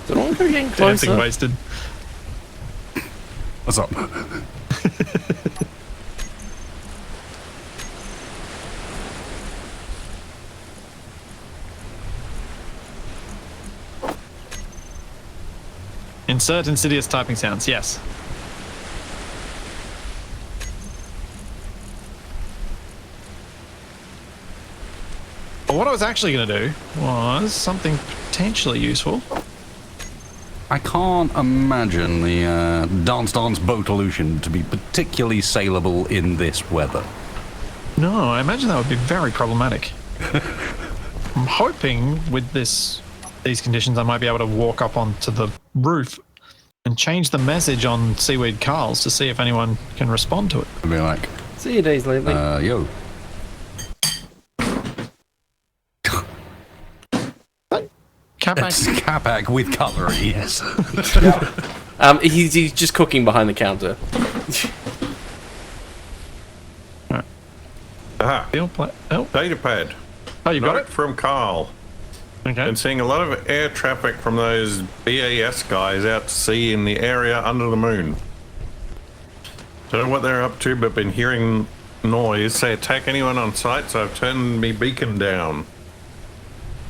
C: Is it all getting
A: Dancing
C: closer?
A: wasted.
B: What's up?
A: Insert insidious typing sounds, yes. But what I was actually going to do was something potentially useful.
B: I can't imagine the Dance Boatolution to be particularly saleable in this weather.
A: No, I imagine that would be very problematic. I'm hoping with these conditions I might be able to walk up onto the roof and change the message on Seaweed Carls to see if anyone can respond to it.
B: I'd be like,
C: See you days lately.
B: yo.
A: Capac,
B: It's Capac with cutlery, yes.
C: He's just cooking behind the counter.
D: Aha.
A: oh,
D: Data pad.
A: oh, you got
D: Note
A: it?
D: from Carl.
A: Okay.
D: Been seeing a lot of air traffic from those BAS guys out to sea in the area under the moon. Don't know what they're up to, but been hearing noise. Say attack anyone on sight, so I've turned me beacon down.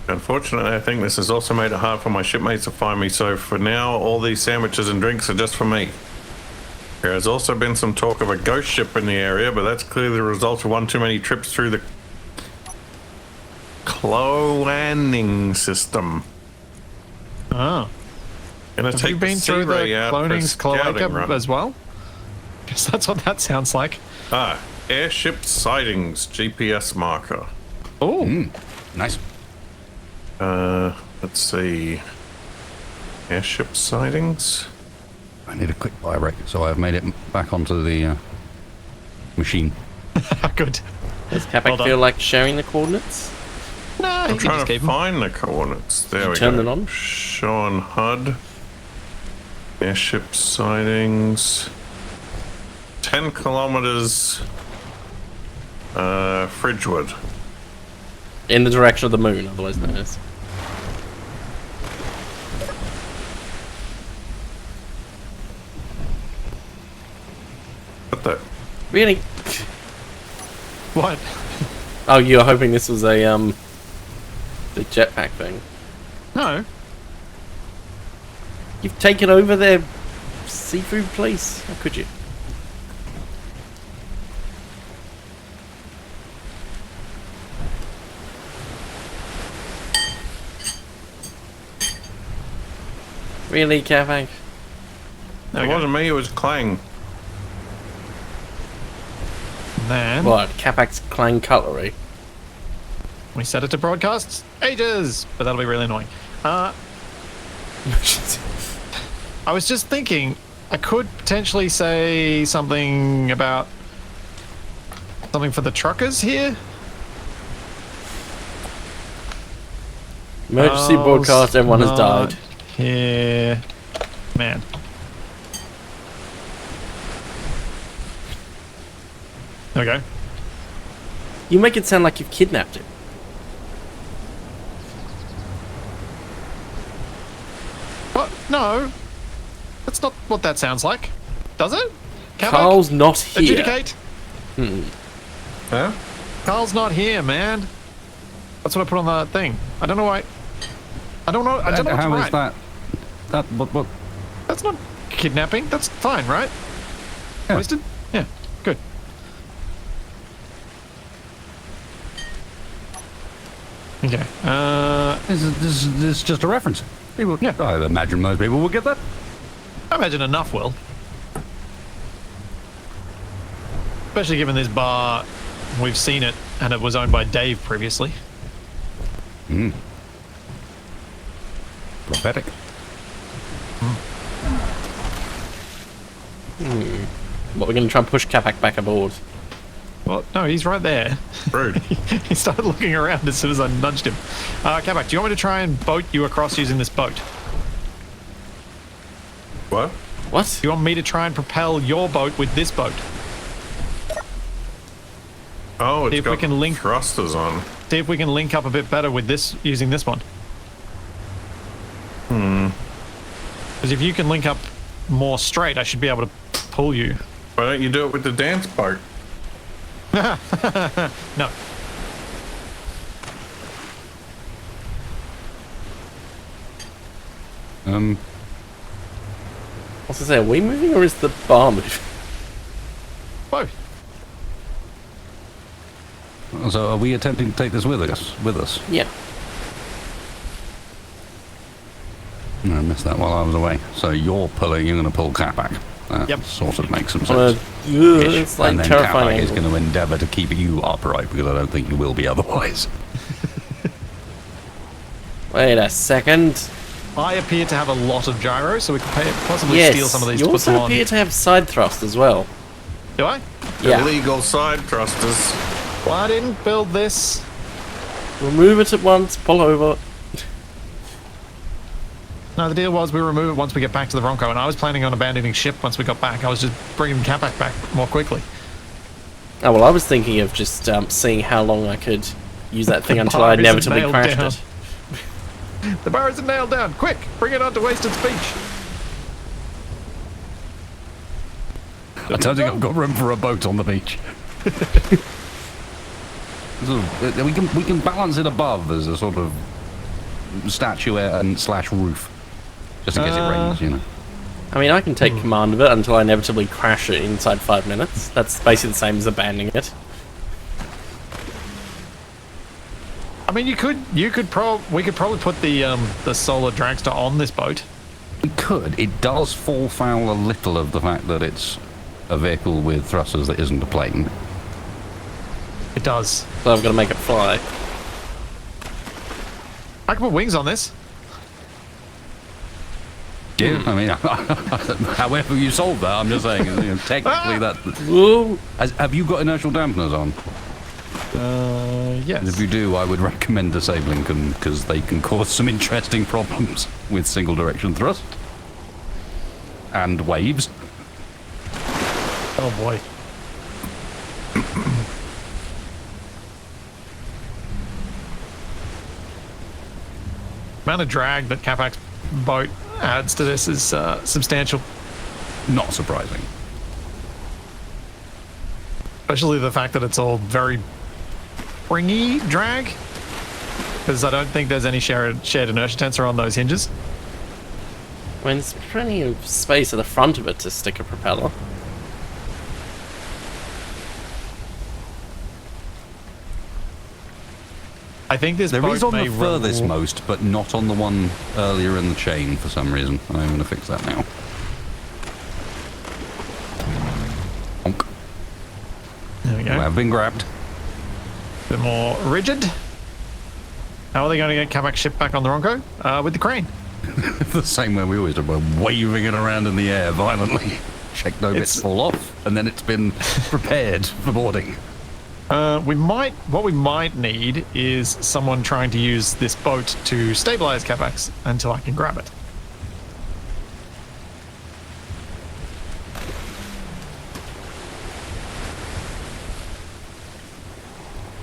D: Unfortunately, I think this has also made it hard for my shipmates to find me, so for now, all these sandwiches and drinks are just for me. There has also been some talk of a ghost ship in the area, but that's clearly the result of one too many trips through the cloning system.
A: Oh.
D: Gonna
A: Have
D: take
A: you been
D: the
A: through the
D: Sea Ray out for a
A: cloning's
D: scouting
A: cloaca
D: run.
A: as well? Because that's what that sounds like.
D: Ah, airship sightings GPS marker.
A: Oh.
B: Nice.
D: Let's see. Airship sightings.
B: I need a quick fire break, so I've made it back onto the machine.
A: Good.
C: Does Capac
A: Well done.
C: feel like sharing the coordinates?
A: No, you
D: I'm
A: can
D: trying
A: just
D: to
A: keep 'em.
D: find the coordinates. There we
C: turn
D: go.
C: it on?
D: Show on HUD. Airship sightings. 10 kilometers. Fridgewood.
C: In the direction of the moon, otherwise known as.
D: What the?
C: Really?
A: What?
C: Oh, you're hoping this was a the jetpack thing.
A: No.
C: You've taken over their seafood place. How could you? Really, Capac?
A: There
D: It
A: we go.
D: wasn't me, it was Clang.
A: Then
C: What? Capac's Clang Cutlery?
A: we set it to broadcast ages, but that'll be really annoying. I was just thinking I could potentially say something about something for the truckers here.
C: Emergency broadcast, everyone has died.
A: Here, man. There we go.
C: You make it sound like you've kidnapped him.
A: What? No, that's not what that sounds like. Does it? Capac?
C: Carl's not here.
A: Adjudicate.
D: Huh?
A: Carl's not here, man. That's what I put on the thing. I don't know why. I don't know. I don't know what's
B: How is
A: right.
B: that? That what?
A: That's not kidnapping. That's fine, right?
B: Yeah.
A: Wasted? Yeah. Good. Okay.
B: This is just a reference. People,
A: Yeah.
B: I imagine most people will get that.
A: I imagine enough will. Especially given this bar, we've seen it, and it was owned by Dave previously.
B: Prophetic.
C: What, we're going to try and push Capac back aboard?
A: Well, no, he's right there.
D: Rude.
A: He started looking around as soon as I nudged him. Capac, do you want me to try and boat you across using this boat?
D: What?
C: What?
A: Do you want me to try and propel your boat with this boat?
D: Oh, it's
A: See if we
D: got
A: can link-
D: thrusters on.
A: See if we can link up a bit better with this, using this one. Because if you can link up more straight, I should be able to pull you.
D: Why don't you do it with the dance boat?
A: No.
C: What's to say? Are we moving or is the bar moving?
A: Both.
B: So are we attempting to take this with us?
C: Yeah.
B: No, I missed that while I was away. So you're going to pull Capac. That
A: Yep.
B: sort of makes some
C: On a,
B: sense.
C: it's like
B: and then
C: terrifying.
B: Capac is
C: angle.
B: going to endeavour to keep you upright because I don't think you will be otherwise.
C: Wait a second.
A: I appear to have a lot of gyros, so we could possibly
C: Yes.
A: steal some of these
C: You
A: to put them
C: also
A: on.
C: appear to have side thrust as well.
A: Do I?
C: Yeah.
D: Illegal side thrusters.
A: Well, I didn't build this.
C: Remove it at once. Pull over.
A: No, the deal was we remove it once we get back to the Bronco, and I was planning on abandoning ship once we got back. I was just bringing Capac back more quickly.
C: Oh well, I was thinking of just seeing how long I could use that thing
A: The
C: until
A: bar
C: I
A: isn't
C: inevitably
A: nailed
C: crashed
A: down.
C: it.
A: The bar isn't nailed down. Quick, bring it onto Wasted Speech.
B: I don't think I've got room for a boat on the beach. So, we can balance it above as a sort of statuette and / roof, just in case it rains, you know.
C: I mean, I can take command of it until I inevitably crash it inside 5 minutes. That's basically the same as abandoning it.
A: I mean, we could probably put the solar dragster on this boat.
B: We could. It does fall foul a little of the fact that it's a vehicle with thrusters that isn't a plane.
A: It does.
C: So I've got to make it fly.
A: I can put wings on this.
B: Yeah, I mean, however you solve that, I'm just saying, you know, technically that...
C: Whoa.
B: Have you got inertial dampeners on?
A: Yes.
B: If you do, I would recommend disabling them, because they can cause some interesting problems with single direction thrust. And waves.
A: Oh boy. Amount of drag that Capac's boat adds to this is substantial.
B: Not surprising.
A: Especially the fact that it's all very springy drag. Because I don't think there's any shared inertia tensor on those hinges.
C: I mean, there's plenty of space at the front of it to stick a propeller.
A: I think this
B: There
A: boat
B: is on
A: may
B: the furthest
A: roll.
B: most, but not on the one earlier in the chain for some reason. I'm going to fix that now. Honk.
A: There we go.
B: I've been grabbed.
A: A bit more rigid. How are they going to get Capac's ship back on the Ronco? With the crane.
B: The same way we always do, by waving it around in the air violently. Check no bits fall off, and then it's been prepared for boarding.
A: What we might need is someone trying to use this boat to stabilize Capac until I can grab it.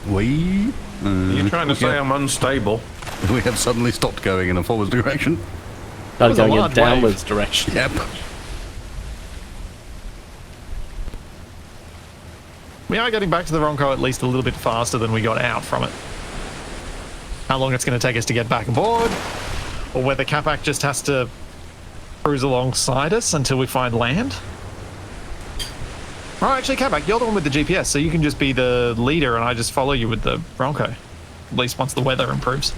D: You're trying to say I'm unstable?
B: We have suddenly stopped going in a forwards direction.
C: Not
A: was a
C: going in a
A: large
C: downwards direction.
B: Yep.
A: We are getting back to the Ronco at least a little bit faster than we got out from it. How long it's going to take us to get back aboard, or whether Capac just has to cruise alongside us until we find land. Oh, actually, Capac, you're the one with the GPS, so you can just be the leader and I just follow you with the Ronco. At least once the weather improves.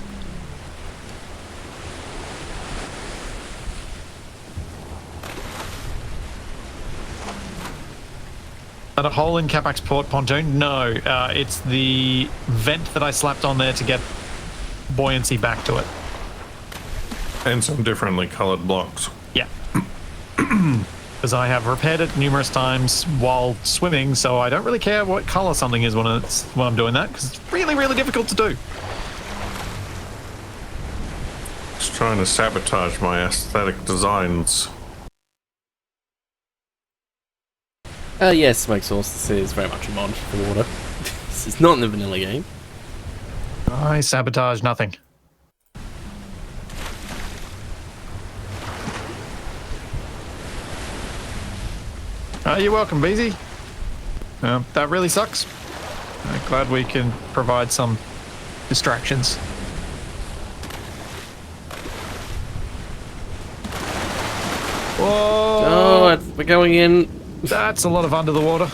A: At a hole in Capac's port pontoon? No, it's the vent that I slapped on there to get buoyancy back to it.
D: And some differently colored blocks.
A: Yeah. Because I have repaired it numerous times while swimming, so I don't really care what color something is when I'm doing that, because it's really, really difficult to do.
D: Just trying to sabotage my aesthetic designs.
C: Yes, smoke source. This is very much a mod for water. This is not in the vanilla game.
A: I sabotage nothing. You're welcome, Beezy. That really sucks. I'm glad we can provide some distractions. Whoa!
C: Oh, we're going in.
A: That's a lot of under the water.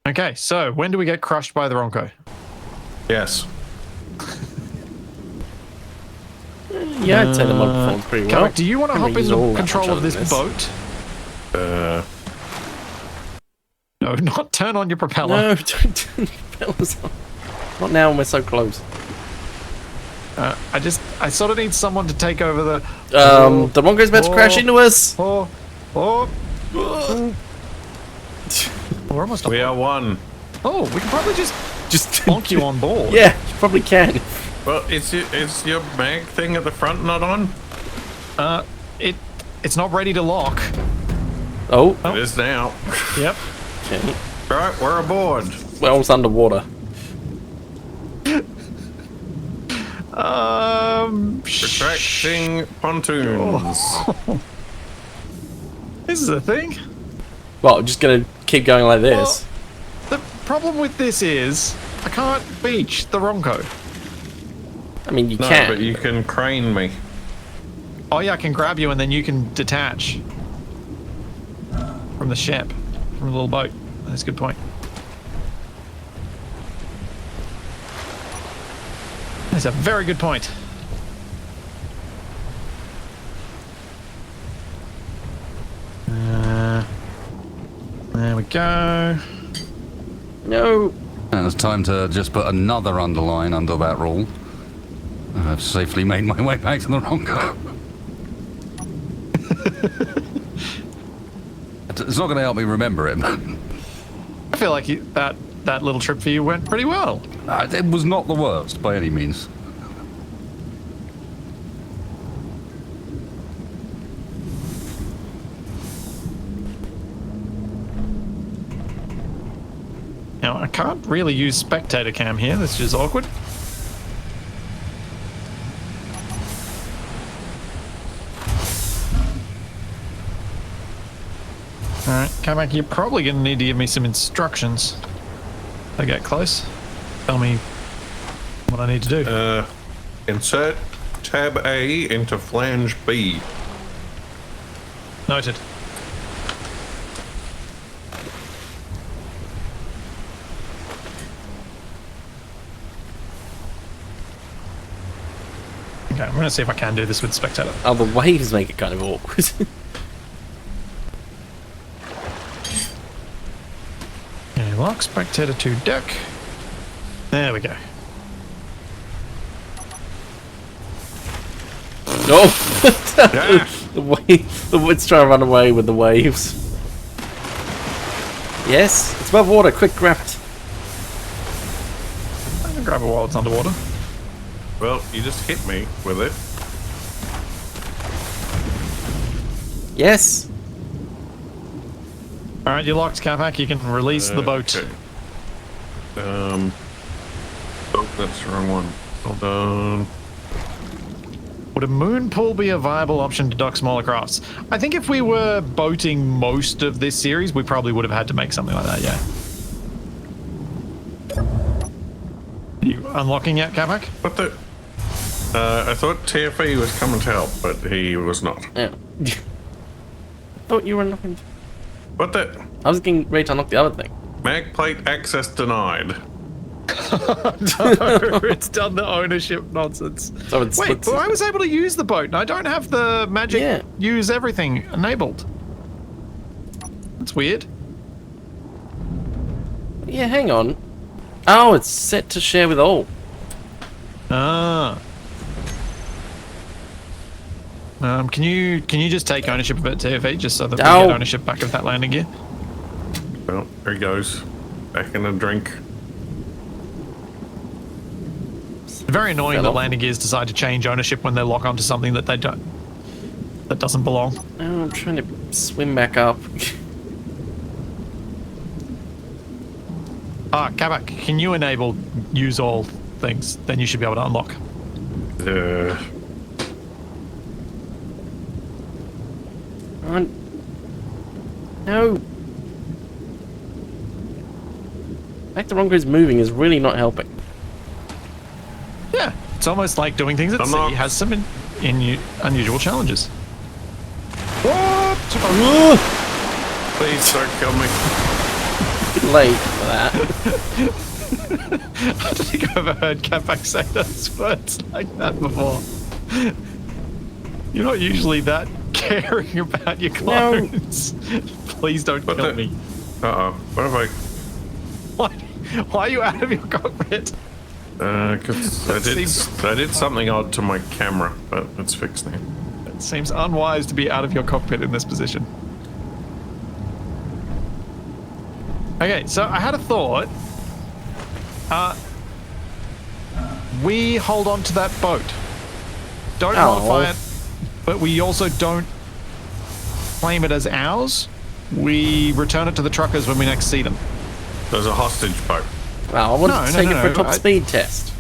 A: Okay, so when do we get crushed by the Ronco?
D: Yes.
C: Yeah, I'd say the mod performs pretty well.
A: Capac, do you want to hop in control of this boat? No, not turn on your propeller.
C: No, don't turn the propellers on. Not now when we're so close.
A: I sort of need someone to take over the...
C: The Ronco's about to crash into us.
A: We're almost...
D: We are one.
A: Oh, we can probably just
C: Just
A: bonk you on board.
C: Yeah, you probably can.
D: Well, is your mag thing at the front not on?
A: It's not ready to lock.
C: Oh.
D: It is now.
A: Yep.
C: Okay.
D: Right, we're aboard.
C: We're almost underwater.
D: Retracting pontoons.
A: This is a thing.
C: Well, I'm just gonna keep going like this.
A: The problem with this is I can't beach the Ronco.
C: I mean, you
D: No,
C: can.
D: but you can crane me.
A: Oh yeah, I can grab you and then you can detach from the ship, from the little boat. That's a good point. That's a very good point. There we go.
C: No.
B: And it's time to just put another underline under that rule. I've safely made my way back to the Ronco. It's not going to help me remember it.
A: I feel like that little trip for you went pretty well.
B: It was not the worst by any means.
A: Now, I can't really use spectator cam here. This is awkward. Alright, Capac, you're probably going to need to give me some instructions. I get close. Tell me what I need to do.
D: Insert tab A into flange B.
A: Noted. Okay, I'm going to see if I can do this with spectator.
C: Oh, the waves make it kind of awkward.
A: Okay, lock spectator to deck. There we go.
C: Oh!
D: Yeah.
C: The wave. It's trying to run away with the waves. Yes, it's above water. Quick, grab it.
A: I can grab it while it's underwater.
D: Well, you just hit me with it.
C: Yes.
A: Alright, you're locked, Capac. You can release the boat.
D: Okay. Oh, that's the wrong one. Hold on.
A: Would a moon pool be a viable option to dock smaller crafts? I think if we were boating most of this series, we probably would have had to make something like that, yeah. Are you unlocking yet, Capac?
D: What the? I thought TFE was coming to help, but he was not.
C: Yeah. Thought you were unlocking.
D: What the?
C: I was getting ready to unlock the other thing.
D: Mag plate access denied.
A: No, it's done the ownership nonsense.
C: So it's
A: Wait, but I was able to use the boat, and I don't have the magic use everything enabled. That's weird.
C: Yeah, hang on. Oh, it's set to share with all.
A: Ah. Can you just take ownership of it, TFE, just so that we get ownership back of that landing gear?
D: Well, there he goes. Back in a drink.
A: Very annoying that landing gears decide to change ownership when they lock onto something that they don't, that doesn't belong.
C: Oh, I'm trying to swim back up.
A: Capac, can you enable use all things? Then you should be able to unlock.
C: No. The fact the Ronco's moving is really not helping.
A: Yeah, it's almost like doing things at sea has some unusual challenges. What?
D: Please don't kill me.
C: Too late for that.
A: I don't think I've ever heard Capac say those words like that before. You're not usually that caring about your clones. No. Please don't kill me.
D: Uh-oh. What have I...
A: Why are you out of your cockpit?
D: Because I did something odd to my camera, but it's fixed now.
A: It seems unwise to be out of your cockpit in this position. Okay, so I had a thought. We hold on to that boat. Don't modify it, but we also don't claim it as ours. We return it to the truckers when we next see them.
D: There's a hostage boat.
C: Well, I wanted to take it for a top speed test.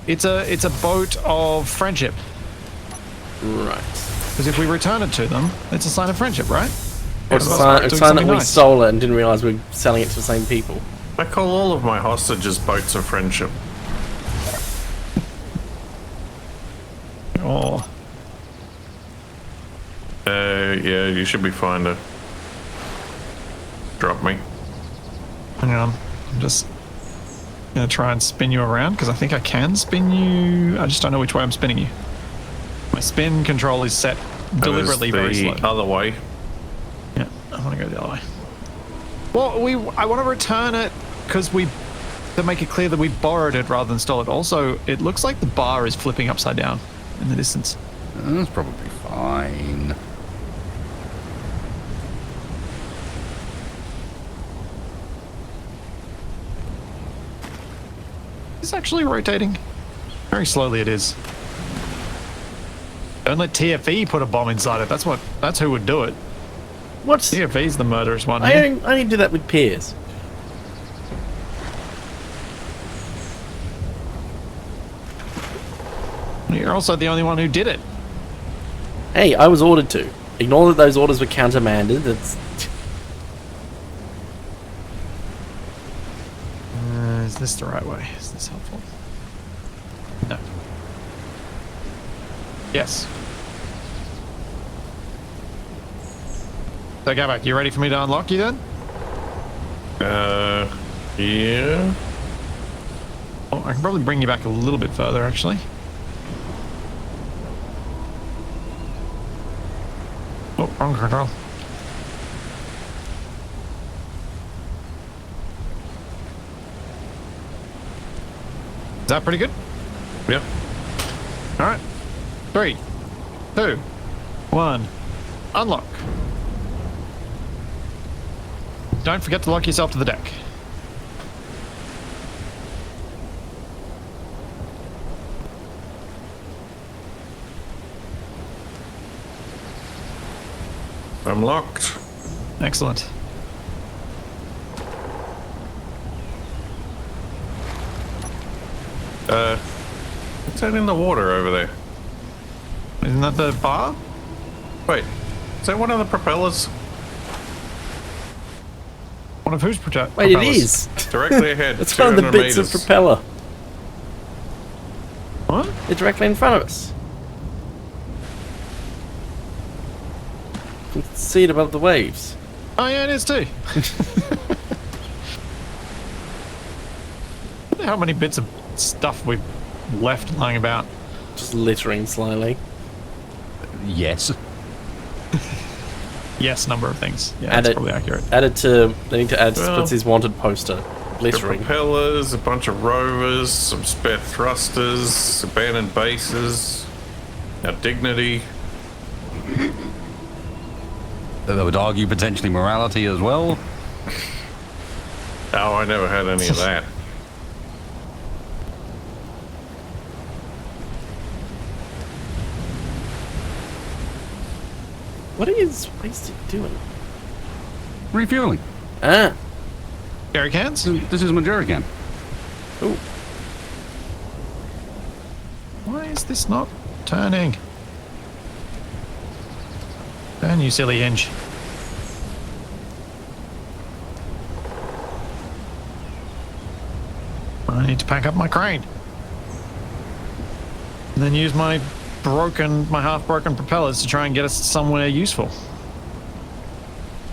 A: It's a boat of friendship.
C: Right.
A: Because if we return it to them, it's a sign of friendship, right?
C: Or it's a sign that we stole it and didn't realise we were selling it to the same people.
D: I call all of my hostages boats of friendship.
A: Oh.
D: Yeah, you should be fine to drop me.
A: Hang on. I'm just going to try and spin you around because I think I can spin you. I just don't know which way I'm spinning you. My spin control is set deliberately very slow.
D: The other way.
A: Yeah, I want to go the other way. Well, I want to return it because to make it clear that we borrowed it rather than stole it. Also, it looks like the bar is flipping upside down in the distance.
B: That's probably fine.
A: It's actually rotating. Very slowly it is. Don't let TFE put a bomb inside it. That's who would do it.
C: What?
A: TFE's the murderous one.
C: I only do that with peers.
A: You're also the only one who did it.
C: Hey, I was ordered to. Ignore that those orders were countermanded. That's...
A: Is this the right way? Is this helpful? No. Yes. So, Capac, you ready for me to unlock you then?
D: Yeah.
A: Oh, I can probably bring you back a little bit further, actually. Oh, wrong control. Is that pretty good?
D: Yep.
A: All right. 3, 2, 1. Unlock. Don't forget to lock yourself to the deck.
D: I'm locked.
A: Excellent.
D: What's that in the water over there?
A: Isn't that the bar?
D: Wait, is that one of the propellers?
A: One of whose
C: Wait, it is.
D: Directly ahead.
C: It's one of the
D: 200
C: bits
D: meters.
C: of propeller.
A: What?
C: They're directly in front of us. You can see it above the waves.
A: Oh yeah, it is too. Wonder how many bits of stuff we've left lying about.
C: Just littering slightly.
B: Yes.
A: Yes, number of things. Yeah,
C: Add
A: that's
C: it-
A: probably accurate.
C: Added to... They need to add
D: Well-
C: Splitsie's wanted poster.
D: The
C: Littering.
D: propellers, a bunch of rovers, some spare thrusters, abandoned bases, our dignity.
B: That would argue potentially morality as well.
D: Oh, I never had any of that.
C: What are you supposed to doing?
B: Refueling.
C: Ah.
A: Jerry cans?
B: This is my jerry can.
C: Ooh.
A: Why is this not turning? Turn, you silly hinge. I need to pack up my crane. And then use my half-broken propellers to try and get us somewhere useful.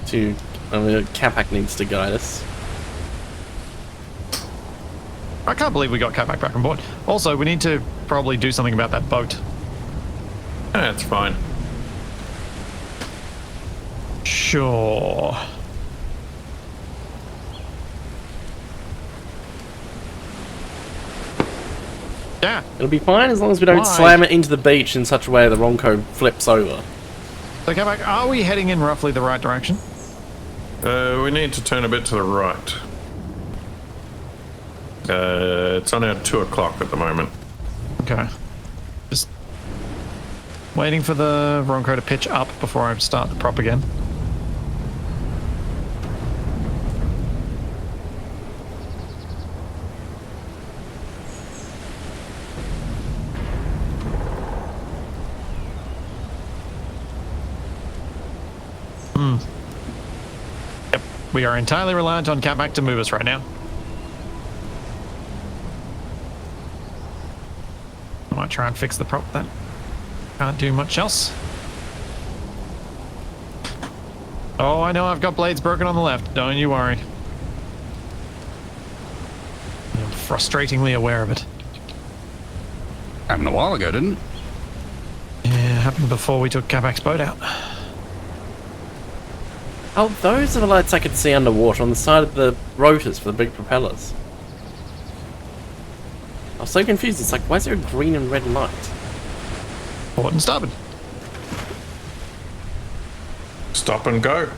C: Capac needs to guide us.
A: I can't believe we got Capac back on board. Also, we need to probably do something about that boat.
D: That's fine.
A: Sure. Yeah.
C: It'll be fine as long as we don't
A: Why?
C: slam it into the beach in such a way the Ronco flips over.
A: So, Capac, are we heading in roughly the right direction?
D: We need to turn a bit to the right. It's on our 2 o'clock at the moment.
A: Okay. Just waiting for the Ronco to pitch up before I start the prop again. we are entirely reliant on Capac to move us right now. I might try and fix the prop then. Can't do much else. Oh, I know I've got blades broken on the left. Don't you worry. I'm frustratingly aware of it.
B: Happened a while ago, didn't it?
A: Yeah, it happened before we took Capac's boat out.
C: Oh, those are the lights I could see underwater on the side of the rotors for the big propellers. I was so confused. It's like, why is there a green and red light?
A: Port and starboard.
D: Stop and go.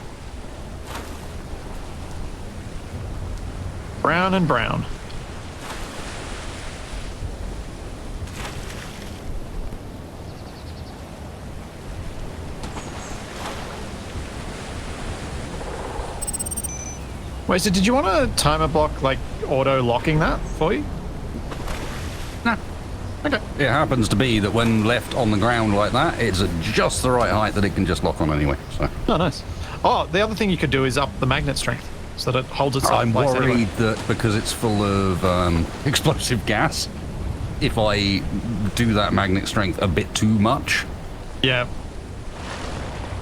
A: Brown and brown. Wait, so did you want a timer block, like, auto-locking that for you?
B: No.
A: Okay.
B: It happens to be that when left on the ground like that, it's at just the right height that it can just lock on anyway. So
A: Oh, nice. Oh, the other thing you could do is up the magnet strength so that it holds itself
B: I'm
A: in place
B: worried
A: anyway.
B: that because it's full of explosive gas, if I do that magnet strength a bit too much,
A: Yeah.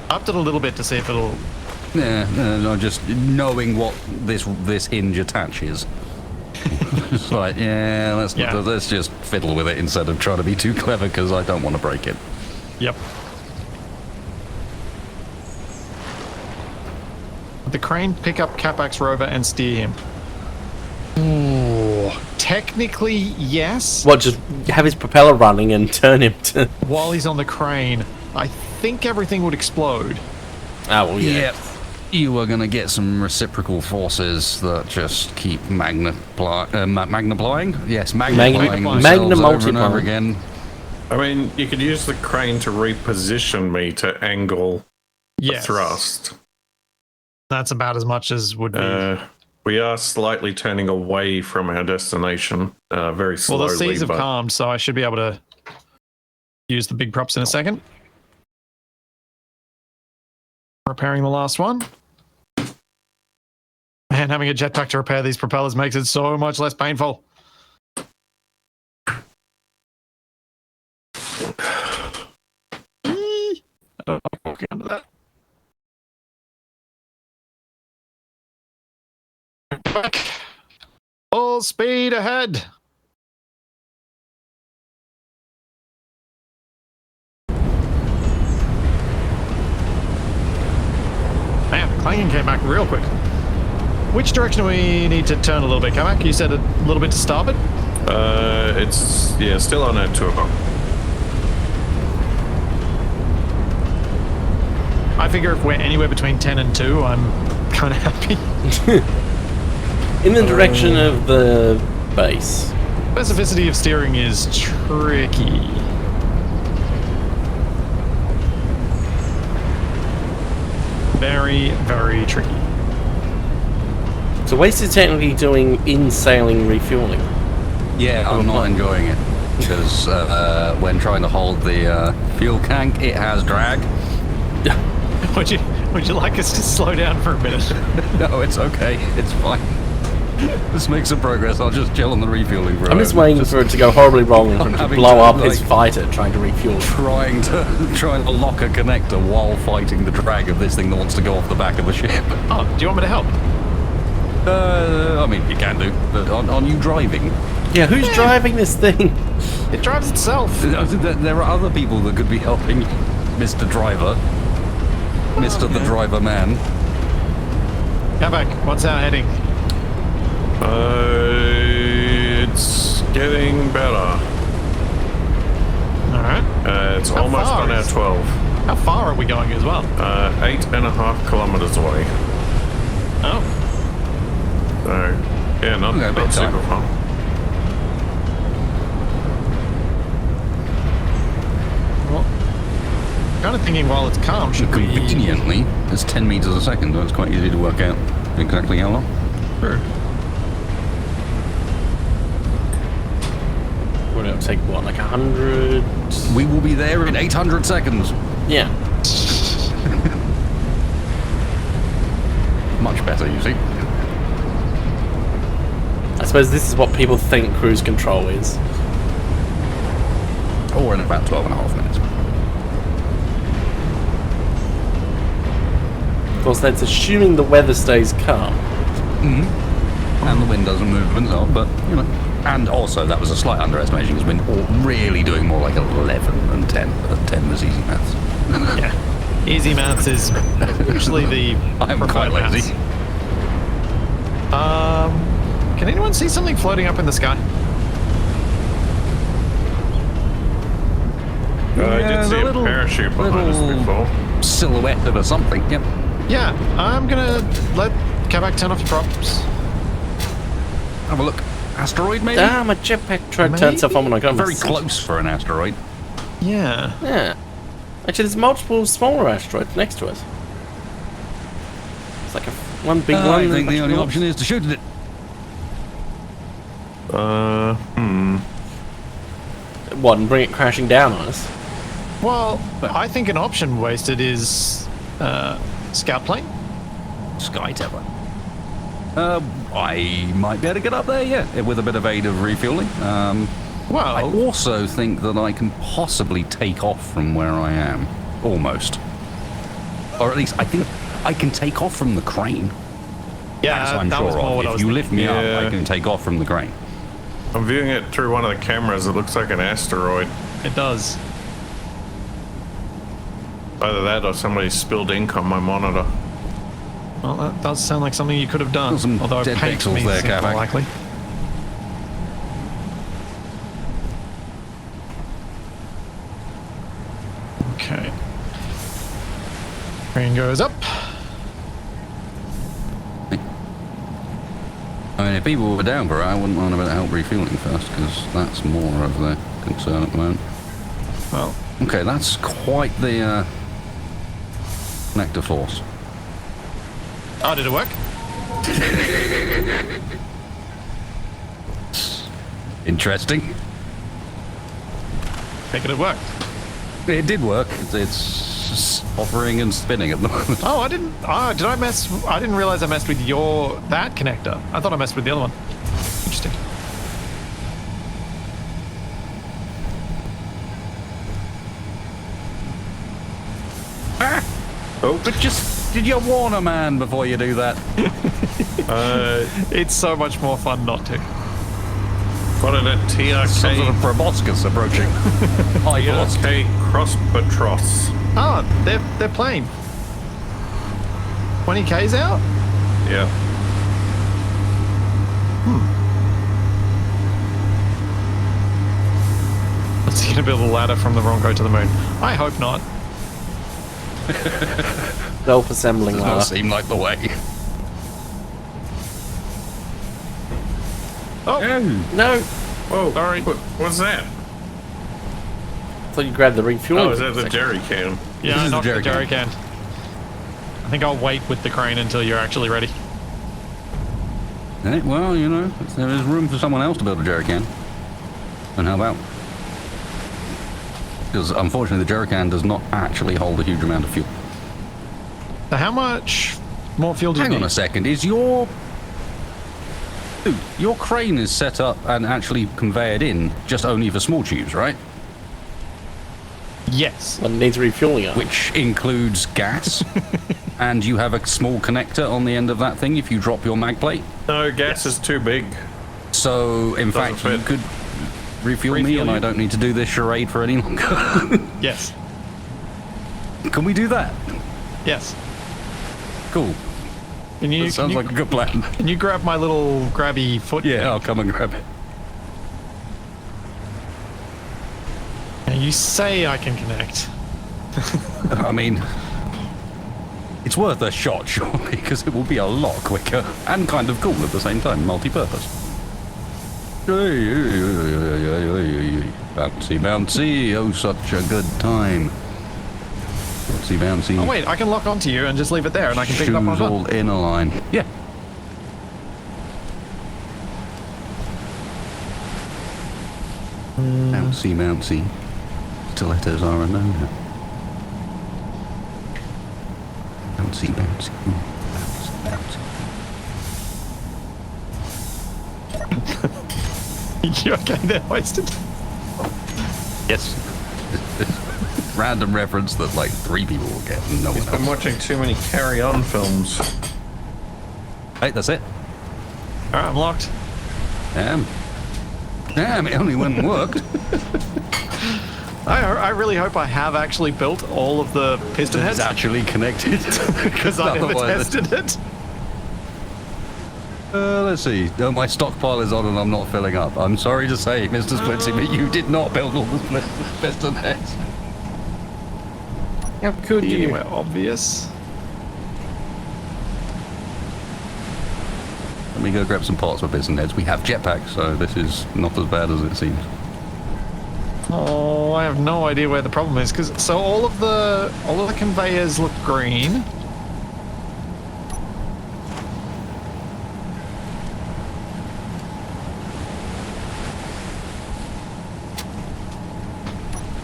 A: Upped it a little bit to see if it'll...
B: yeah, no, just knowing what this hinge attaches. It's like, yeah, let's just fiddle with it instead of trying to be too clever because I don't want to break it.
A: Yep. The crane pick up Capac's rover and steer him. Ooh, technically, yes.
C: What, just have his propeller running and turn him to...
A: While he's on the crane, I think everything would explode.
C: Oh, well, yeah.
B: Yep. You are going to get some reciprocal forces that just keep magnifying? Yes, magnifying themselves over and over again.
D: I mean, you could use the crane to reposition me to angle the thrust.
A: That's about as much as would be.
D: We are slightly turning away from our destination, very slowly.
A: Well, the seas have calmed, so I should be able to use the big props in a second. Repairing the last one. Man, having a jetpack to repair these propellers makes it so much less painful. I don't know if I'm walking under that. Back. Full speed ahead. Man, clanging came back real quick. Which direction do we need to turn a little bit, Capac? You said a little bit to starboard?
D: It's, still on our tour.
A: I figure if we're anywhere between 10 and 2, I'm kind of happy.
C: In the direction of the base.
A: Specificity of steering is tricky. Very, very tricky.
C: So Waste is technically doing in-sailing refueling.
B: Yeah, I'm not enjoying it because when trying to hold the fuel tank, it has drag.
A: Would you like us to slow down for a minute?
B: No, it's okay. It's fine. Let's make some progress. I'll just chill on the refueling for
C: I'm just waiting for it to go horribly wrong and for him to blow up his fighter trying to refuel.
B: Trying to lock a connector while fighting the drag of this thing that wants to go off the back of the ship.
A: Oh, do you want me to help?
B: I mean, you can do, but on you driving.
C: Yeah, who's driving this thing?
A: It drives itself.
B: There are other people that could be helping Mr. Driver. Mr. the Driver Man.
A: Capac, what's our heading?
D: It's getting better.
A: Alright.
D: It's almost on our 12.
A: How far are we going as well?
D: 8.5 kilometers away.
A: Oh.
D: So, yeah, not super far.
A: Well, kind of thinking while it's calm, should we...
B: Conveniently, it's 10 meters a second, so it's quite easy to work out exactly how long.
A: Sure.
C: Would it take, what, like 100?
B: We will be there in 800 seconds.
C: Yeah.
B: Much better, you see.
C: I suppose this is what people think cruise control is.
B: Oh, we're in about 12 and a half minutes.
C: Of course, that's assuming the weather stays calm.
B: And the wind doesn't move and so on, but, you know. And also, that was a slight underestimation, because we're really doing more like 11 than 10. But 10 was easy maths.
A: Yeah. Easy maths is usually the
B: I'm quite
A: preferred
B: lazy.
A: maths. Can anyone see something floating up in the sky?
D: I
B: Yeah,
D: did see
B: the
D: a
B: little-
D: parachute behind us
B: little-
D: before.
B: Silhouette of a something, yep.
A: Yeah, I'm gonna let Capac turn off your props.
B: Have a look. Asteroid, maybe?
C: Ah, my jetpack tried to turn itself on when I got
B: Very close for an asteroid.
A: Yeah.
C: Yeah. Actually, there's multiple smaller asteroids next to us. It's like one big one.
B: I
C: and a
B: think
C: bunch
B: the
C: of
B: only
C: little-
B: option is to shoot at it.
C: What, and bring it crashing down on us?
A: Well, I think an option wasted is scout plane.
B: Sky Tower. I might be able to get up there, yeah, with a bit of aid of refueling. I
A: Well,
B: also think that I can possibly take off from where I am. Almost. Or at least I think I can take off from the crane.
A: yeah,
B: That's I'm
A: that was
B: sure
A: more
B: of.
A: what I
B: If
A: was
B: you
A: thinking.
B: lift me up,
D: Yeah.
B: I can take off from the crane.
D: I'm viewing it through one of the cameras. It looks like an asteroid.
A: It does.
D: Either that or somebody spilled ink on my monitor.
A: Well, that does sound like something you could have done.
B: There's some
A: Although
B: dead
A: paint
B: pixels
A: me
B: there,
A: seems more
B: Capac.
A: likely. Okay. Crane goes up.
B: I mean, if people were down for it, I wouldn't mind a bit of help refueling first, because that's more of their concern at the moment.
A: Well,
B: Okay, that's quite the connector force.
A: oh, did it work?
B: Interesting.
A: Take it worked.
B: It did work. It's hovering and spinning at the moment.
A: Oh, I didn't. Oh, did I mess? I didn't realize I messed with that connector. I thought I messed with the other one. Interesting.
D: Oh,
B: But just, did you warn a man before you do that?
A: It's so much more fun not to.
D: spotted a
B: Some sort of
D: TRK,
B: proboscis approaching. High velocity.
D: TRK Cross-Patros.
A: Oh, they're playing. 20K's out?
D: Yeah.
A: Is he gonna build a ladder from the Bronco to the moon? I hope not.
C: Self-assembling
B: Does not
C: ladder.
B: seem like the way.
A: Oh,
C: No!
D: Whoa,
A: Sorry.
D: What's that?
C: I thought you grabbed the refueling.
D: Oh, is that the jerry can?
A: yeah,
B: This
A: I
B: is the
A: knocked the
B: jerry
A: jerry
B: can.
A: can. I think I'll wait with the crane until you're actually ready.
B: Eh, well, you know, if there is room for someone else to build a jerry can, then how about? Because unfortunately the jerry can does not actually hold a huge amount of fuel.
A: So how much more fuel do you
B: Hang
A: need?
B: on a second, is your... Dude, your crane is set up and actually conveyed in just only for small tubes, right?
A: Yes.
C: One needs refueling on.
B: Which includes gas, and you have a small connector on the end of that thing if you drop your mag plate.
D: No, gas is too big.
B: So, in fact, you
D: fit.
B: could refuel me
A: Refuel
B: and
A: you.
B: I don't need to do this charade for any longer.
A: Yes.
B: Can we do that?
A: Yes.
B: Cool.
A: Can you,
B: That sounds like a good plan.
A: can you grab my little grabby foot?
B: Yeah, I'll come and grab it.
A: thing? You say I can connect.
B: I mean, it's worth a shot, surely, because it will be a lot quicker and kind of cool at the same time, multi-purpose. Bouncy, bouncy, oh, such a good time. Bouncy, bouncy.
A: Oh wait, I can lock onto you and just leave it there, and I can pick it up
B: Shoes
A: on
B: all in a line. Yeah. Bouncy, bouncy. Stilettos are a no-no. Bouncy, bouncy. Bouncy, bouncy.
A: You okay there, Wasted?
B: Yes. Random reference that like 3 people will get and no one
D: I'm
B: else.
D: watching too many Carry On films.
B: Hey, that's it.
A: All right, I'm locked.
B: Damn, it only went and worked.
A: I really hope I have actually built all of the piston
B: It's
A: heads
B: actually connected.
A: because I never
B: Otherwise-
A: tested it.
B: Let's see. No, my stockpile is on and I'm not filling up. I'm sorry to say, Mr. Splitsie, but you did not build all the piston heads.
C: How could you?
A: Anywhere obvious.
B: Let me go grab some parts for piston heads. We have jetpacks, so this is not as bad as it seems.
A: Oh, I have no idea where the problem is because so all of the conveyors look green.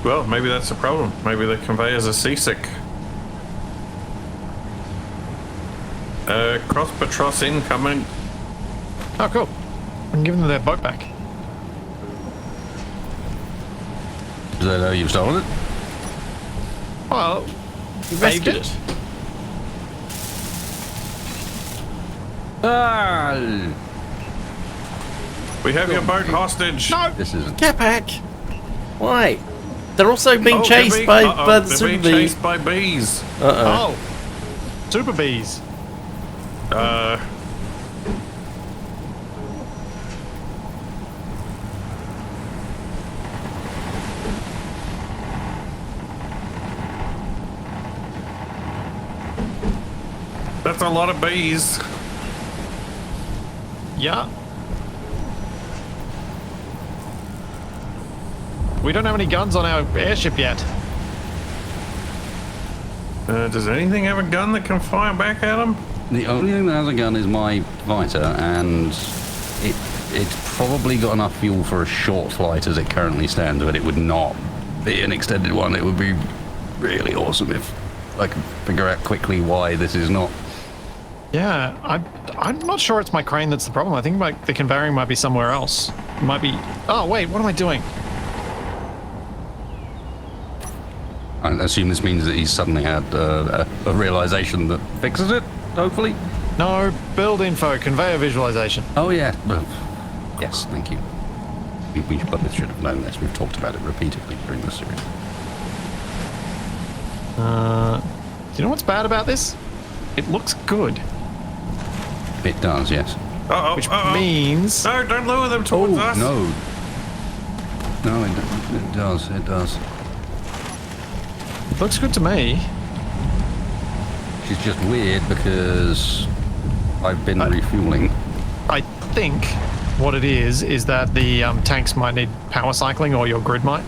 D: Well, maybe that's the problem. Maybe the conveyors are seasick. Cross Patros incoming.
A: Oh, cool. I can give them their boat back.
B: Is that how you've stolen it?
A: Well,
C: You
A: saved
C: rescued
A: it.
C: it.
B: Ah!
D: We have your boat hostage.
A: No.
B: This is
C: Capac! Why? They're also being
D: Oh,
C: chased
D: they're
C: by
D: uh-oh,
C: the
D: they're
C: super
D: being
C: bee.
D: chased by bees.
C: Uh-oh.
A: Oh, super bees.
D: That's a lot of bees.
A: Yeah. We don't have any guns on our airship yet.
D: Does anything have a gun that can fire back at them?
B: the only thing that has a gun is my fighter, and it's probably got enough fuel for a short flight as it currently stands, but it would not be an extended one. It would be really awesome if I could figure out quickly why this is not.
A: Yeah, I'm not sure it's my crane that's the problem. I think the conveying might be somewhere else. It might be. Oh wait, what am I doing?
B: I assume this means that he's suddenly had a realization that fixes it, hopefully.
A: No, build info, conveyor visualization.
B: Oh, yeah. Well, yes, thank you. We both should have known this. We've talked about it repeatedly during this series.
A: Do you know what's bad about this? It looks good,
B: It does, yes.
D: Uh-oh,
A: which
D: uh-oh.
A: means
D: No, don't lure them towards us.
B: No. No, it does. It does.
A: it looks good to me.
B: She's just weird because I've been refueling.
A: I think what it is that the tanks might need power cycling, or your grid might.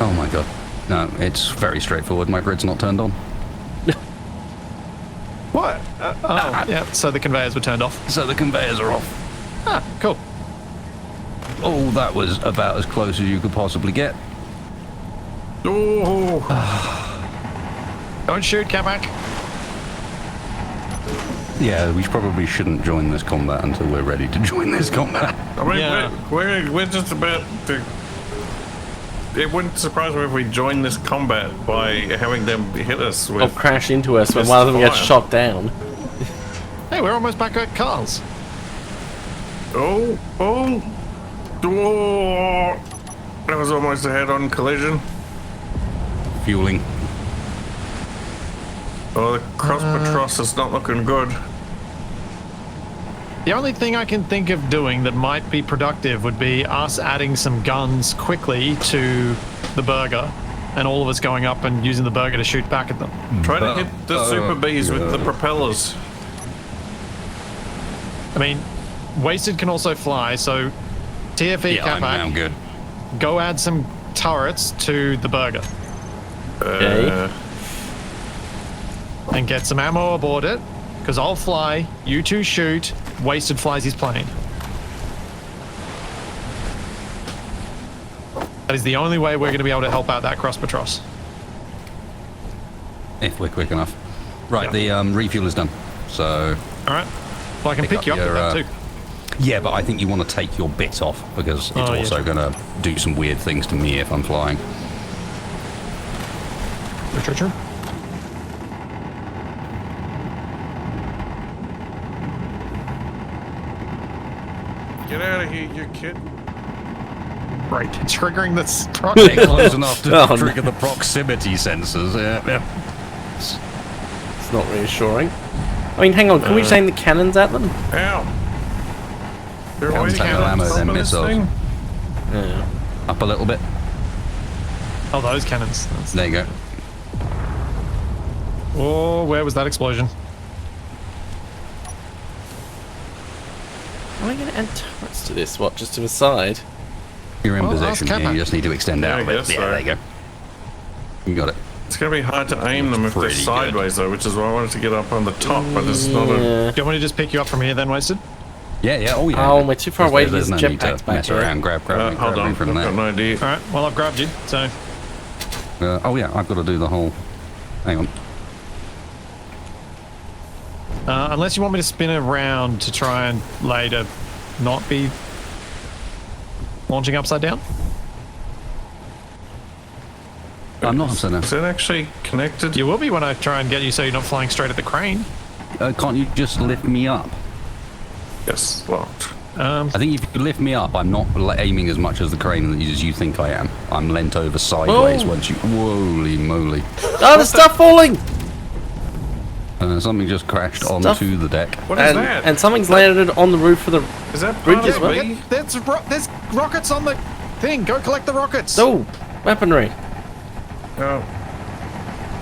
B: Oh my god. No, it's very straightforward. My grid's not turned on.
A: What? Yeah. So the conveyors were turned off.
B: So the conveyors are off.
A: Ah, cool.
B: Oh, that was about as close as you could possibly get.
D: Oh,
A: Don't shoot, Capac.
B: Yeah, we probably shouldn't join this combat until we're ready to join this combat.
D: I mean,
A: Yeah.
D: we're just about to. It wouldn't surprise me if we join this combat by having them hit us with.
C: Or crash into us when
D: Just
C: one of them gets
D: fire.
C: shot down.
A: Hey, we're almost back at Carl's.
D: Oh. That was almost a head-on collision.
B: Fueling.
D: Oh, the cross Patros is not looking good.
A: The only thing I can think of doing that might be productive would be us adding some guns quickly to the burger, and all of us going up and using the burger to shoot back at them.
D: Try to hit the super bees with the propellers.
A: I mean, Wasted can also fly, so TFE
B: Yeah, I'm
A: Capac,
B: good.
A: go add some turrets to the burger
C: Okay.
A: and get some ammo aboard it, because I'll fly, you two shoot, Wasted flies his plane. That is the only way we're going to be able to help out that cross Patros.
B: If we're quick enough. Right,
A: Yeah.
B: the refuel is done. So
A: All right. Well, I can pick you up with
B: your,
A: that too.
B: Yeah, but I think you want to take your bit off because it's
A: yeah.
B: also going to do some weird things to me if I'm flying.
A: True.
D: Get out of here, you kid.
A: Right, triggering this
B: They're
A: project.
B: close enough to
C: Oh, no.
B: trigger the proximity sensors. Yeah.
C: It's not reassuring. I mean, hang on, can we just aim the cannons at them?
D: Ow! There are
B: Cannons
D: always
B: take no
D: cannons
B: ammo, then
D: on this
B: missiles.
D: thing?
C: Yeah.
B: Up a little bit.
A: Oh, those cannons. That's-
B: There you go.
A: Oh, where was that explosion?
C: Am I going to add turrets to this? What, just to the side?
B: You're in
A: Well, ask
B: position. Yeah,
A: Capac.
B: you just need to extend
D: Yeah,
B: out
D: I
B: a bit.
D: guess
B: Yeah,
D: so.
B: there you go. You got it.
D: It's going to be hard to aim them if they're
B: Pretty good.
D: sideways, though, which is why I wanted to get up on the top, but it's not a...
C: Yeah.
A: Do you want me to just pick you up from here then, Wasted?
B: Yeah. Oh, yeah.
C: Oh, we're too far away to
B: There's
C: use
B: no need to
C: jetpacks back
B: mess
C: here.
B: around. Grab
D: hold
B: me
D: on, I've
B: from
D: got
B: there.
D: an idea.
A: Alright, well, I've grabbed you, so...
B: Oh, yeah. I've got to do the whole... Hang on.
A: Unless you want me to spin around to try and later not be launching upside down?
B: I'm not upside down.
D: Is it actually connected?
A: You will be when I try and get you so you're not flying straight at the crane.
B: Can't you just lift me up?
D: Yes, locked.
B: I think if you lift me up, I'm not aiming as much as the crane as you think I am. I'm leant over sideways
C: Oh.
B: once you... Holy moly.
C: Oh, there's stuff falling!
B: Something just crashed
C: Stuff.
B: onto the deck.
D: What is
C: And,
D: that?
C: and something's landed on the roof of the...
D: Is that
C: bridge
D: part
C: as
D: of
C: well?
D: me?
A: There's rockets on the thing. Go collect the rockets.
C: Oh, weaponry.
D: Oh,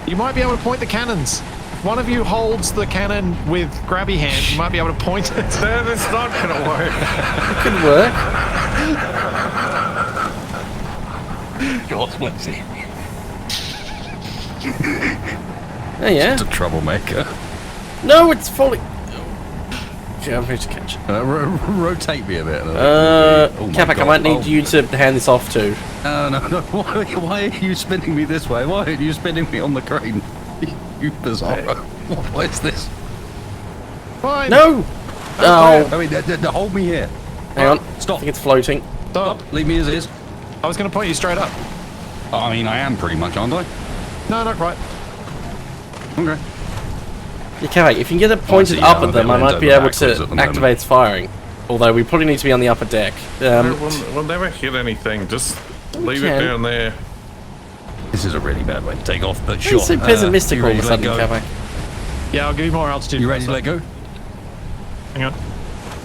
A: You might be able to point the cannons. If one of you holds the cannon with grabby hand, you might be able to point it.
D: that is not going to work.
C: Could work.
B: God, Splitsie.
C: Oh, yeah.
B: It's a troublemaker.
C: No, it's falling. Okay, I'm here to catch it.
B: Rotate me a bit. Oh my
C: Capac, I
B: God.
C: might need
B: Oh.
C: you to hand this off to.
B: No. Why are you spinning me this way? Why are you spinning me on the crane? You bizarro. What is this?
A: Fine.
C: No! Oh,
B: I mean, hold me here.
C: hang on.
B: Stop.
C: I think it's floating.
A: Stop.
B: Leave me as is.
A: I was going to point you straight up.
B: I mean, I am pretty much, aren't I?
A: No, not quite.
B: Okay.
C: Okay, if you can get it pointed
B: yeah,
C: up
B: I'm a
C: at
B: bit
C: them, I
B: leant
C: might be
B: over
C: able
B: backwards
C: to
B: at the moment.
C: activate its firing. Although we probably need to be on the upper deck.
D: We'll never hit anything. Just leave it
C: can.
D: down there.
B: This is a really bad way to take off, but sure.
C: It's so pessimistic
B: you
C: all
B: ready
C: of a
B: to let
C: sudden,
B: go?
C: Capac.
A: Yeah, I'll give you more altitude.
B: You ready to let go?
A: Hang on.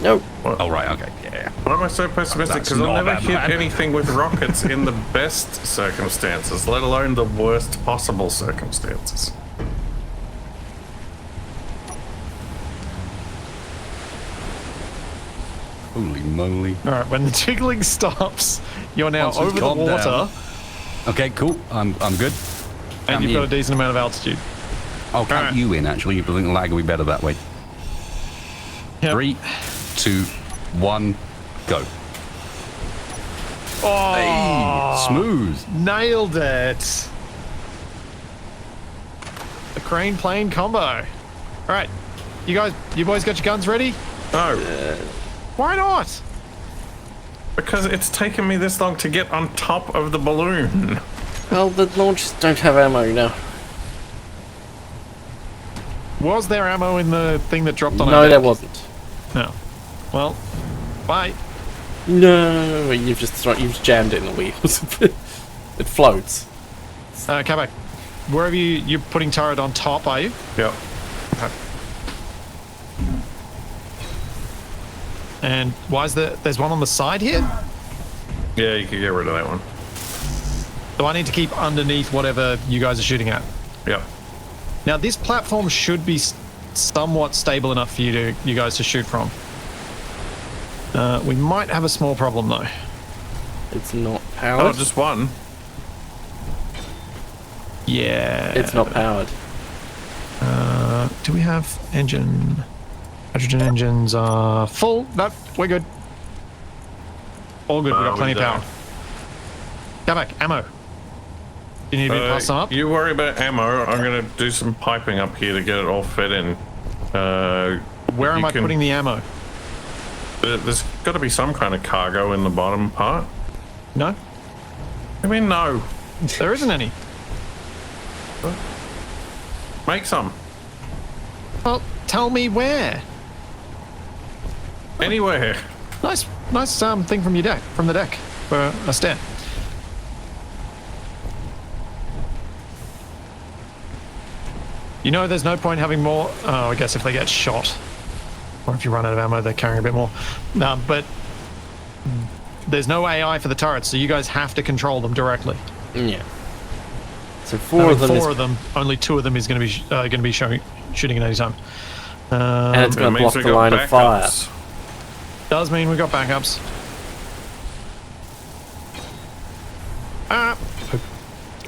C: No.
B: Oh, right, okay. Yeah.
D: Why am I so pessimistic?
B: That's
D: Because I'll
B: not
D: never
B: that
D: hit
B: bad.
D: anything with rockets in the best circumstances, let alone the worst possible circumstances.
B: Holy moly.
A: All right, when the jiggling stops, you're now
B: Once it's
A: over the
B: calmed
A: water,
B: down. Okay, cool. I'm good.
A: and
B: Count
A: you've
B: me
A: got a
B: in.
A: decent amount of altitude.
B: I'll count
A: Alright.
B: you in, actually. I think the lag will be better that way.
A: Yep.
B: 3, 2, 1, go.
A: Oh,
B: Hey, smooth.
A: nailed it. The crane plane combo. All right, you boys got your guns ready?
D: No,
A: Why not?
D: because it's taken me this long to get on top of the balloon.
C: Well, the launchers don't have ammo now.
A: Was there ammo in the thing that dropped on our
C: No,
A: deck?
C: there wasn't.
A: No. Well, bye.
C: No, you've just jammed it in the wheels. It floats.
A: Capac, wherever you're putting turret on top, are you?
D: Yep.
A: And why is there's one on the side here?
D: Yeah, you can get rid of that one.
A: So I need to keep underneath whatever you guys are shooting at.
D: Yep.
A: Now this platform should be somewhat stable enough for you guys to shoot from. We might have a small problem though.
C: It's not
D: Oh,
C: powered.
D: just one.
A: Yeah.
C: It's not powered.
A: Do we have engine? Hydrogen engines are full. Nope, we're good. All good. We've got plenty of power. Capac, ammo. You need me to pass some up?
D: You worry about ammo. I'm going to do some piping up here to get it all fed in.
A: Where am I putting the ammo?
D: There's got to be some kind of cargo in the bottom part.
A: No,
D: I mean, no.
A: there isn't any.
D: Make some.
A: Well, tell me where.
D: Anywhere.
A: Nice thing from the deck for a stair. You know, there's no point having more. Oh, I guess if they get shot, or if you run out of ammo, they're carrying a bit more. But there's no AI for the turrets, so you guys have to control them directly.
C: Yeah. So four of them.
A: Only 2 of them is going to be shooting at any time.
C: And it's
D: That
C: going to
D: means
C: block
D: we
C: the
D: got
C: line of fire.
D: backups.
A: Does mean we got backups.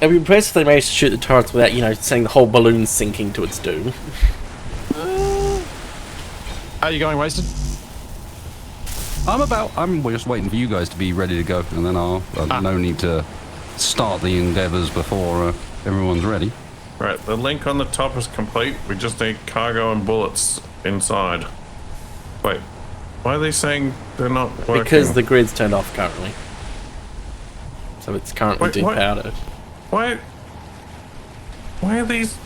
C: I'd be impressed if they managed to shoot the turrets without, you know, sending the whole balloon sinking to its doom.
A: How are you going, Wasted?
B: I'm just waiting for you guys to be ready to go, and then I'll no need to start the endeavors before everyone's ready.
D: Right, the link on the top is complete. We just need cargo and bullets inside. Wait, why are they saying they're not working?
C: Because the grid's turned off currently. So it's currently
D: Wait, what?
C: depowdered.
D: Why are these...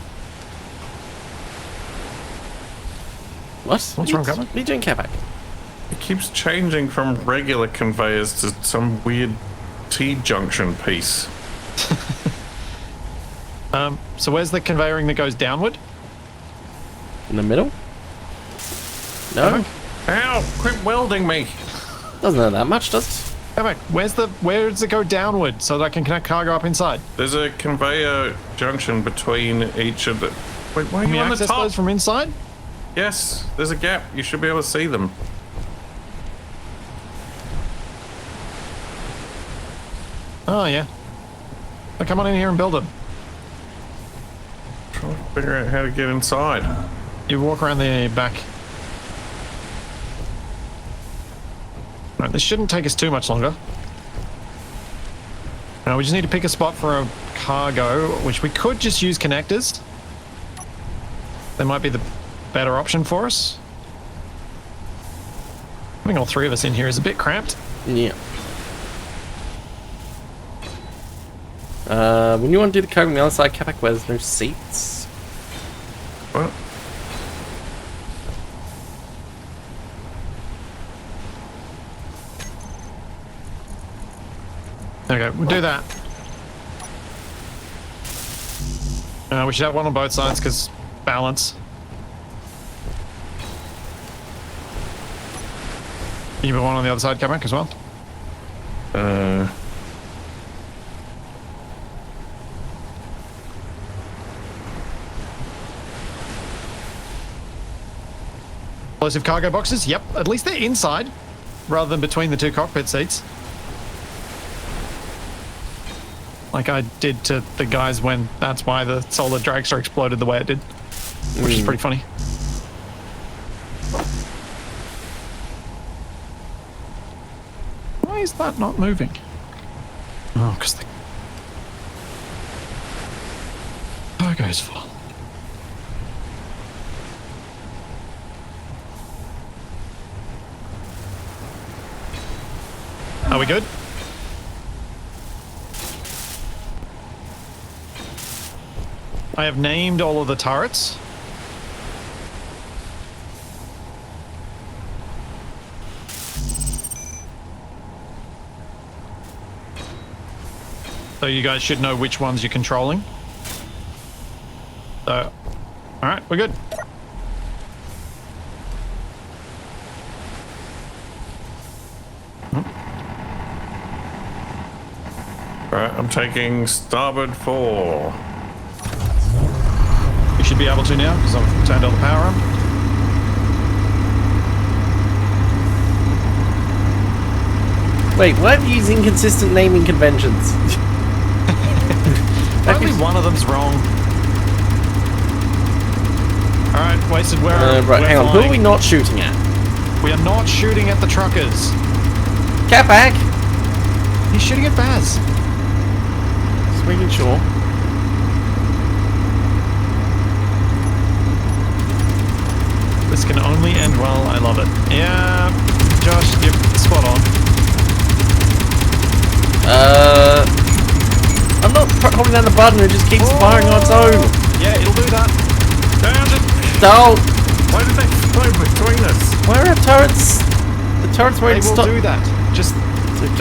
C: What?
A: What's wrong, Capac?
C: What are you doing, Capac?
D: It keeps changing from regular conveyors to some weird T-junction piece.
A: So where's the conveying that goes downward?
C: In the middle? No?
D: Ow! Quit welding me!
C: Doesn't know that much, does it?
A: Capac, where does it go downward so that I can connect cargo up inside?
D: There's a conveyor junction between each of the... Wait, why are
A: Can we
D: you on the
A: access
D: top?
A: those from inside?
D: Yes, there's a gap. You should be able to see them.
A: Oh, yeah. Well, come on in here and build them.
D: Trying to figure out how to get inside.
A: You walk around the back. Right, this shouldn't take us too much longer. Now we just need to pick a spot for a cargo, which we could just use connectors. They might be the better option for us. Having all 3 of us in here is a bit cramped.
C: Yeah. When you want to do the cargo on the other side, Capac, where there's no seats?
D: What?
A: Okay, we'll do that. We should have one on both sides because balance. Can you put one on the other side, Capac, as well? Explosive cargo boxes? Yep, at least they're inside rather than between the 2 cockpit seats. Like I did to the guys when that's why the solar dragster exploded the way it did. Which is pretty funny. Why is that not moving? Oh, because the cargo's full. Are we good? I have named all of the turrets. So you guys should know which ones you're controlling. So, alright, we're good.
D: Right, I'm taking starboard 4.
A: You should be able to now because I've turned all the power on.
C: Wait, why are you using inconsistent naming conventions?
A: Only one of them's wrong. Alright, Wasted, where
C: Right,
A: we're
C: hang on. Who are
A: flying.
C: we not shooting at?
A: We are not shooting at the truckers.
C: Capac!
A: He's shooting at Baz.
C: Just making sure.
A: This can only end well. I love it. Yeah. Josh. You're spot on.
C: I'm not holding down the button, it just keeps firing on its own.
A: Yeah, it'll do that.
C: Don't!
D: Why did they flow between us?
C: Where are turrets? The turrets were
A: They
C: in
A: will
C: stop.
A: do that. Just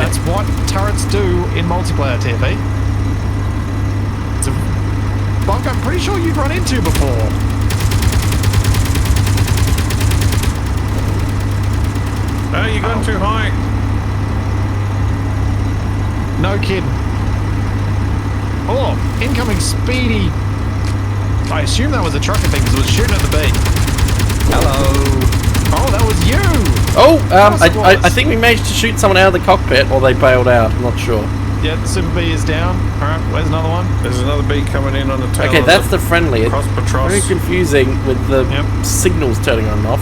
A: that's what turrets do in multiplayer, TFE. It's a bug I'm pretty sure you've run into before.
D: Oh, you're going too high.
A: No kidding. Oh, incoming speedy. I assume that was a trucker thing because it was shooting at the B. Hello. Oh, that was you.
C: Oh,
A: course it
C: I
A: was.
C: think we managed to shoot someone out of the cockpit, or they bailed out. I'm not sure.
A: Yeah, the Super B is down. All right, where's another one?
D: There's another beat coming in on the tail.
C: Okay,
D: of
C: that's the friendly. It's
D: cross patrol.
C: very confusing with the
A: Yep.
C: signals turning on and off.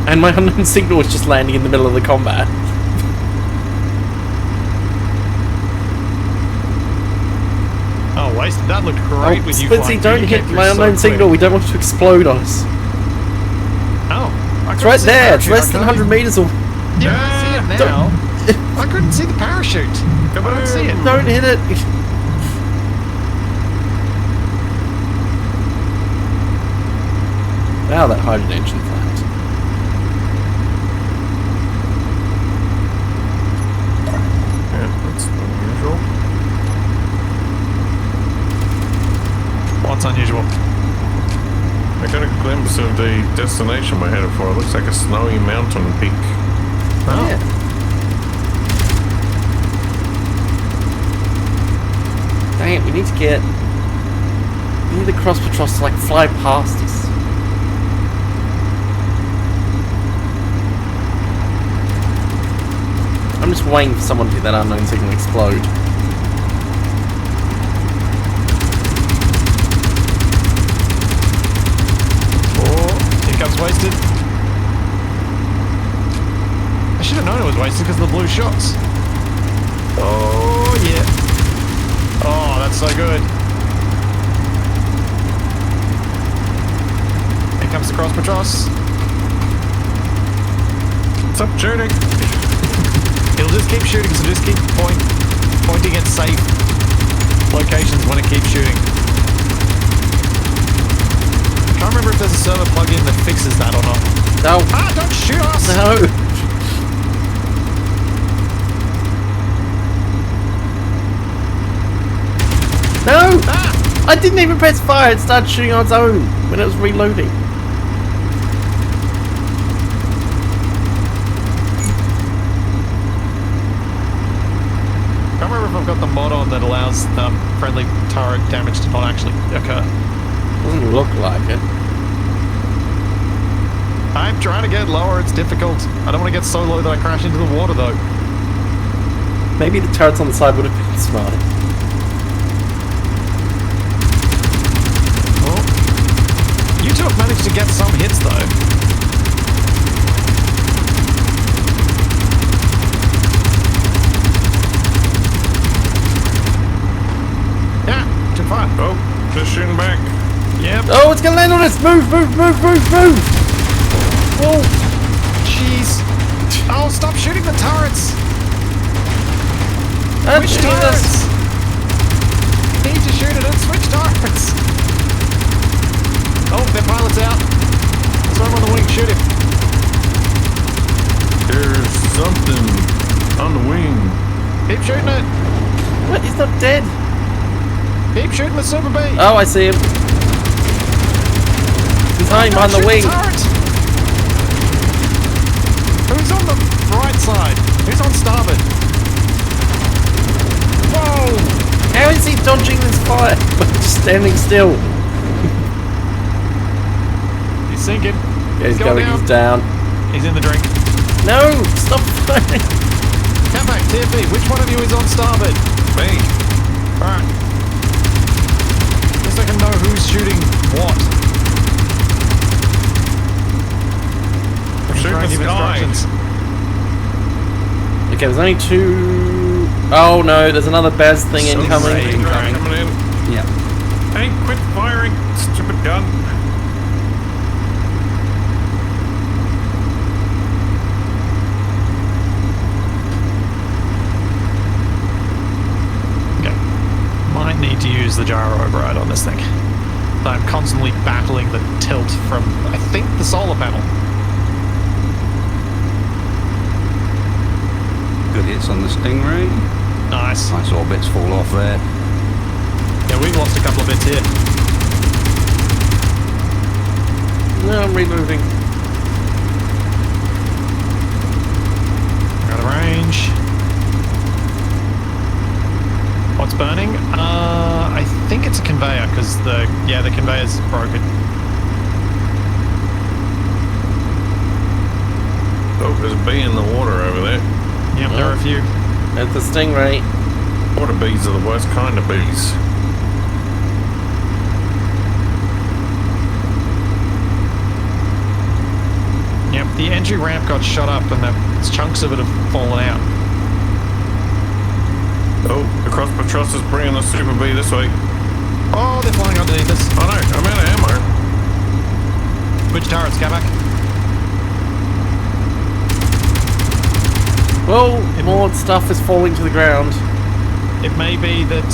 C: And my unknown signal is just landing in the middle of the combat.
A: Oh, wasted. That looked great with you
C: Splitsie,
A: flying.
C: don't
A: You
C: hit
A: came through
C: my
A: so
C: unknown
A: quick.
C: signal. We don't want it to explode on us.
A: Oh, I
C: It's
A: couldn't
C: right
A: see the
C: there. It's
A: parachute.
C: less
A: I
C: than
A: can't
C: 100
A: even-
C: meters away.
A: Yeah, I see it now. I couldn't see the parachute. I don't see it.
C: Don't hit it. Now that hydrogen engine flapped.
D: Yeah, that's unusual.
A: What's unusual?
D: I got a glimpse of the destination we're headed for. It looks like a snowy mountain peak.
A: Oh.
C: Yeah. Dang it, we need to get... We need the cross patrols to like fly past us. I'm just waiting for someone to hit that unknown signal explode.
A: Oh, here comes wasted. I should have known it was wasted because of the blue shots. Oh, yeah. Oh, that's so good. Here comes the cross patrols.
D: Stop shooting!
A: It'll just keep shooting, so just keep pointing at safe locations when it keeps shooting. I can't remember if there's a server plugin that fixes that or not.
C: No.
A: Ah, don't shoot us!
C: No. No!
A: Ah!
C: I didn't even press fire, it started shooting on its own when it was reloading.
A: I can't remember if I've got the mod on that allows friendly turret damage to not actually occur.
C: Doesn't look like it.
A: I'm trying to get lower, it's difficult. I don't want to get so low that I crash into the water though.
C: Maybe the turrets on the side would have been smart.
A: Oh. You two have managed to get some hits though. Yeah, took fire.
D: Oh, just shooting back.
A: Yep.
C: Oh, it's gonna land on us! Move, move, move, move, move!
A: Oh, jeez. Oh, stop shooting the turrets.
C: That's
A: Switch
C: shooting
A: turrets.
C: us.
A: Need to shoot it and switch turrets. Oh, their pilot's out. There's one on the wing. Shoot him.
D: There's something on the wing.
A: Keep shooting it.
C: What? He's not dead.
A: Keep shooting the Super B.
C: Oh, I see him. He's hiding behind the
A: Shoot
C: wing.
A: turret. Who's on the right side? Who's on starboard? Whoa!
C: How is he dodging this fire? Just standing still.
A: He's sinking.
C: Yeah, he's
A: going
C: going, he's down.
A: He's in the drink.
C: No! Stop firing!
A: Capac, TFB, which one of you is on starboard?
D: Me.
A: Alright. Just so I can know who's shooting what.
D: I'm shooting
A: Try and
D: the
A: give
D: sky.
A: instructions.
C: Okay, there's only two... Oh no, there's another Baz thing
A: So
C: incoming.
A: great.
D: Drone coming in.
B: Yeah.
D: Hey, quit firing, stupid gun.
A: to use the gyro override on this thing. I'm constantly battling the tilt from, I think, the solar panel.
B: Good hits on the Stingray.
A: Nice.
B: I saw bits fall off there.
A: Yeah, we've lost a couple of bits here.
C: No, I'm reloading.
A: Out of range. What's burning? I think it's a conveyor because the conveyor's broken.
D: Oh, there's a bee in the water over there.
A: Yep, there are a few.
C: It's the Stingray.
D: Water bees are the worst kind of bees.
A: Yep, the entry ramp got shot up and the chunks of it have fallen out.
D: Oh, the cross-patrol is bringing the super bee this way.
A: Oh, they're flying underneath us.
D: Oh no, I'm out of ammo.
A: Which turrets, Capac?
C: Whoa, more stuff is falling to the ground.
A: It may be that,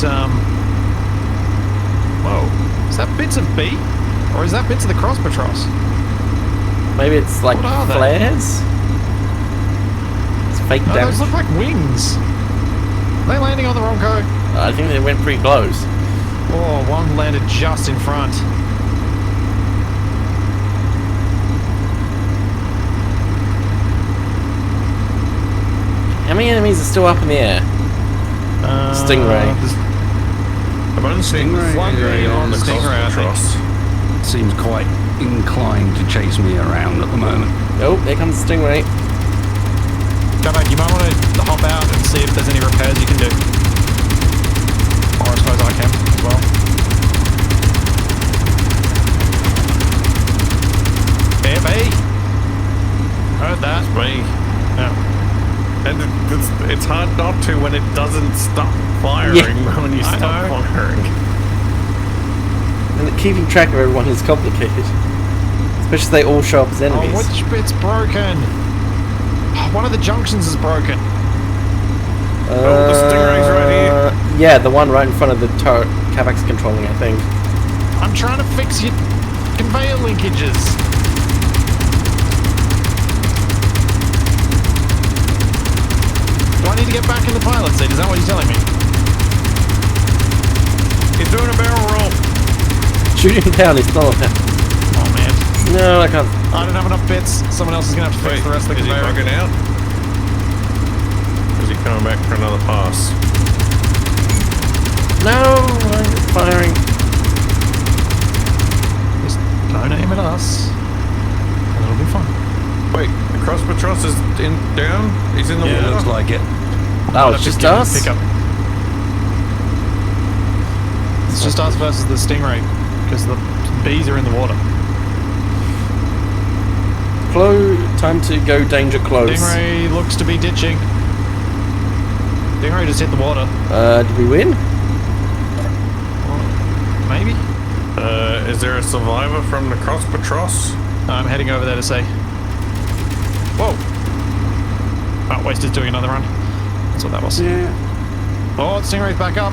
A: whoa. Is that bits of B? Or is that bits of the cross patrols?
C: Maybe it's like
A: What are they?
C: flares? It's fake
A: No,
C: damage.
A: those look like wings. Are they landing on the wrong code?
C: I think they went pretty close.
A: Oh, one landed just in front.
C: How many enemies are still up in the air? Stingray.
D: I've only seen
B: Stingray
D: one
B: is
D: on the
A: Stingray, I think.
D: cross.
B: Seems quite inclined to chase me around at the moment.
C: Oh, there comes the Stingray.
A: Capac, you might want to hop out and see if there's any repairs you can do. Or I suppose I can as well. Baby! Heard that.
D: It's me.
A: Yeah.
D: And it's hard not to when it doesn't stop firing
C: Yeah.
D: when you
A: I
D: stop
A: know.
D: firing.
C: And keeping track of everyone is complicated. Especially if they all show up as enemies.
A: Oh, which bit's broken? One of the junctions is broken.
D: Oh, the Stingray's right here.
C: Yeah, the one right in front of the turret Capac's controlling, I think.
A: I'm trying to fix your conveyor linkages. Do I need to get back in the pilot seat? Is that what you're telling me?
D: He's doing a barrel roll.
C: Shoot him down, he's not down.
A: Oh man.
C: No, I can't.
A: I don't have enough bits. Someone else is going to have to fix the rest of the
D: is he
A: conveyor.
D: bugging out? Or is he coming back for another pass?
C: No, I'm firing.
A: Just don't aim at us. And it'll be fine.
D: Wait, the cross patrol is down? He's in the
A: Yeah,
D: water?
B: Looks like it.
C: Oh, it's just us?
A: Pickup. It's just us versus the Stingray. Because the bees are in the water.
C: Time to go danger close.
A: Stingray looks to be ditching. Stingray just hit the water.
C: Did we win?
A: Maybe?
D: Is there a survivor from the cross patrol?
A: I'm heading over there to say. Whoa! Oh, Waster's doing another run. That's what that was.
B: Yeah,
A: Oh, Stingray's back up.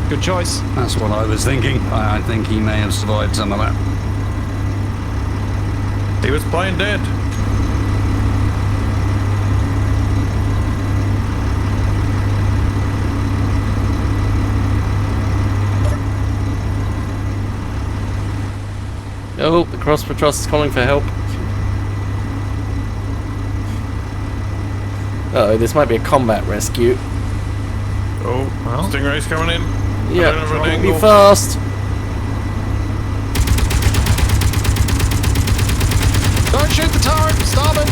A: Good choice.
B: that's what I was thinking. I think he may have survived some of that.
D: He was playing dead.
C: Oh, the cross patrol is calling for help. Uh-oh, this might be a combat rescue.
D: Oh,
A: Well.
D: Stingray's coming in.
C: Yeah,
D: I don't have an
C: be
D: angle.
C: fast.
A: Don't shoot the turret! Stop it!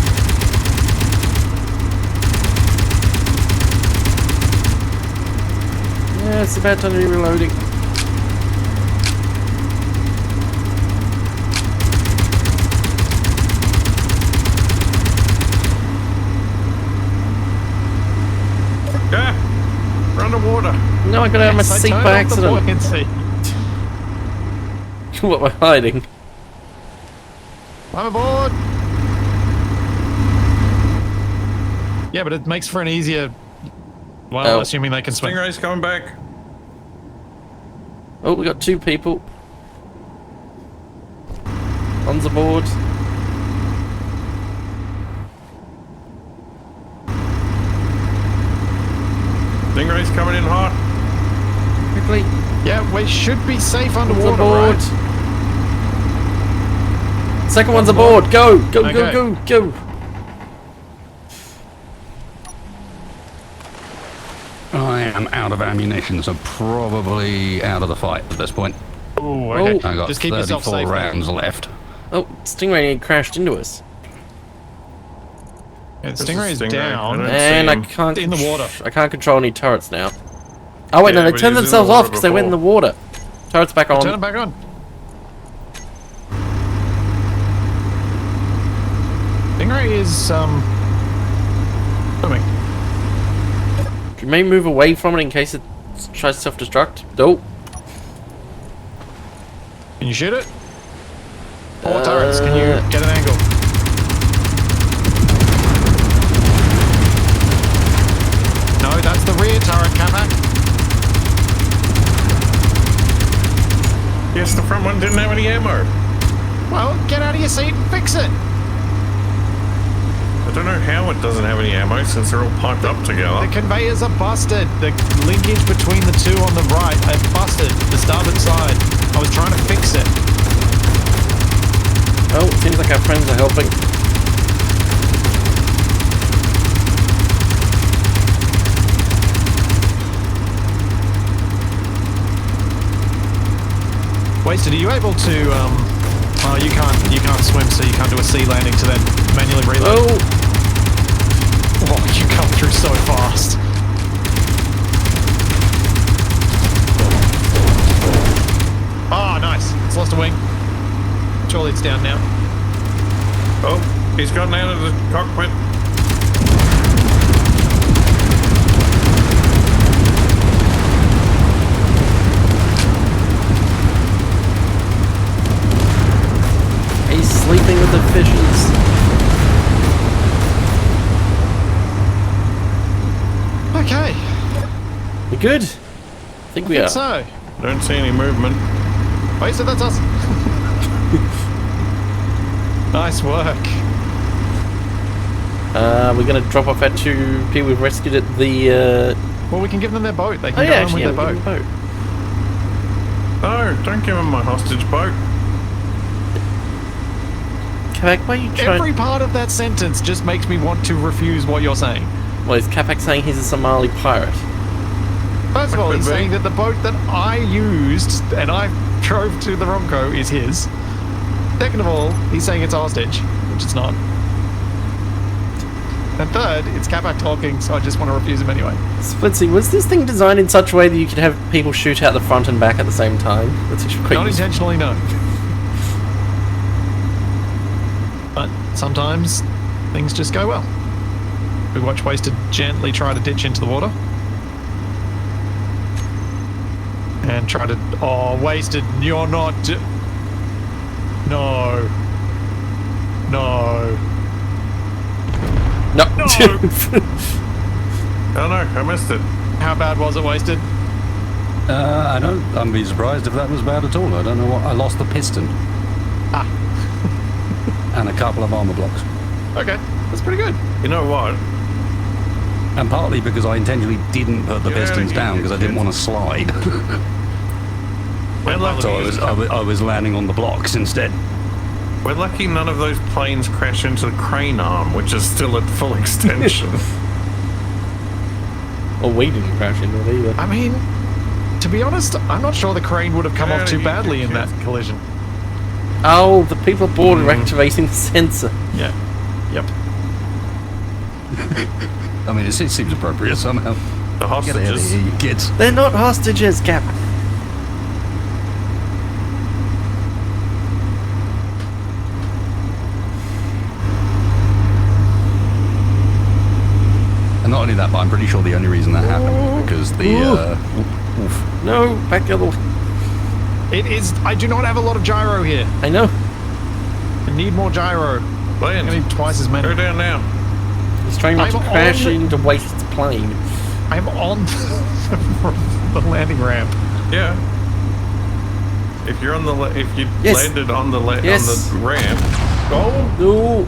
C: Yeah, it's about time to be reloading.
D: Yeah, we're underwater.
C: No, I gotta have my
A: Yes, I
C: seat
A: turned
C: by
A: off the
C: accident.
A: buoyancy.
C: What am I hiding?
A: I'm aboard! Yeah, but it makes for an easier... Well,
C: Oh.
A: assuming they can swim.
D: Stingray's coming back.
C: Oh, we got 2 people. One's aboard.
D: Stingray's coming in hot.
C: Quickly.
A: Yeah, we should be safe
C: One's
A: underwater,
C: aboard.
A: right?
C: Second one's aboard. Go, go,
A: Okay.
C: go, go, go.
B: I am out of ammunition, so probably out of the fight at this point.
A: Ooh, okay.
C: Oh.
B: I got
A: Just keep yourself
B: 34
A: safe.
B: rounds left.
C: Oh, Stingray crashed into us.
A: Yeah,
D: This
A: Stingray is
D: is Stingray.
A: down.
D: I don't
C: And I
D: see him.
C: can't...
A: In the water.
C: I can't control any turrets now. Oh wait,
D: Yeah,
C: no, they
D: but
C: turned
D: he was in
C: themselves
D: the
C: off
D: water
C: because they went in the
D: before.
C: water. Turrets back on.
A: Turn it back on. Stingray is swimming.
C: You may move away from it in case it tries to self-destruct. Oh.
A: Can you shoot it? Four turrets. Can you get an angle? No, that's the rear turret, Capac.
D: Yes, the front one didn't have any ammo.
A: Well, get out of your seat and fix it.
D: I don't know how it doesn't have any ammo since they're all piped up together.
A: The conveyors are busted. The linkage between the two on the right are busted. The starboard side. I was trying to fix it.
C: Oh, it seems like our friends are helping.
A: Wasted, are you able to, oh, you can't swim, so you can't do a sea landing to then manually reload.
C: Oh,
A: Oh, you come through so fast. Oh, nice. It's lost a wing. Surely it's down now.
D: Oh, he's gotten out of the cockpit.
C: he's sleeping with the fishes.
A: Okay.
C: We good? I think we are.
A: So,
D: Don't see any movement.
A: Wasted, that's us. Nice work.
C: We're gonna drop off our 2 people we've rescued at the.
A: Well, we can give them their boat. They
C: Oh
A: can
C: yeah,
A: go on
C: actually,
A: with
C: yeah,
A: their
C: we
A: boat.
C: can boat.
D: No, don't give him my hostage boat.
C: Capac, why are you trying?
A: Every part of that sentence just makes me want to refuse what you're saying.
C: Well, is Capac saying he's a Somali pirate?
A: First of all,
D: Could
A: he's
D: be.
A: saying that the boat that I used and I drove to the Ronco is his. Second of all, he's saying it's a hostage, which it's not. And third, it's Capac talking, so I just want to refuse him anyway.
C: Splitsie, was this thing designed in such a way that you could have people shoot out the front and back at the same time? That's actually quite
A: Not
C: useful.
A: intentionally, no. But sometimes things just go well. We watch Wasted gently try to ditch into the water. And try to... Oh, Wasted, you're not... No. No.
C: No.
A: No.
D: Oh no, I missed it.
A: How bad was it, Wasted?
B: I'd be surprised if that was bad at all. I don't know what. I lost the piston.
A: Ah.
B: And a couple of armor blocks.
A: Okay, that's pretty good.
D: You know what?
B: And partly because I intentionally didn't put the
D: Yeah,
B: pistons
D: you
B: down
D: did,
B: because I didn't
D: kid.
B: want to slide.
D: We're lucky.
B: So I was landing on the blocks instead.
D: We're lucky none of those planes crash into the crane arm, which is still at full extension.
C: Well, we didn't crash into it either.
A: I mean, to be honest, I'm not sure the crane would have come
D: Yeah,
A: off too
D: you
A: badly
D: did,
A: in that
D: kid.
A: collision.
C: Oh, the people aboard are activating the sensor.
A: Yeah. Yep.
B: I mean, it seems appropriate somehow.
D: The
B: Get out of
D: hostages.
B: here, you kids.
C: They're not hostages, Cap.
B: And not only that, but I'm pretty sure the only reason that happened was because the... oof.
C: No, back the other way.
A: It is. I do not have a lot of gyro here.
C: I know.
A: I need more gyro.
D: Land.
A: I need twice as many.
D: Go down now.
C: He's trying not to
A: I'm
C: crash
A: on-
C: into Wasted's plane.
A: I'm on the landing ramp.
D: Yeah. if you're on the if you
C: Yes.
D: landed on the
C: Yes.
D: on the ramp,
C: No.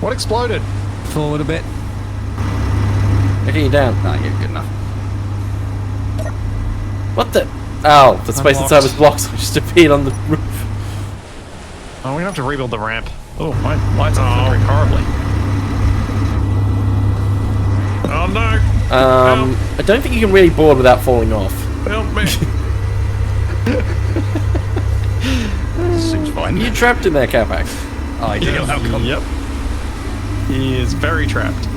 A: What exploded?
B: Forward a bit.
C: Okay, you're down.
B: No, yeah, good enough.
C: What the? Oh, the space
A: Unlocked.
C: inside was blocked, so it just appeared on the roof.
A: Oh, we're gonna have to rebuild the ramp. Oh, my lights are flickering horribly.
D: oh no,
C: I don't think you can really board without falling off.
D: help me!
B: Seems fine.
C: You trapped in there, Capac.
B: Ideal outcome.
A: Yep. He is very trapped.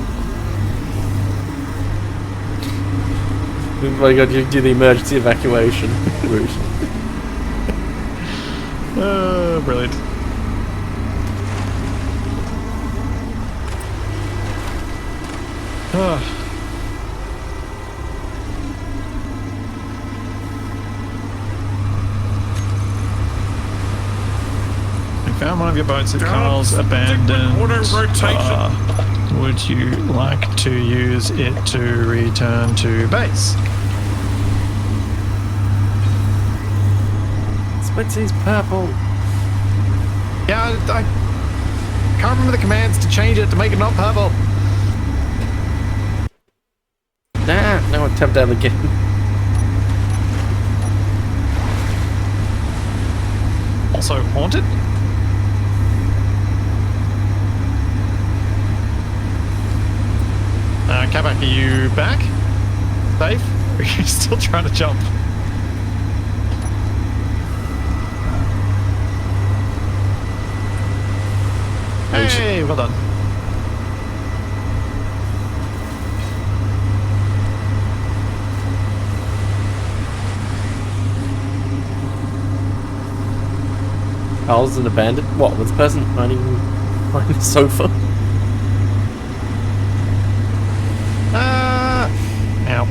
C: We've got to do the emergency evacuation route.
A: Brilliant. We found one of your boats at Carl's abandoned.
D: Auto rotation.
A: Would you like to use it to return to base?
C: Splitsie's purple.
A: Yeah, I can't remember the commands to change it to make it not purple.
C: Nah, no attempt out again.
A: Also haunted? Capac, are you back? Safe? Or are you still trying to jump? Hey, well done.
C: Carl's an abandoned. What? Was the person hiding behind the sofa?
A: Ow.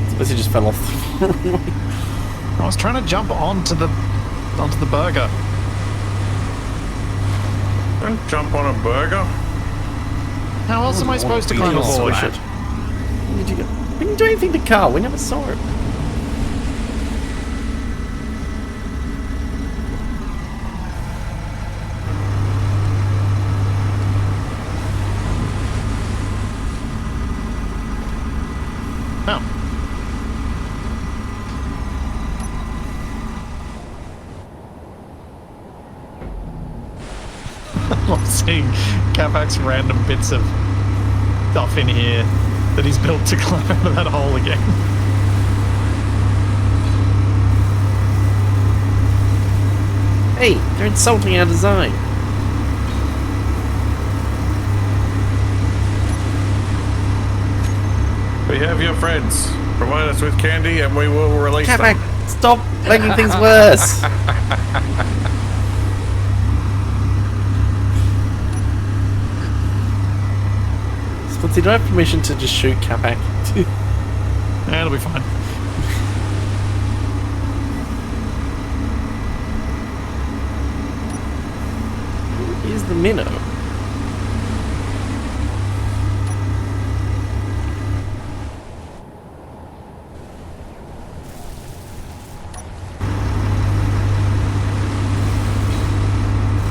C: Splitsie just fell off.
A: I was trying to jump onto the burger.
D: Don't jump on a burger.
A: How else am I supposed to climb aboard?
C: Swish it. When did you go? We didn't do anything to Carl. We never saw it.
A: Oh. I'm seeing Capac's random bits of stuff in here that he's built to climb out of that hole again.
C: Hey, they're insulting our design.
D: We have your friends. Provide us with candy and we will release
C: Capac,
D: them.
C: stop making things worse. Splitsie, do I have permission to just shoot Capac?
A: Yeah, it'll be fine.
C: Here's the minnow.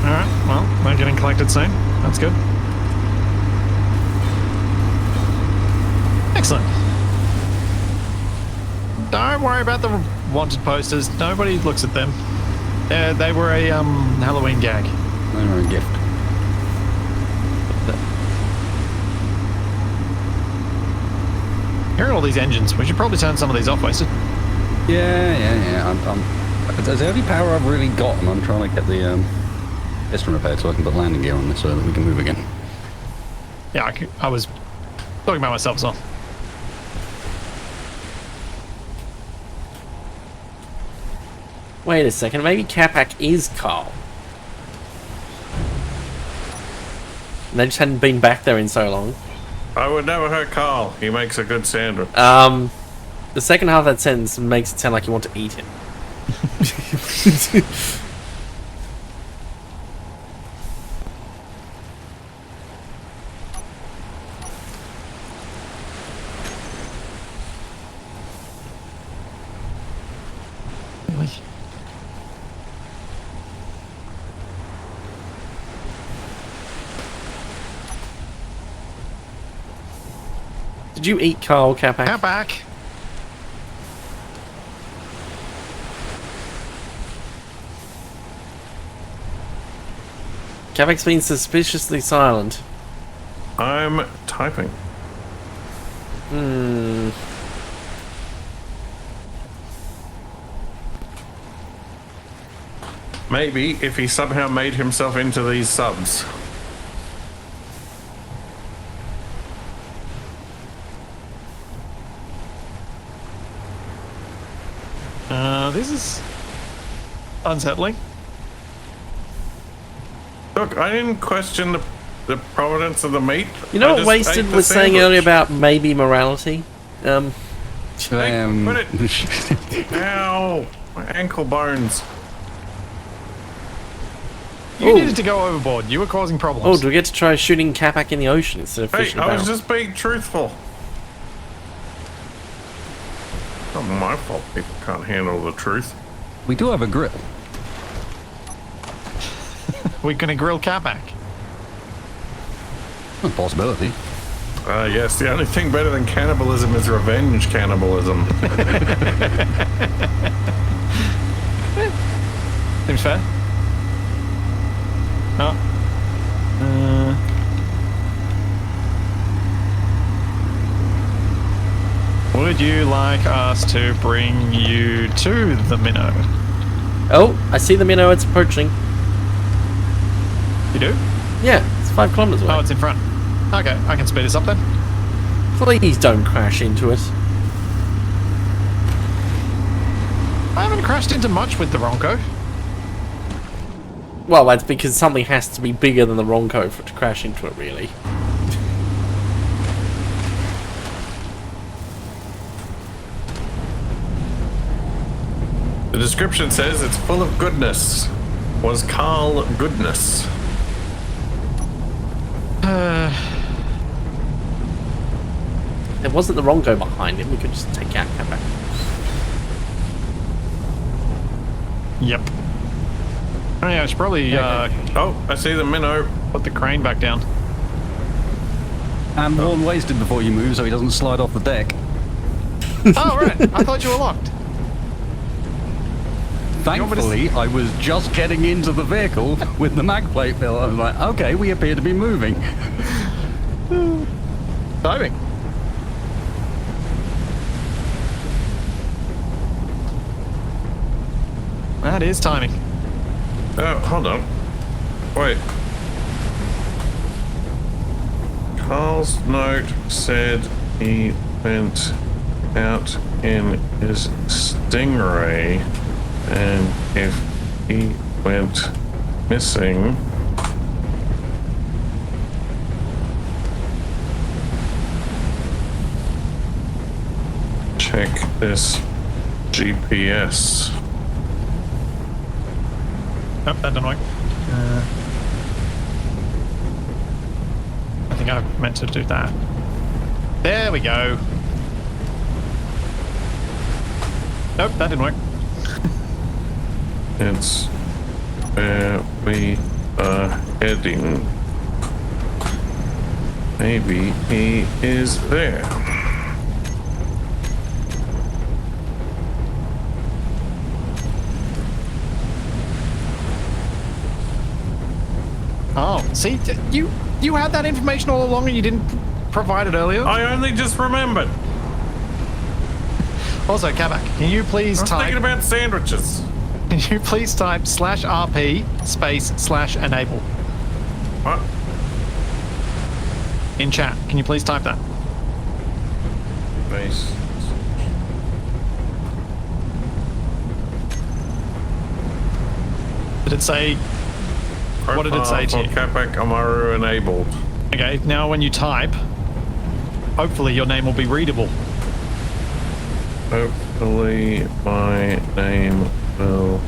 A: Alright, well, they're getting collected soon. That's good. Excellent. Don't worry about the wanted posters. Nobody looks at them. They were a Halloween gag.
B: They were a gift.
A: Hearing all these engines, we should probably turn some of these off, Wasted.
B: Yeah. It's the only power I've really got, and I'm trying to get the piston repaired so I can put landing gear on this so that we can move again.
A: Yeah, I was talking about myself as well.
C: Wait a second, maybe Capac is Carl. And they just hadn't been back there in so long.
D: I would never hurt Carl. He makes a good sandwich.
C: The second half of that sentence makes it sound like you want to eat him. Did you eat Carl Capac?
A: Capac.
C: Capac's been suspiciously silent.
D: I'm typing. Maybe if he somehow made himself into these subs.
A: This is unsettling.
D: Look, I didn't question the provenance of the meat.
C: You know
D: I
C: what
D: just
C: Wasted
D: ate the
C: was saying
D: sandwich.
C: earlier about maybe morality?
D: Hey, put it. Ow! My ankle bones.
A: You
C: Ooh.
A: needed to go overboard. You were causing problems.
C: Oh, do we get to try shooting Capac in the ocean instead of
D: Hey,
C: fishing a
D: I
C: barrel?
D: was just being truthful. Not my fault people can't handle the truth.
B: We do have a grill.
A: We're going to grill Capac.
B: A possibility.
D: Yes, the only thing better than cannibalism is revenge cannibalism.
A: Seems fair. No. Would you like us to bring you to the minnow?
C: Oh, I see the minnow. It's approaching.
A: You do?
C: Yeah, it's 5 kilometers away.
A: Oh, it's in front. Okay, I can speed this up then.
C: Please don't crash into it.
A: I haven't crashed into much with the Ronco.
C: Well, that's because something has to be bigger than the Ronco for it to crash into it, really.
D: The description says it's full of goodness. Was Carl goodness?
C: There wasn't the Ronco behind him. We could just take out Capac.
A: Yep. Oh yeah, I should probably
D: Oh, I see the minnow.
A: put the crane back down.
B: And warn Wasted before you move so he doesn't slide off the deck.
A: Oh, right. I thought you were locked.
B: Thankfully, I was just getting into the vehicle with the mag plate bill. I was like, okay, we appear to be moving.
A: Diving. That is timing.
D: Oh, hold on. Wait. Carl's note said he went out in his Stingray, and if he went missing, check this GPS.
A: Oh, that didn't work. I think I meant to do that. There we go. Nope, that didn't work.
D: It's where we are heading. Maybe he is there.
A: Oh, see, you had that information all along and you didn't provide it earlier.
D: I only just remembered.
A: Also, Capac, can you please
D: I was
A: type?
D: thinking about sandwiches.
A: Can you please type /RP space /enable
D: What?
A: in chat? Can you please type that?
D: Base.
A: Did it say? What did it say to you?
D: Capac Amaru enabled.
A: Okay, now when you type, hopefully your name will be readable.
D: Hopefully my name will.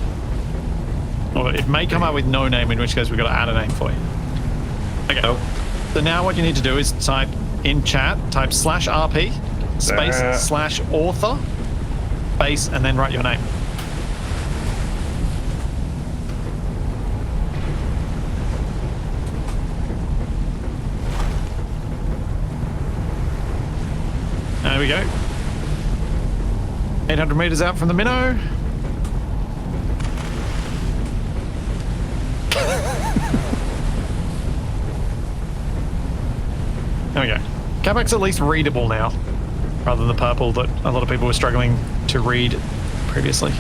A: Or it may come out with no name, in which case we've got to add a name for you. Okay.
D: Nope.
A: So now what you need to do is type in chat, type /RP space /author space, and then write your name. There we go. 800 meters out from the minnow. There we go. Capac's at least readable now, rather than the purple that a lot of people were struggling to read previously.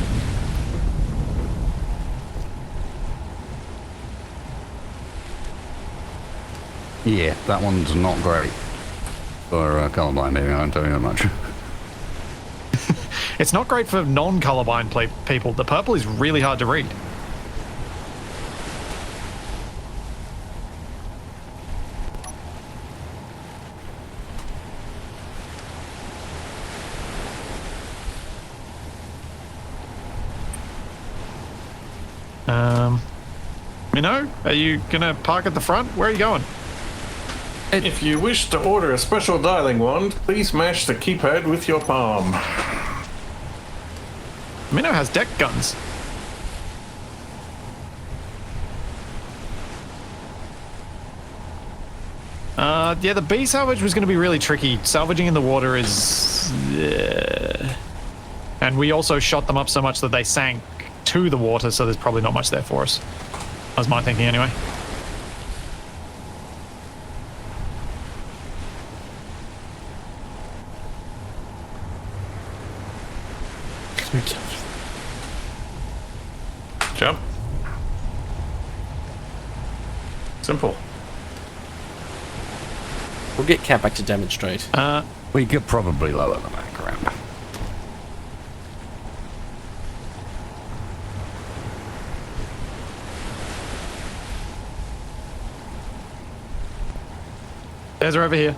B: Yeah, that one's not great for colorblind, maybe I don't tell you that much.
A: It's not great for non-colorblind people. The purple is really hard to read. Minnow, are you gonna park at the front? Where are you going?
D: If you wish to order a special dialing wand, please mash the keypad with your palm.
A: Minnow has deck guns. Yeah, the bee salvage was going to be really tricky. Salvaging in the water is... And we also shot them up so much that they sank to the water, so there's probably not much there for us. That was my thinking anyway.
D: Jump. Simple.
C: We'll get Capac to demonstrate.
B: We could probably lower the background.
A: There's her over here.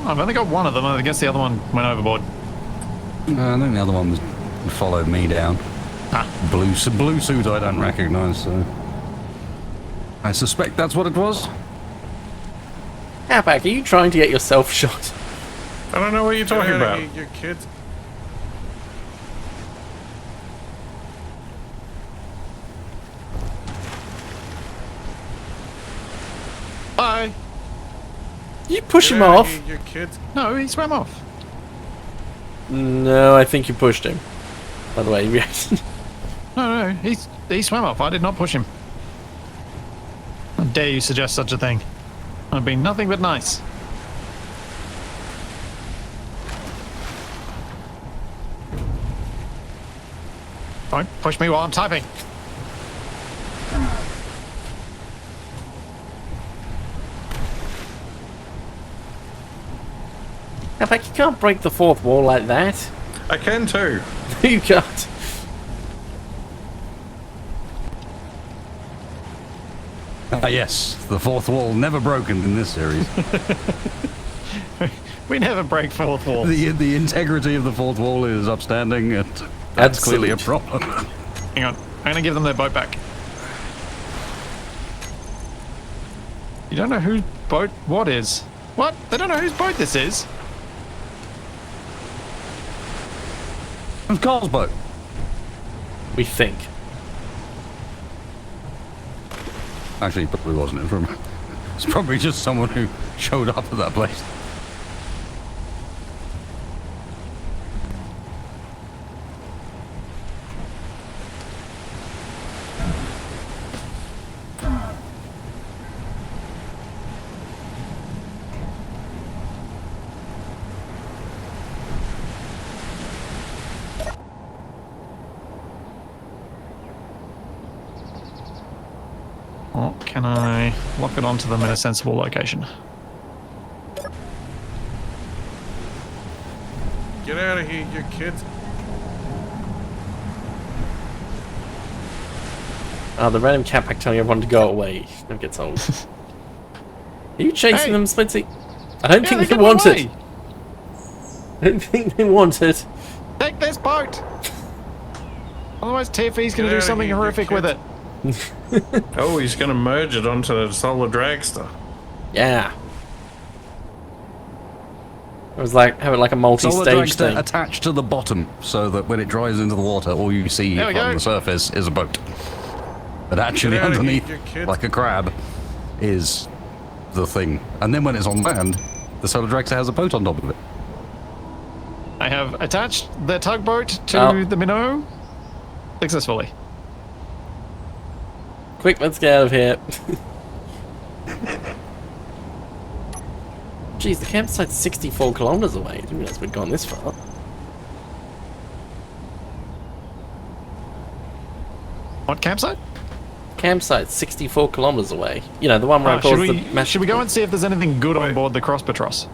A: I've only got one of them. I guess the other one went overboard.
B: I think the other one followed me down. Blue suit I don't recognise, so... I suspect that's what it was.
C: Capac, are you trying to get yourself shot?
D: I don't know what you're talking about.
F: You kids.
A: Bye.
C: You push him off?
F: You kids.
A: No, he swam off.
C: No, I think you pushed him. By the way, he reacted.
A: No, he swam off. I did not push him. How dare you suggest such a thing? I've been nothing but nice. Don't push me while I'm typing.
C: Capac, you can't break the fourth wall like that.
D: I can too.
C: You can't.
B: Yes, the fourth wall never broken in this series.
A: We never break fourth walls.
B: The integrity of the fourth wall is upstanding, and that's clearly a problem.
A: Hang on, I'm gonna give them their boat back. You don't know whose boat what is? What? They don't know whose boat this is?
B: It was Carl's boat.
C: We think.
B: Actually, it probably wasn't. It's probably just someone who showed up at that place.
A: Or can I lock it onto them in a sensible location?
F: Get out of here, you kids.
C: The random Capac telling everyone to go away. Never gets old. Are you chasing them, Splitsie? I don't think they want it. I don't think they want it.
A: Take this boat! Otherwise TFE's gonna do something horrific with it.
D: Oh, he's going to merge it onto the solar dragster.
C: Yeah. It was like having like a
B: Solar
C: multi-stage
B: dragster
C: thing.
B: attached to the bottom, so that when it dries into the water, all you see
A: There we go.
B: on the surface is a boat. But actually
F: Get outta here,
B: underneath,
F: you kids.
B: like a crab, is the thing. And then when it's on land, the solar dragster has a boat on top of it.
A: I have attached the tugboat to
C: Oh.
A: the minnow successfully.
C: Quick, let's get out of here. Jeez, the campsite's 64 kilometers away. I didn't realize we'd gone this far.
A: What campsite?
C: Campsite's 64 kilometers away. You know, the one where I caused the massive...
A: should we go and see if there's anything good on board the Crosspatros?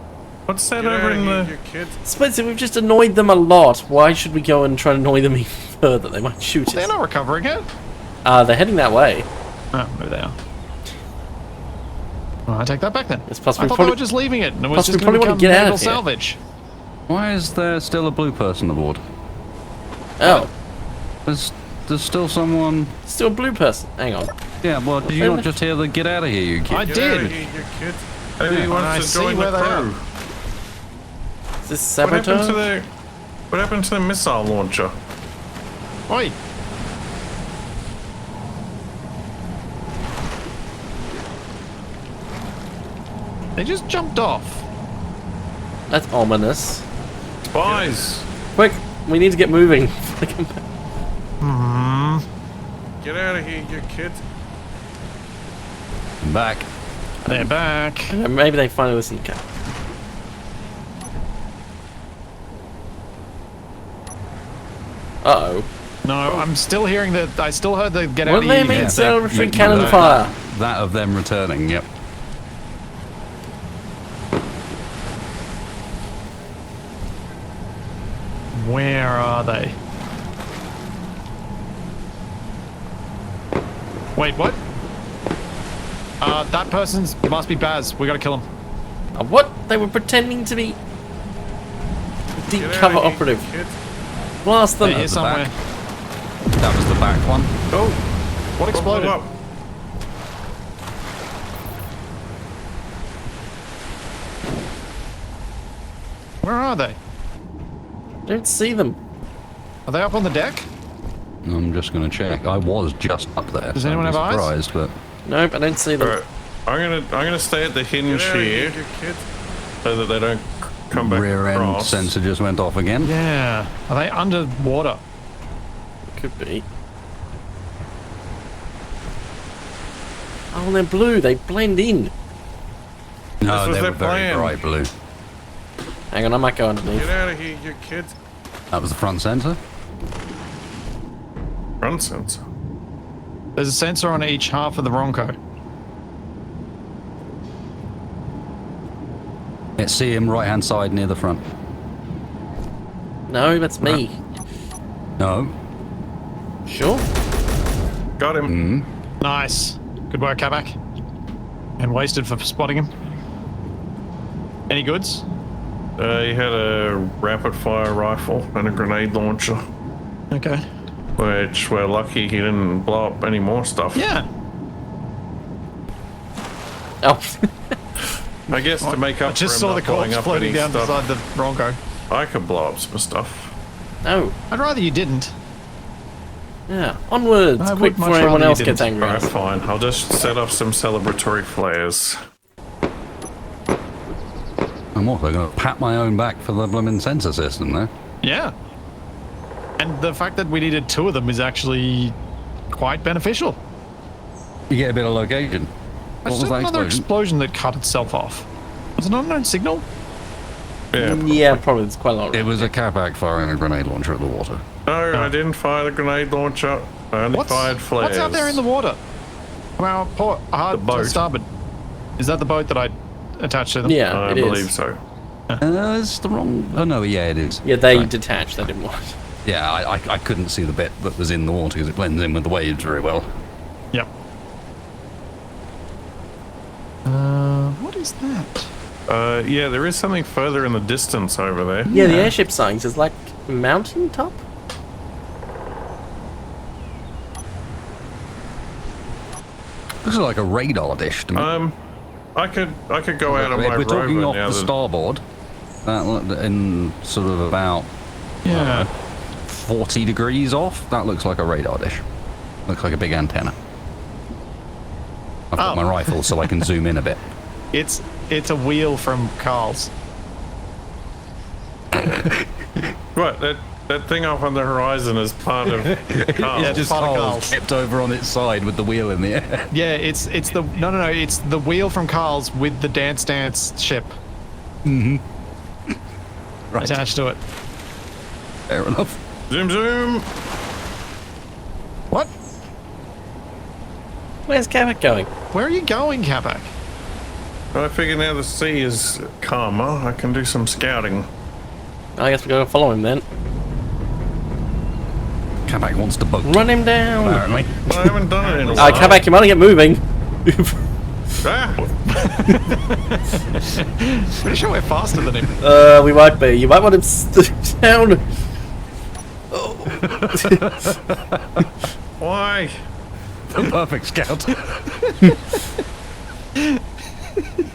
D: What's that
F: Get
D: over
F: out
D: in
F: of
D: the...
F: here, you kids.
C: Splitsie, we've just annoyed them a lot. Why should we go and try to annoy them even further? They might shoot
A: They're
C: us.
A: not recovering it.
C: They're heading that way.
A: Oh, maybe they are. Well, I take that back then.
C: It's
A: I
C: possible.
A: thought they were just leaving it, and it was
C: Plus,
A: just
C: we
A: going to
C: probably wanna
A: become
C: get out
A: naval
C: of here.
A: salvage.
B: Why is there still a blue person aboard?
C: Oh,
B: There's still someone...
C: still a blue person. Hang on.
B: Yeah, well, did you
C: Wait a
B: not
C: minute.
B: just hear the get out of here, you kid?
A: I
F: Get out of
A: did.
F: here, you kids.
D: Maybe he
A: I
D: wants to
A: see
D: join
A: where
D: the
A: they are.
D: crew.
C: Is this
D: What happened
C: sabotage?
D: to the... What happened to the missile launcher?
A: Oi. They just jumped off.
C: That's ominous.
D: Spies!
C: Quick, we need to get moving.
F: Get out of here, you kids.
B: I'm back.
A: They're back.
C: Maybe they finally listen. Okay. Uh-oh.
A: No, I'm still hearing that. I still heard the get out
C: What
A: of
C: do they
A: here.
C: mean?
A: Yeah.
C: Celebratory
B: You-
C: cannon
B: that-
C: fire.
B: That of them returning, yep.
A: Where are they? Wait, what? That person's must be Baz. We gotta kill him.
C: What? They were pretending to be deep
F: Get out
C: cover
F: of here,
C: operative.
F: you kids.
C: Blast them.
A: They're here
B: the
A: somewhere.
B: back. That was the back one.
A: Oh, what exploded?
D: Up.
A: Where are they?
C: Don't see them.
A: Are they up on the deck?
B: I'm just going to check. I was just up there.
A: Does
B: so
A: anyone
B: I'm
A: have eyes?
B: surprised, but
C: Nope, I don't see them.
D: Alright. I'm gonna stay at the hinge
F: Get out of here,
D: here
F: you kids.
D: so that they don't come back
B: rear end
D: across.
B: sensor just went off again.
A: Yeah. Are they underwater?
C: Could be. Oh, they're blue. They blend in.
B: No,
D: was
B: they
D: their
B: were very
D: plan.
B: bright blue.
C: Hang on, I might go underneath.
F: Get out of here, you kids.
B: That was the front sensor.
D: Front sensor.
A: There's a sensor on each half of the Ronco.
B: Let's see him right hand side near the front.
C: No, that's me.
B: No.
C: Sure.
D: Got him.
A: Nice. Good work, Capac. And wasted for spotting him. Any goods?
D: He had a rapid fire rifle and a grenade launcher,
A: Okay.
D: which we're lucky he didn't blow up any more stuff.
A: Yeah.
C: Oh.
D: I guess to make up
A: I just
D: for him
A: saw the
D: not blowing
A: corpse
D: up
A: floating
D: any
A: down
D: stuff,
A: beside the Ronco.
D: I could blow up some stuff.
C: No.
A: I'd rather you didn't.
C: Yeah. Onwards.
A: I would
C: Quick
A: much
C: before anyone
A: rather you
C: else gets
A: didn't.
C: angry.
D: Alright, fine. I'll just set off some celebratory flares.
B: I'm also going to pat my own back for the blooming sensor system there.
A: Yeah. And the fact that we needed two of them is actually quite beneficial.
B: You get a bit of location.
A: I
B: What
A: just
B: was
A: had
B: that
A: another
B: explosion?
A: explosion that cut itself off. Was it an unknown signal?
D: Yeah.
C: Yeah, probably. It's quite a lot.
B: It was a Capac firing a grenade launcher at the water.
D: No, I didn't fire the grenade launcher. I only fired flares.
A: What's out there in the water? Well, port, hard
D: The boat.
A: starboard. Is that the boat that I attached to them?
C: Yeah,
D: I
C: it is.
D: believe so.
B: It's the wrong... Oh, no, yeah, it is.
C: Yeah, they
B: Right.
C: detached. They didn't want it.
B: Yeah, I couldn't see the bit that was in the water because it blends in with the waves very well.
A: Yep. What is that?
D: Yeah, there is something further in the distance over there.
C: Yeah, the airship signs is like mountain top.
B: Looks like a radar dish to me.
D: I could go out of my
B: We're talking
D: rover
B: off
D: now
B: the
D: that-
B: starboard. In sort of about
A: Yeah.
B: 40 degrees off. That looks like a radar dish. Looks like a big antenna. I've got
A: Oh.
B: my rifle so I can zoom in a bit.
A: It's a wheel from Carl's.
D: What, that thing off on the horizon is part of Carl.
A: Yeah,
B: Just
A: part of
B: Carl's
A: Carl's.
B: kept over on its side with the wheel in the air.
A: Yeah, it's the no, it's the wheel from Carl's with the Dance ship
B: Right.
A: attached to it.
B: Fair enough.
D: Zoom, zoom.
A: What?
C: Where's Capac going?
A: Where are you going, Capac?
D: I figure now the sea is calmer, I can do some scouting.
C: I guess we gotta follow him then.
B: Capac wants to boat.
C: Run him down!
B: Apparently.
D: I haven't done it in a while.
C: Capac, you might get moving.
D: Ah,
A: Pretty sure we're faster than him.
C: We might be. You might want him down.
D: why?
B: The perfect scout.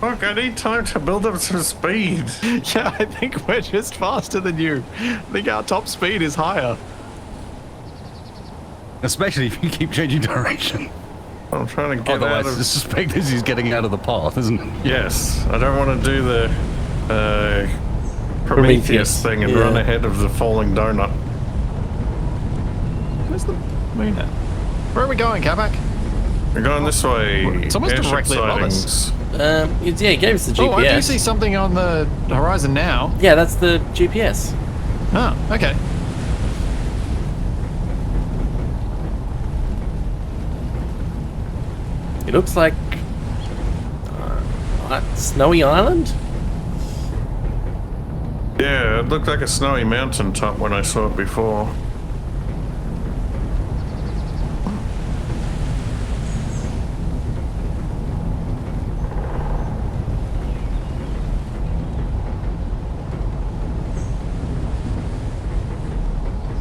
D: Look, I need time to build up some speed.
A: Yeah, I think we're just faster than you. I think our top speed is higher.
B: Especially if you keep changing direction.
D: I'm trying to get
B: Otherwise,
D: out
B: I
D: of...
B: suspect this is getting out of the path, isn't it?
D: Yes, I don't want to do the
C: Prometheus,
D: Prometheus thing and
C: yeah.
D: run ahead of the falling donut.
A: Where's the moon at? Where are we going, Capac?
D: We're going this way.
A: It's almost
D: Airship
A: directly above us.
D: sightings.
C: Yeah, he gave us the
A: Oh, I do
C: GPS.
A: see something on the horizon now.
C: Yeah, that's the GPS.
A: Oh, okay.
C: It looks like Snowy Island.
D: Yeah, it looked like a snowy mountain top when I saw it before.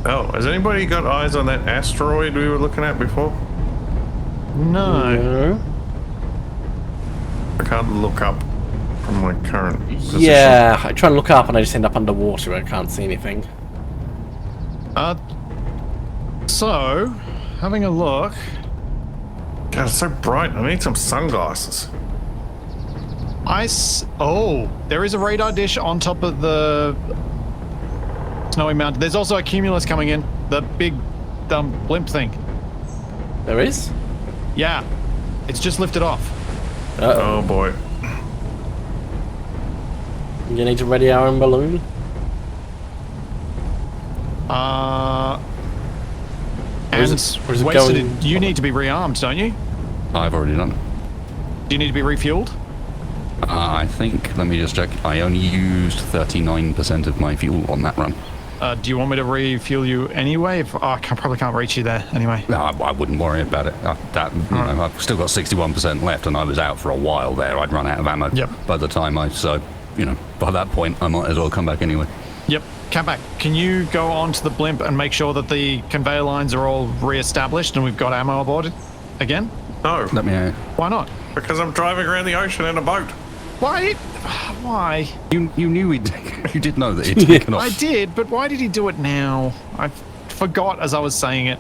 D: Oh, has anybody got eyes on that asteroid we were looking at before?
A: No.
D: I can't look up from my current position.
C: Yeah, I try and look up and I just end up underwater. I can't see anything.
A: So, having a look.
D: God, it's so bright. I need some sunglasses.
A: Oh, there is a radar dish on top of the snowy mountain. There's also a cumulus coming in. The big blimp thing.
C: There is?
A: Yeah. It's just lifted off.
C: Uh-oh.
D: Oh boy.
C: You need to ready our own balloon?
A: And
C: is it
A: wasted
C: going-
A: you need to be rearmed, don't you?
B: I've already done.
A: Do you need to be refueled?
B: I think, let me just check. I only used 39% of my fuel on that run.
A: Do you want me to refuel you anyway? Probably can't reach you there anyway.
B: No, I wouldn't worry about it. I've still got 61% left, and I was out for a while there. I'd run out of ammo
A: Yep.
B: by the time by that point, I might as well come back anyway.
A: Yep. Capac, can you go onto the blimp and make sure that the conveyor lines are all re-established and we've got ammo aboard it again?
D: No,
B: Let me.
A: Why not?
D: because I'm driving around the ocean in a boat.
A: Why? Why?
B: You knew you did know that he'd taken off.
A: I did, but why did he do it now? I forgot as I was saying it.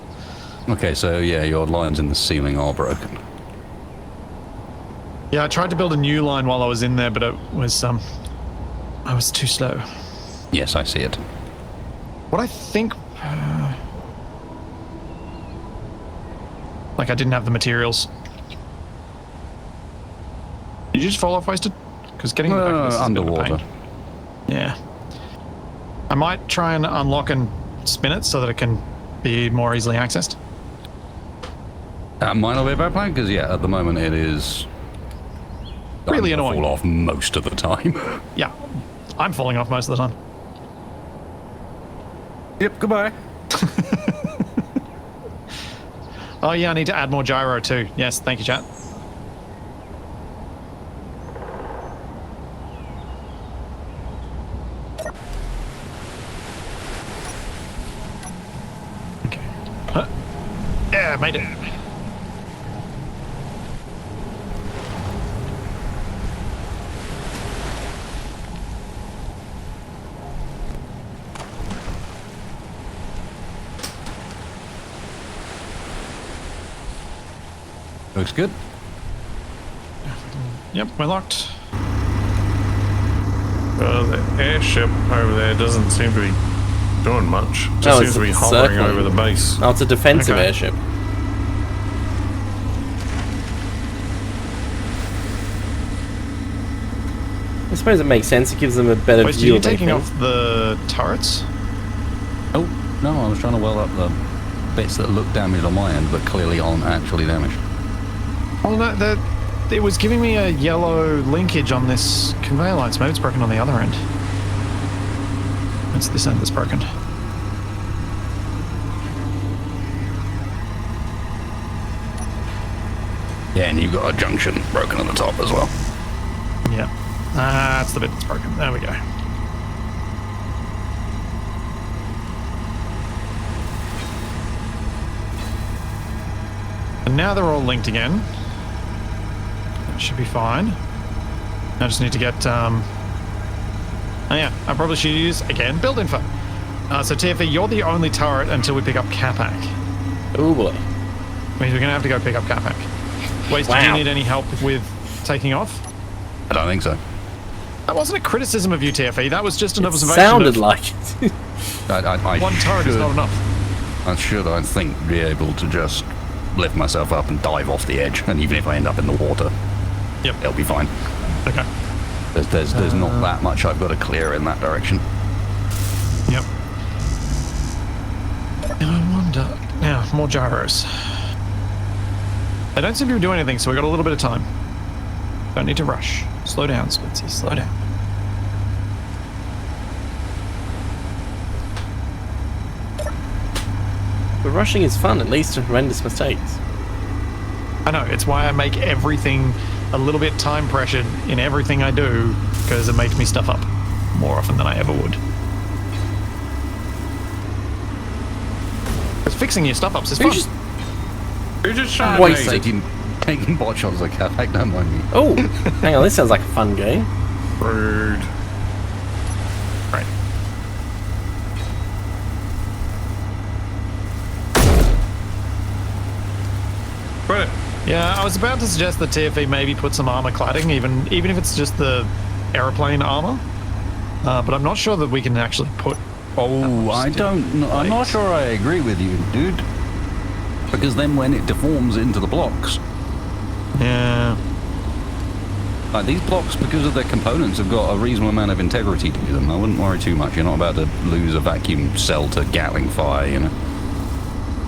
B: Okay, so yeah, your lines in the ceiling are broken.
A: Yeah, I tried to build a new line while I was in there, but it was I was too slow.
B: Yes, I see it.
A: What I think, like I didn't have the materials. Did you just fall off wasted? Because getting back to this is a bit of a
B: Underwater.
A: pain. Yeah. I might try and unlock and spin it so that it can be more easily accessed.
B: That might not be a bad plan, because yeah, at the moment it is
A: Really
B: I'm gonna
A: annoying.
B: Fall off most of the time.
A: Yeah, I'm falling off most of the time.
B: Yep. Goodbye.
A: Oh yeah, I need to add more gyro too. Yes, thank you, chat. Okay. Yeah, made it.
B: Looks good.
A: Yep, we're locked.
D: The airship over there doesn't seem to be doing much. It
C: No,
D: just
C: it's
D: seems to be hovering
C: circling.
D: over the base.
C: No, it's a defensive
A: Okay.
C: airship. I suppose it makes sense. It gives them a better
A: Wait, so
C: view
A: you're
C: of
A: taking
C: everything.
A: off the turrets?
B: Oh, no, I was trying to weld up the bits that look damaged on my end, but clearly aren't actually damaged.
A: Well, no, it was giving me a yellow linkage on this conveyor line, so maybe it's broken on the other end. It's this end that's broken.
B: Yeah, and you've got a junction broken at the top as well.
A: Yeah. That's the bit that's broken. There we go. And now they're all linked again. That should be fine. I just need to get, oh yeah, I probably should use, again, build info. So TFE, you're the only turret until we pick up Capac.
C: Oh boy.
A: Means we're gonna have to go pick up Capac. Wait, do you
C: Wow.
A: need any help with taking off?
B: I don't think so.
A: That wasn't a criticism of you, TFE. That was just an observation.
C: Sounded
A: of
C: like it.
A: one turret is not enough.
B: I should, I think, be able to just lift myself up and dive off the edge, and even if I end up in the water,
A: Yep.
B: it'll be fine.
A: Okay.
B: There's not that much I've got to clear in that direction.
A: Yep. I wonder. Now, more gyros. They don't seem to be doing anything, so we got a little bit of time. Don't need to rush. Slow down, Splitsie. Slow down.
C: But rushing is fun. It leads to horrendous mistakes.
A: I know. It's why I make everything a little bit time pressured in everything I do, because it makes me stuff up more often than I ever would. Because fixing your stuff ups is fun.
D: Who just shot
C: Wait,
D: me?
B: Taking bot shots like Capac, don't mind me.
C: Oh, hang on. This sounds like a fun game.
D: Rude.
A: Right.
D: Quit it.
A: Yeah, I was about to suggest that TFE maybe put some armor cladding, even if it's just the aeroplane armor. But I'm not sure that we can actually put.
B: Oh, I don't know. I'm not sure I agree with you, dude. Because then when it deforms into the blocks,
A: Yeah.
B: like these blocks, because of their components, have got a reasonable amount of integrity to them. I wouldn't worry too much. You're not about to lose a vacuum cell to Gatling fire, you know.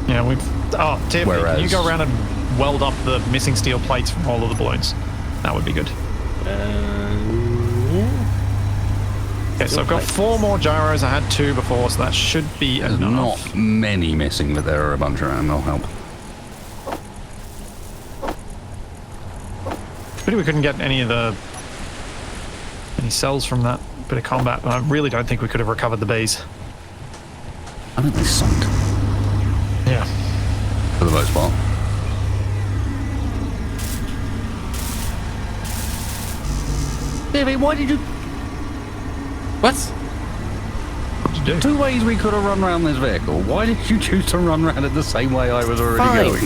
A: Yeah, we've. Oh, TFE,
B: Whereas-
A: can you go around and weld up the missing steel plates from all of the balloons? That would be good.
C: Yeah.
A: Okay, so I've got 4 more gyros. I had 2 before, so that should be
B: There's
A: enough.
B: not many missing, but there are a bunch around. They'll help.
A: Pity we couldn't get any cells from that bit of combat, but I really don't think we could have recovered the bees.
B: I think they sunk
A: Yeah.
B: for the most part. David, why did you?
C: What?
A: What'd you do?
B: 2 ways we could have run around this vehicle. Why did you choose to run around it the same way I was already
C: Fine.
B: going?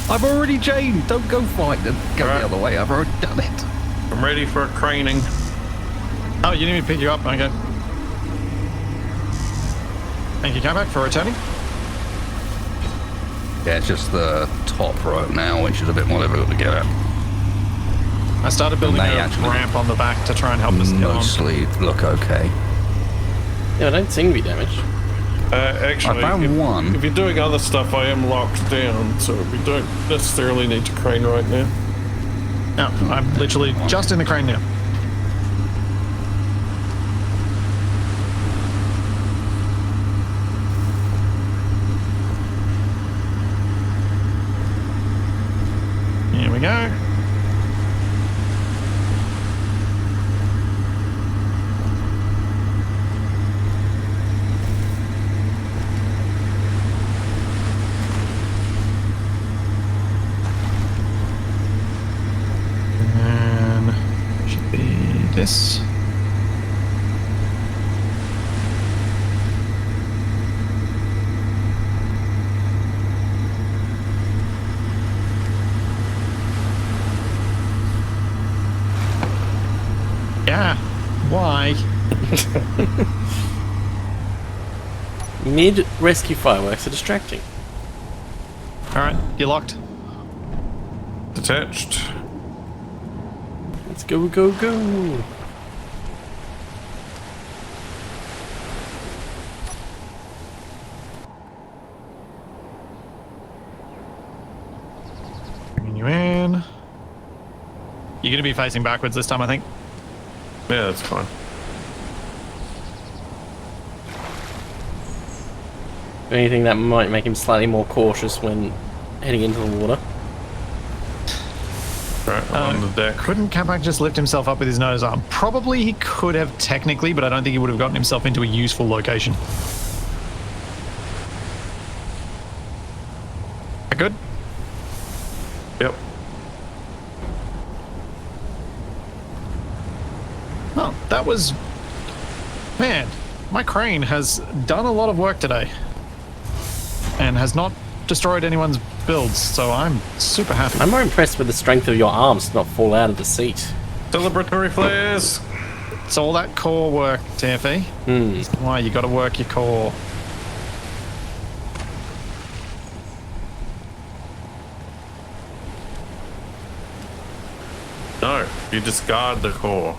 B: I've already changed. Don't go fight and go
D: Alright.
B: the other way. I've already done it.
D: I'm ready for a craning.
A: Oh, you need me to pick you up? Okay. Thank you, Capac, for returning.
B: Yeah, it's just the top row now, which is a bit more difficult to get at.
A: I started building
B: They
A: a
B: actually-
A: ramp on the back to try and help us get on.
B: Mostly look okay.
C: Yeah, I don't seem to be damaged.
D: Actually,
B: I found one.
D: If you're doing other stuff, I am locked down, so we don't necessarily need to crane right now.
A: No, I'm literally just in the crane now. Here we go. And should be this. Yeah. Why?
C: Mid-rescue fireworks are distracting.
A: Alright, you're locked.
D: Detached.
C: Let's go, go, go.
A: Bringing you in. You're going to be facing backwards this time, I think.
D: Yeah, that's fine.
C: Anything that might make him slightly more cautious when heading into the water.
D: Right, I'm on the deck.
A: Couldn't Capac just lift himself up with his nose arm? Probably he could have technically, but I don't think he would have gotten himself into a useful location. Good?
D: Yep.
A: Oh, that was... Man, my crane has done a lot of work today. And has not destroyed anyone's builds, so I'm super happy.
C: I'm more impressed with the strength of your arms to not fall out of the seat.
D: Celebratory flares.
A: It's all that core work, TFE. That's why you got to work your core.
D: No, you discard the core.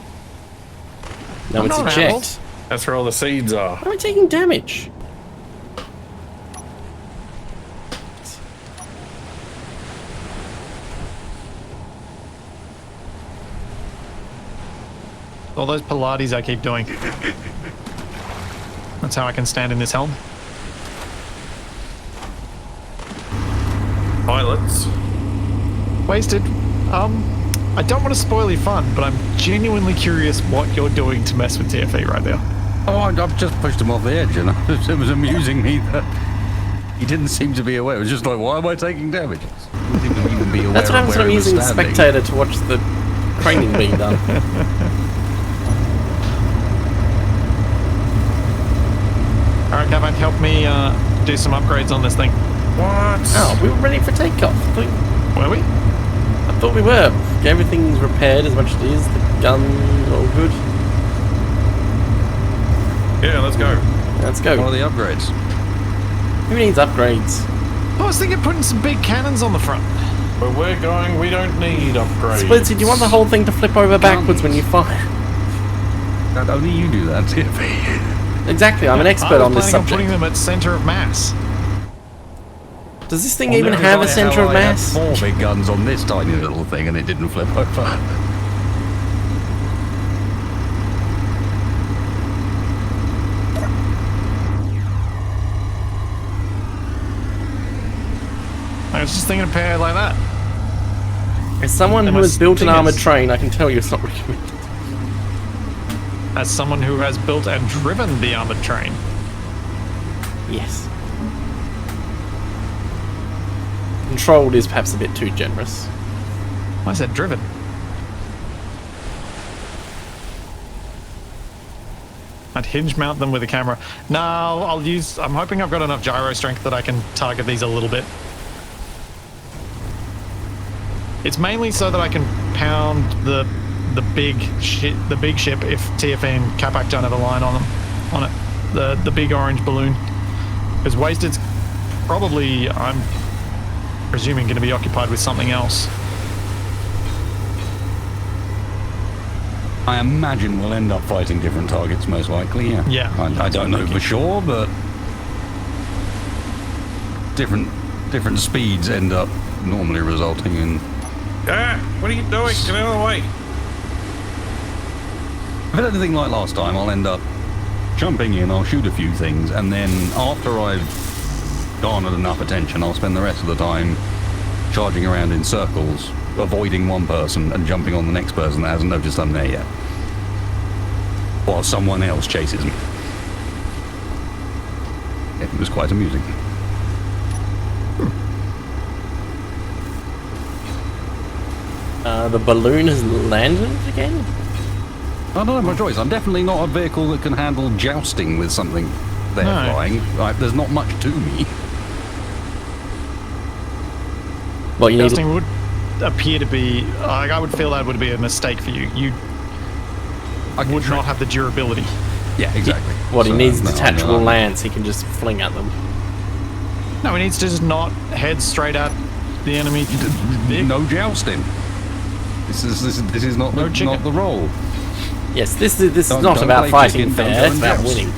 C: No,
A: I'm
C: it's
A: not
C: eject.
A: rattled.
D: That's where all the seeds are.
C: Why am I taking damage?
A: All those Pilates I keep doing. That's how I can stand in this helm.
D: Pilots.
A: Wasted. I don't want to spoil your fun, but I'm genuinely curious what you're doing to mess with TFE right now.
B: Oh, I've just pushed him off the edge, and it was amusing me that he didn't seem to be aware. It was just like, why am I taking damage? He didn't even be aware.
C: That's what happens
B: of
C: when
B: where
C: I'm
B: he was
C: using
B: standing.
C: Spectator to watch the craning being done.
A: Alright, Capac, help me do some upgrades on this thing.
D: What?
C: Oh, we were ready for takeoff.
A: Were we?
C: I thought we were. Everything's repaired as much as it is. The gun's all good.
D: Yeah, let's go.
C: Let's go.
B: What are the upgrades?
C: Who needs upgrades?
A: I was thinking of putting some big cannons on the front.
D: Where we're going, we don't need upgrades.
C: Splitsie, do you want the whole thing to flip over backwards when you fire?
B: Only you do that, TFE.
C: Exactly, I'm an expert on this
A: I was planning on
C: subject.
A: putting them at center of mass.
C: Does this thing even have a center of mass?
B: I had 4 big guns on this tiny little thing, and it didn't flip over.
A: I was just thinking of pair like that.
C: As someone
A: And
C: who
A: my
C: has built an
A: thing
C: armoured
A: is-
C: train, I can tell you it's not recommended.
A: As someone who has built and driven the armored train.
C: Yes. Controlled is perhaps a bit too generous.
A: I said driven. I'd hinge mount them with a camera. No, I'm hoping I've got enough gyro strength that I can target these a little bit. It's mainly so that I can pound the big ship if TFA and Capac don't have a line on it. The big orange balloon. Because Wasted's probably, I'm presuming, going to be occupied with something else.
B: I imagine we'll end up fighting different targets, most likely, yeah.
A: Yeah.
B: I don't know for sure, but different speeds end up normally resulting in...
D: Ah, what are you doing? Get out of the way.
B: If it's anything like last time, I'll end up jumping in, I'll shoot a few things, and then after I've garnered enough attention, I'll spend the rest of the time charging around in circles, avoiding one person and jumping on the next person that hasn't noticed I'm there yet, while someone else chases me. It was quite amusing.
C: The balloon has landed again?
B: I don't have my choice. I'm definitely not a vehicle that can handle jousting with something there
A: No.
B: flying. There's not much to me.
C: Well, you need to,
A: Jousting would appear to be, I would feel that would be a mistake for you. would not have the durability.
B: Yeah, exactly.
C: What, he
B: So,
C: needs
B: no,
C: detachable
B: no,
C: lance he can just fling at them.
A: No, he needs to just not head straight at the enemy.
B: No jousting. This is not
A: No
B: the
A: chicken.
B: not the role.
C: Yes, this is
B: Don't-
C: not
B: don't
C: about
B: play
C: fighting
B: chicken, don't
C: fair,
B: go
C: it's
B: and
C: about
B: joust.
C: winning.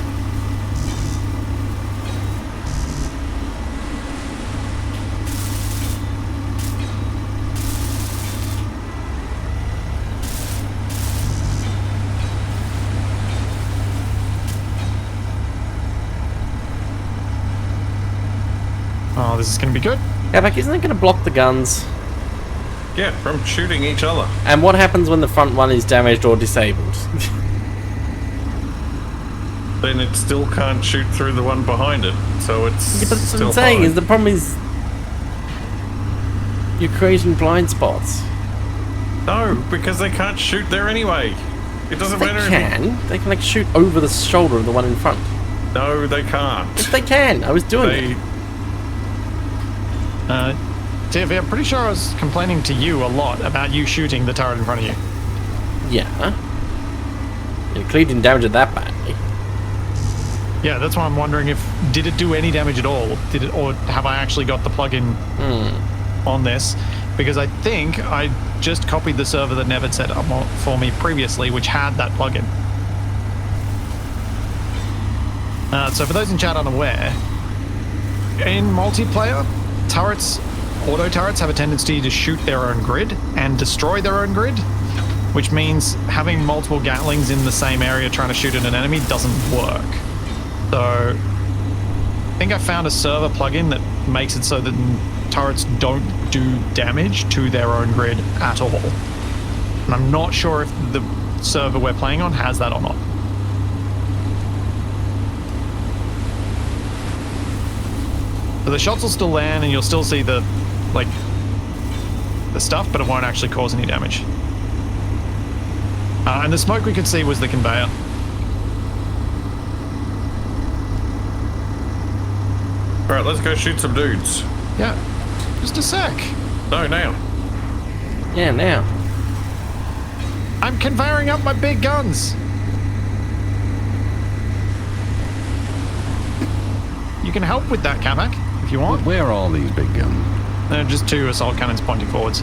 A: Oh, this is going to be good.
C: Capac, isn't it going to block the guns?
D: Yeah, from shooting each other.
C: And what happens when the front one is damaged or disabled?
D: Then it still can't shoot through the one behind it. So it's
C: Yeah, but that's what
D: still
C: I'm saying,
D: fine.
C: is the problem is you're creating blind spots.
D: No, because they can't shoot there anyway. It doesn't
C: They
D: matter if
C: can. They can like shoot over the shoulder of the one in front.
D: No, they can't.
C: Yes, they can. I was doing it.
D: They
A: Tiffy, I'm pretty sure I was complaining to you a lot about you shooting the turret in front of you.
C: Yeah. It clearly didn't damage it that badly.
A: Yeah, that's why I'm wondering if did it do any damage at all? Did it, or have I actually got the plugin on this? Because I think I just copied the server that Nev set up for me previously, which had that plugin. So for those in chat unaware, in multiplayer, auto turrets have a tendency to shoot their own grid and destroy their own grid, which means having multiple Gatlings in the same area trying to shoot at an enemy doesn't work. So I think I found a server plugin that makes it so that turrets don't do damage to their own grid at all. And I'm not sure if the server we're playing on has that or not. So the shots will still land and you'll still see the stuff, but it won't actually cause any damage. And the smoke we could see was the conveyor.
D: Alright, let's go shoot some dudes.
A: Yeah, just a sec.
D: No, now.
C: Yeah, now.
A: I'm conveying up my big guns. You can help with that, Capac, if you want.
B: Where are these big guns?
A: They're just 2 assault cannons pointing forwards.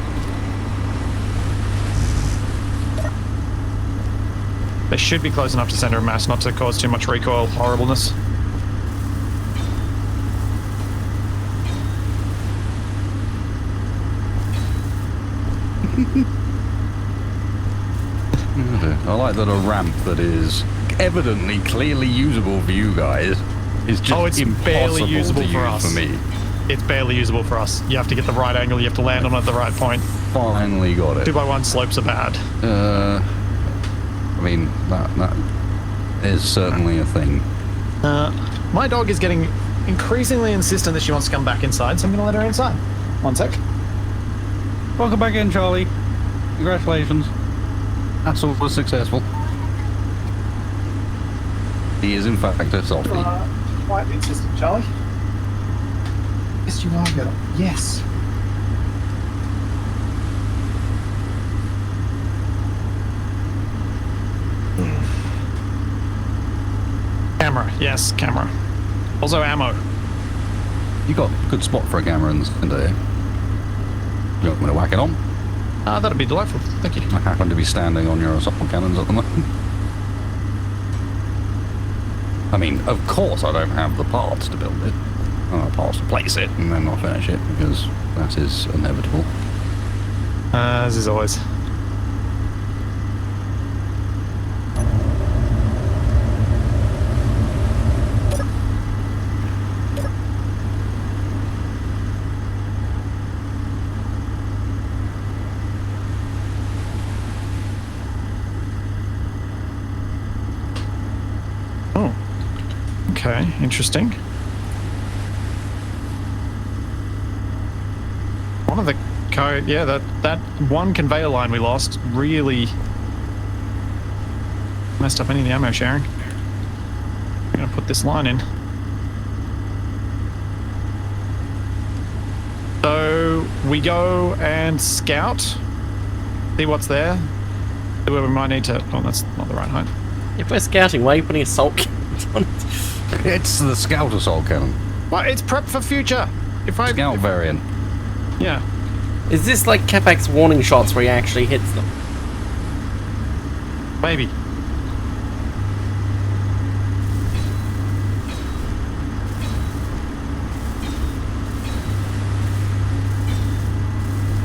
A: They should be close enough to center of mass not to cause too much recoil horribleness.
B: I like that a ramp that is evidently clearly usable for you guys is just
A: Oh, it's barely
B: impossible
A: usable
B: to
A: for
B: use
A: us.
B: for me.
A: It's barely usable for us. You have to get the right angle, you have to land on it at the right point.
B: Finally got it.
A: 2x1 slopes are bad.
B: I mean, that is certainly a thing.
A: My dog is getting increasingly insistent that she wants to come back inside, so I'm going to let her inside. One sec.
B: Welcome back in, Charlie. Congratulations. Assault was successful. He is in fact a softie.
A: Quite insistent, Charlie. Yes, you are, girl. Yes. Camera. Yes, camera. Also ammo.
B: You got a good spot for a camera in the center here. You want me to whack it on?
A: That'd be delightful. Thank you.
B: I happen to be standing on your assault cannons at the moment. I mean, of course I don't have the parts to build it. I'll parts to place it and then I'll finish it because that is inevitable.
A: As is always. Oh. Okay, interesting. One of the yeah, that one conveyor line we lost really messed up any of the ammo sharing. I'm gonna put this line in. So we go and scout, see what's there. We might need to. Oh, that's not the right height.
C: If we're scouting, why are you putting assault cannons on it?
B: It's the Scout assault cannon.
A: Well, it's prep for future. If I
B: Scout variant.
A: Yeah.
C: Is this like Capac's warning shots where he actually hits them?
A: Maybe.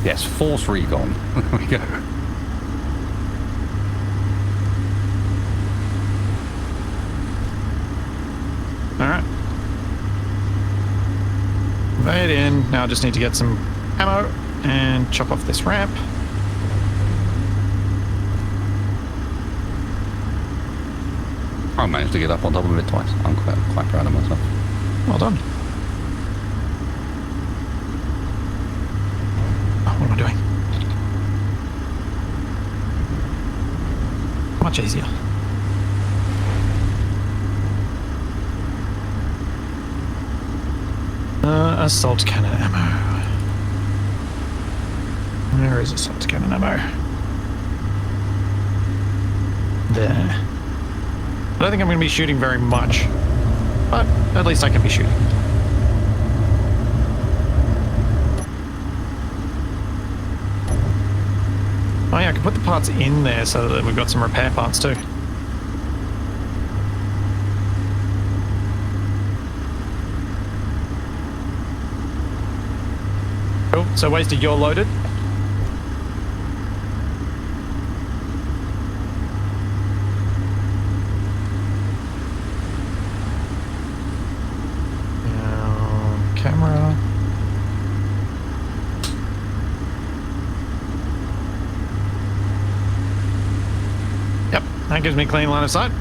B: Yes, Force Recon. There we go.
A: Alright. Right in. Now I just need to get some ammo and chop off this ramp.
B: I managed to get up on top of it twice. I'm quite proud of myself.
A: Well done. Oh, what am I doing? Much easier. Assault cannon ammo. Where is assault cannon ammo? There. I don't think I'm going to be shooting very much, but at least I can be shooting. Oh yeah, I can put the parts in there so that we've got some repair parts too. Cool, so Wasted, you're loaded. Now, camera. Yep, that gives me clean line of sight.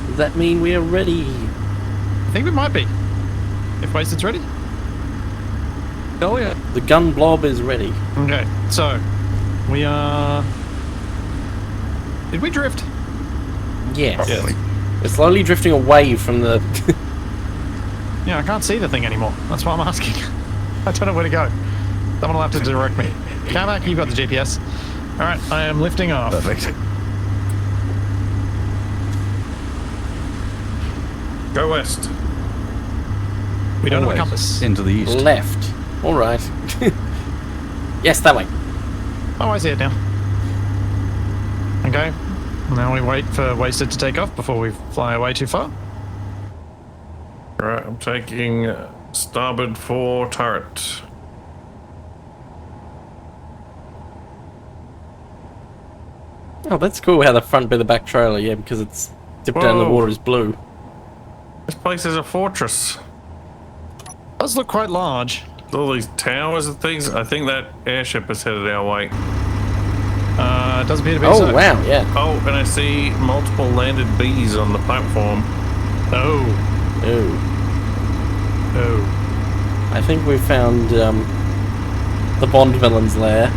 C: Does that mean we are ready?
A: I think we might be. If Wasted's ready.
B: Oh yeah.
C: The gun blob is ready.
A: Okay, so we are. Did we drift?
C: Yes.
B: Probably.
C: We're slowly drifting away from the...
A: Yeah, I can't see the thing anymore. That's why I'm asking. I don't know where to go. Someone will have to direct me. Capac, you've got the GPS. Alright, I am lifting off.
B: Perfect.
D: Go west.
A: We don't have a
B: Always
A: compass.
B: into the east.
C: left. Alright. Yes, that way.
A: Oh, I see it now. Okay. Now we wait for Wasted to take off before we fly away too far.
D: Right, I'm taking starboard 4 turret.
C: Oh, that's cool how the front bit of the back trailer, yeah, because it's dipped down in the
D: Whoa.
C: water is blue.
D: This place is a fortress.
A: Does look quite large.
D: All these towers and things. I think that airship is headed our way.
A: It does appear to be
C: Oh,
A: so.
C: wow, yeah.
D: Oh, and I see multiple landed bees on the platform.
A: Oh.
C: Ooh.
A: Oh.
C: I think we found the Bond villain's lair.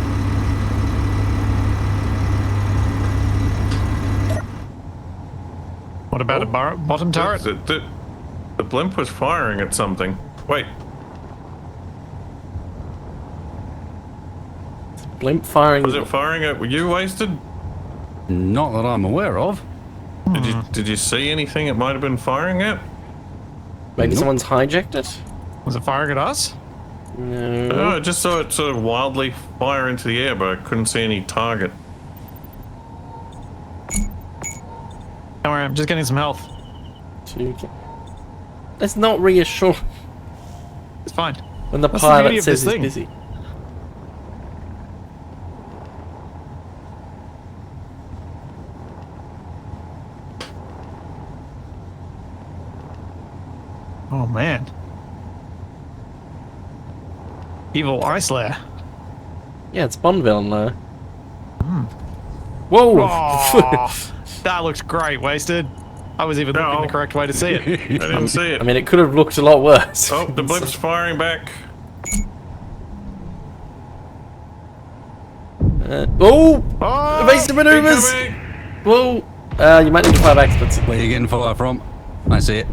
A: What about a bottom turret?
D: The blimp was firing at something. Wait,
C: Blimp firing.
D: was it firing at you, Wasted?
B: Not that I'm aware of.
D: Did you see anything it might have been firing at?
C: Maybe
B: Nope.
C: someone's hijacked it?
A: Was it firing at us?
C: No.
D: No, I just saw it sort of wildly fire into the air, but I couldn't see any target.
A: Don't worry, I'm just getting some health.
C: That's not reassuring
A: It's fine.
C: when the
A: That's the beauty
C: pilot
A: of
C: says
A: this
C: he's
A: thing.
C: busy.
A: Oh man. Evil ice lair.
C: Yeah, it's Bond villain lair. Whoa!
A: Oh, that looks great, Wasted. I was even looking
D: No.
A: the correct way to see it.
D: I didn't see it.
C: I mean, it could have looked a lot worse.
D: Oh, the blimp's firing back.
C: Oh!
A: Oh,
C: Evasive maneuvers!
D: Incoming!
C: Whoa! You might need to fire back, Splitsie.
B: Where you getting fire from? I see it.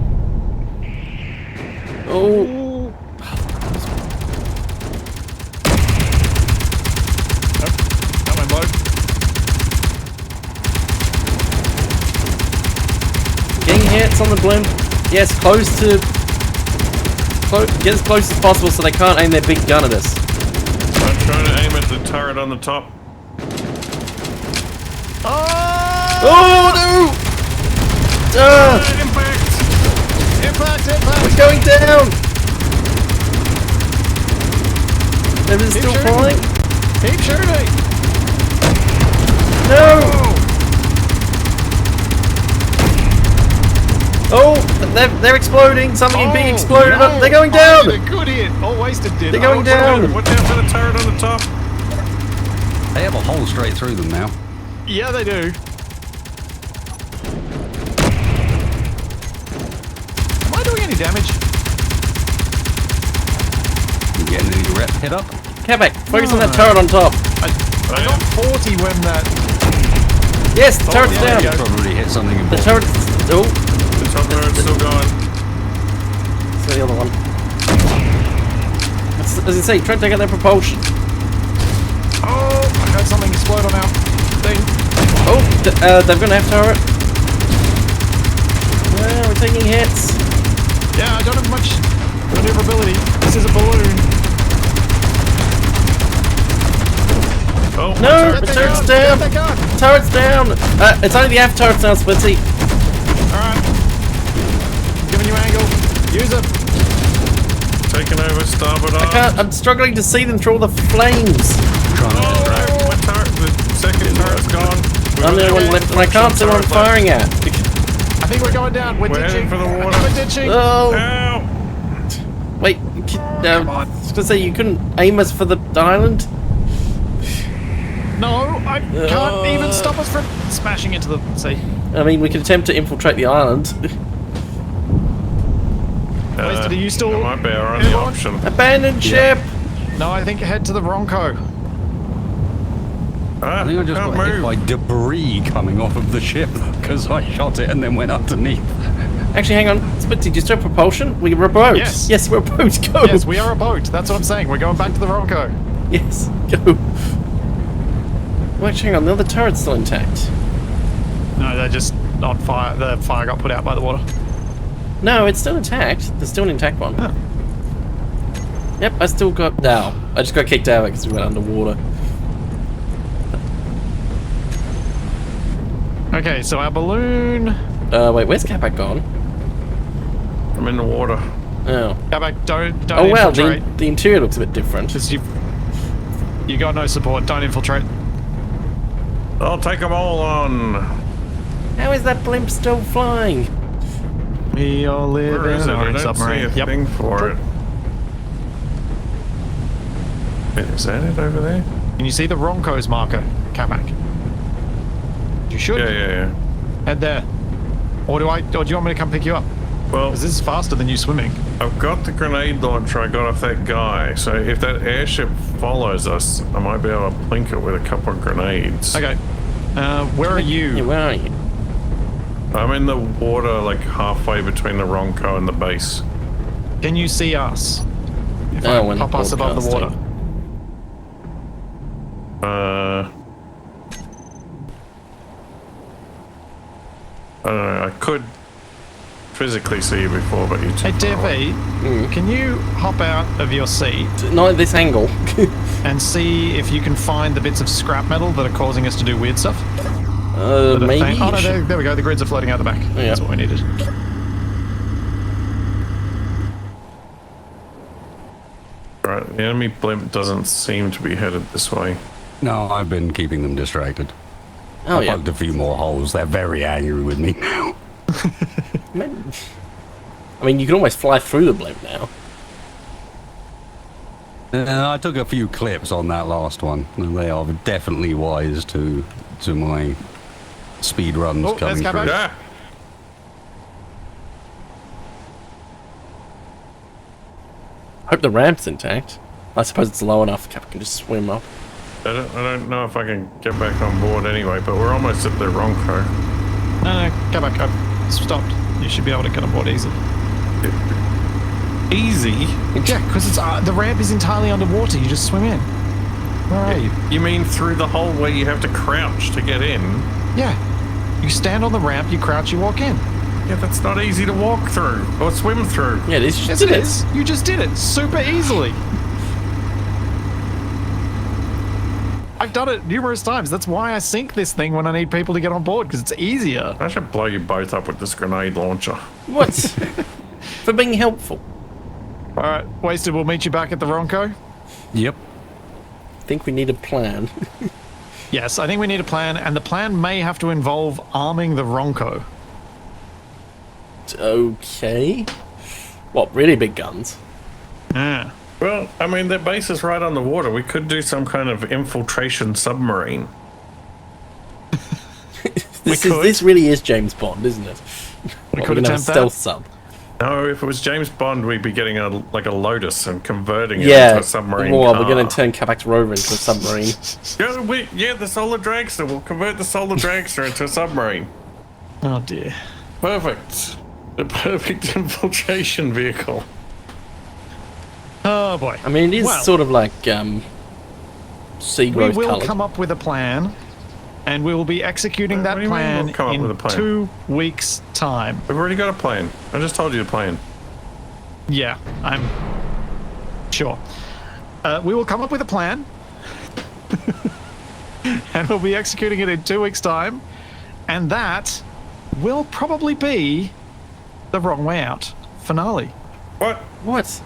C: Oh! hits on the blimp. Yes, get as close as possible so they can't aim their big gun at us.
D: I'm trying to aim at the turret on the top.
C: Oh no!
D: Impact!
C: We're going down! They're still
A: shooting.
C: flying?
A: Keep shooting!
C: No! Oh, they're exploding. Something big exploded.
A: No.
C: They're going down.
A: A good hit. Oh, wasted did.
C: They're going down.
D: Watch out for the turret on the top.
B: They have a hole straight through them now.
A: Yeah, they do. Am I doing any damage?
B: You getting any rep hit up?
C: Capac, focus on that turret on top.
A: I got 40 when that.
C: Yes, the turret's
A: yeah,
C: down.
A: there you go.
B: Probably hit something
C: The
B: important.
C: turret's. Oh,
D: The top turret's still going.
C: so the other one. As I say, try to take out their propulsion.
A: Oh, I heard something explode on our thing.
C: Oh, they're gonna have turret. Yeah, we're taking hits.
A: Yeah, I don't have much maneuverability. This is a balloon.
D: Oh,
C: No,
A: Get
C: the
A: that
C: turret's
A: gun,
C: down.
A: get that gun.
C: Turret's down. It's only the aft turrets now, Splitsie.
A: Alright. Giving you angle. Use it.
D: taking over starboard arm.
C: I can't. I'm struggling to see them through all the flames.
B: Trying to
D: Oh,
B: distract.
D: no, my turret, the second turret's gone.
C: I'm the only one left, and I can't see what I'm firing at.
A: I think we're going down. We're
D: We're
A: ditching.
D: heading for the water.
A: We're ditching.
C: Oh,
D: Ow!
C: wait. I was gonna say you couldn't aim us for the island.
A: No, I can't even stop us from smashing into the sea.
C: I mean, we could attempt to infiltrate the island.
A: Wasted, are you still
D: It might be our only
A: airborne?
D: option.
C: Abandoned ship.
A: No, I think head to the Ronco.
D: Ah,
B: I think I just
D: can't
B: got hit
D: move.
B: by debris coming off of the ship because I shot it and then went underneath.
C: Actually, hang on. Splitsie, do you still have propulsion? We're a boat.
A: Yes.
C: Yes, we're a boat. Go.
A: Yes, we are a boat. That's what I'm saying. We're going back to the Ronco.
C: Yes. Go. Wait, hang on. The other turret's still intact.
A: No, they're just on fire. The fire got put out by the water.
C: No, it's still intact. There's still an intact one.
A: Huh.
C: Yep, I still got. No, I just got kicked out because we went underwater.
A: Okay, so our balloon.
C: Wait, where's Capac gone?
D: I'm in the water.
C: Oh.
A: Capac, don't
C: Oh well,
A: infiltrate.
C: the interior looks a bit different.
A: Because you got no support. Don't infiltrate.
D: I'll take them all on.
C: How is that blimp still flying?
A: We all live
D: Where
A: in
D: is
A: an
D: it? I
A: orange
D: don't
A: submarine.
D: see a thing for it. Wait, is that it over there?
A: Can you see the Ronco's marker, Capac? You should
D: Yeah.
A: head there. Or do you want me to come pick you up?
D: Well,
A: Because this is faster than you swimming.
D: I've got the grenade launcher I got off that guy, so if that airship follows us, I might be able to plink it with a couple of grenades.
A: Okay. Where are
C: Yeah,
A: you?
C: where are you?
D: I'm in the water, like halfway between the Ronco and the base.
A: Can you see us? If
C: No,
A: I
C: when
A: pop us above the water.
C: broadcasting.
D: I don't know. I could physically see you before, but you're too
A: Hey,
D: far away.
A: DFE, can you hop out of your seat
C: Not at this angle.
A: and see if you can find the bits of scrap metal that are causing us to do weird stuff? The
C: Maybe.
A: thing- Oh, no, there we go. The grids are floating out the back.
C: Yeah.
A: That's what we needed.
D: Right, the enemy blimp doesn't seem to be headed this way.
B: No, I've been keeping them distracted.
C: Oh
B: I
C: yeah.
B: plugged a few more holes. They're very angry with me now.
C: I mean, you can almost fly through the blimp now.
B: I took a few clips on that last one. And they are definitely wise to my speed runs
A: Oh,
B: coming
A: there's
B: through.
A: Capac.
D: Yeah.
C: Hope the ramp's intact. I suppose it's low enough Cap can just swim up.
D: I don't know if I can get back on board anyway, but we're almost at the Ronco.
A: No, go back. I've stopped. You should be able to get on board easily.
D: Easy?
A: Yeah, because it's the ramp is entirely underwater. You just swim in. Where are you?
D: You mean through the hole where you have to crouch to get in?
A: Yeah. You stand on the ramp, you crouch, you walk in.
D: Yeah, that's not easy to walk through or swim through.
C: Yeah, this
A: Yes, it is. You just did it super easily. I've done it numerous times. That's why I sink this thing when I need people to get on board, because it's easier.
D: I should blow you both up with this grenade launcher.
C: What? For being helpful.
A: All right, Wasted, we'll meet you back at the Ronco.
B: Yep.
C: I think we need a plan.
A: Yes, I think we need a plan, and the plan may have to involve arming the Ronco.
C: Okay. What, really big guns?
A: Yeah.
D: Well, I mean, their base is right on the water. We could do some kind of infiltration submarine.
C: This really is James Bond, isn't it?
A: We
C: What,
A: could
C: we're gonna have a
A: attempt that.
C: stealth sub.
D: No, if it was James Bond, we'd be getting a Lotus and converting it
C: Yeah.
D: into a submarine
C: Well,
D: car.
C: we're going to turn Capac's rover into a submarine.
D: The solar dragster. We'll convert the solar dragster into a submarine.
A: Oh dear.
D: Perfect. The perfect infiltration vehicle.
A: Oh boy.
C: I mean, it is
A: Well,
C: sort of like sea
A: we
C: growth
A: will
C: coloured.
A: come up with a plan, and we will be executing
D: What
A: that
D: do you mean
A: plan
D: we'll come up
A: in
D: with a plan?
A: 2 weeks' time.
D: We've already got a plan. I just told you the plan.
A: Yeah, I'm sure. We will come up with a plan, and we'll be executing it in 2 weeks' time, and that will probably be the Wrong Way Out finale.
D: What?
C: What?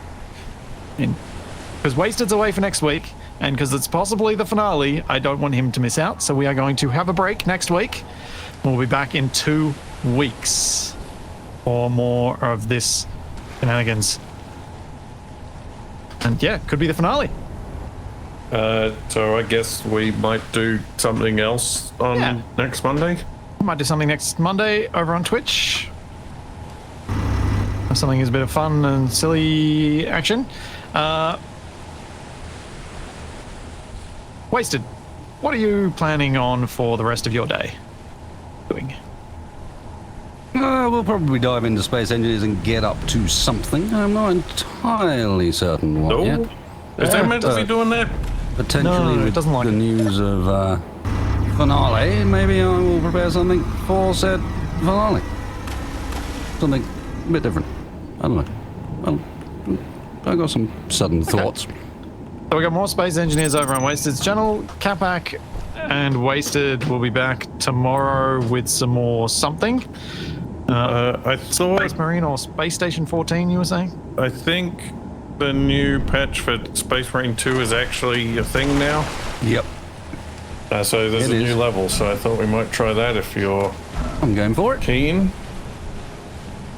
A: Because Wasted's away for next week, and because it's possibly the finale, I don't want him to miss out, so we are going to have a break next week. We'll be back in 2 weeks for more of this shenanigans. And yeah, could be the finale.
D: So I guess we might do something else on next Monday.
A: Might do something next Monday over on Twitch. Something is a bit of fun and silly action. Wasted, what are you planning on for the rest of your day? Doing?
B: We'll probably dive into Space Engineers and get up to something. I'm not entirely certain what yet.
D: Is that meant to be doing that?
B: Potentially
A: No, it
B: with
A: doesn't like
B: the
A: it.
B: news of finale, maybe I will prepare something for said finale. Something a bit different. I don't know. Well, I got some sudden thoughts.
A: So we got more Space Engineers over on Wasted's channel. Capac and Wasted will be back tomorrow with some more something.
D: I thought.
A: Space Marine or Space Station 14, you were saying?
D: I think the new patch for Space Marine 2 is actually a thing now.
B: Yep.
D: So there's
B: It
D: a
B: is.
D: new level, so I thought we might try that if you're
B: I'm going for it.
D: keen.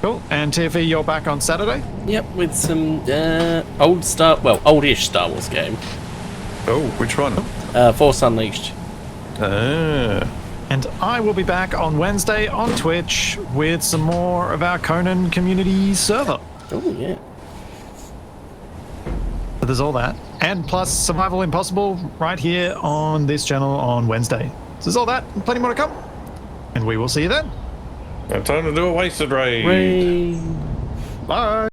A: Cool. And TFE, you're back on Saturday?
C: Yep, with some oldish Star Wars game.
D: Oh, which one?
C: Force Unleashed.
D: Ah.
A: And I will be back on Wednesday on Twitch with some more of our Conan community server.
C: Oh, yeah.
A: So there's all that. And plus Survival Impossible right here on this channel on Wednesday. So there's all that and plenty more to come. And we will see you then.
D: Now time to do a wasted raid.
C: Rain.
A: Bye.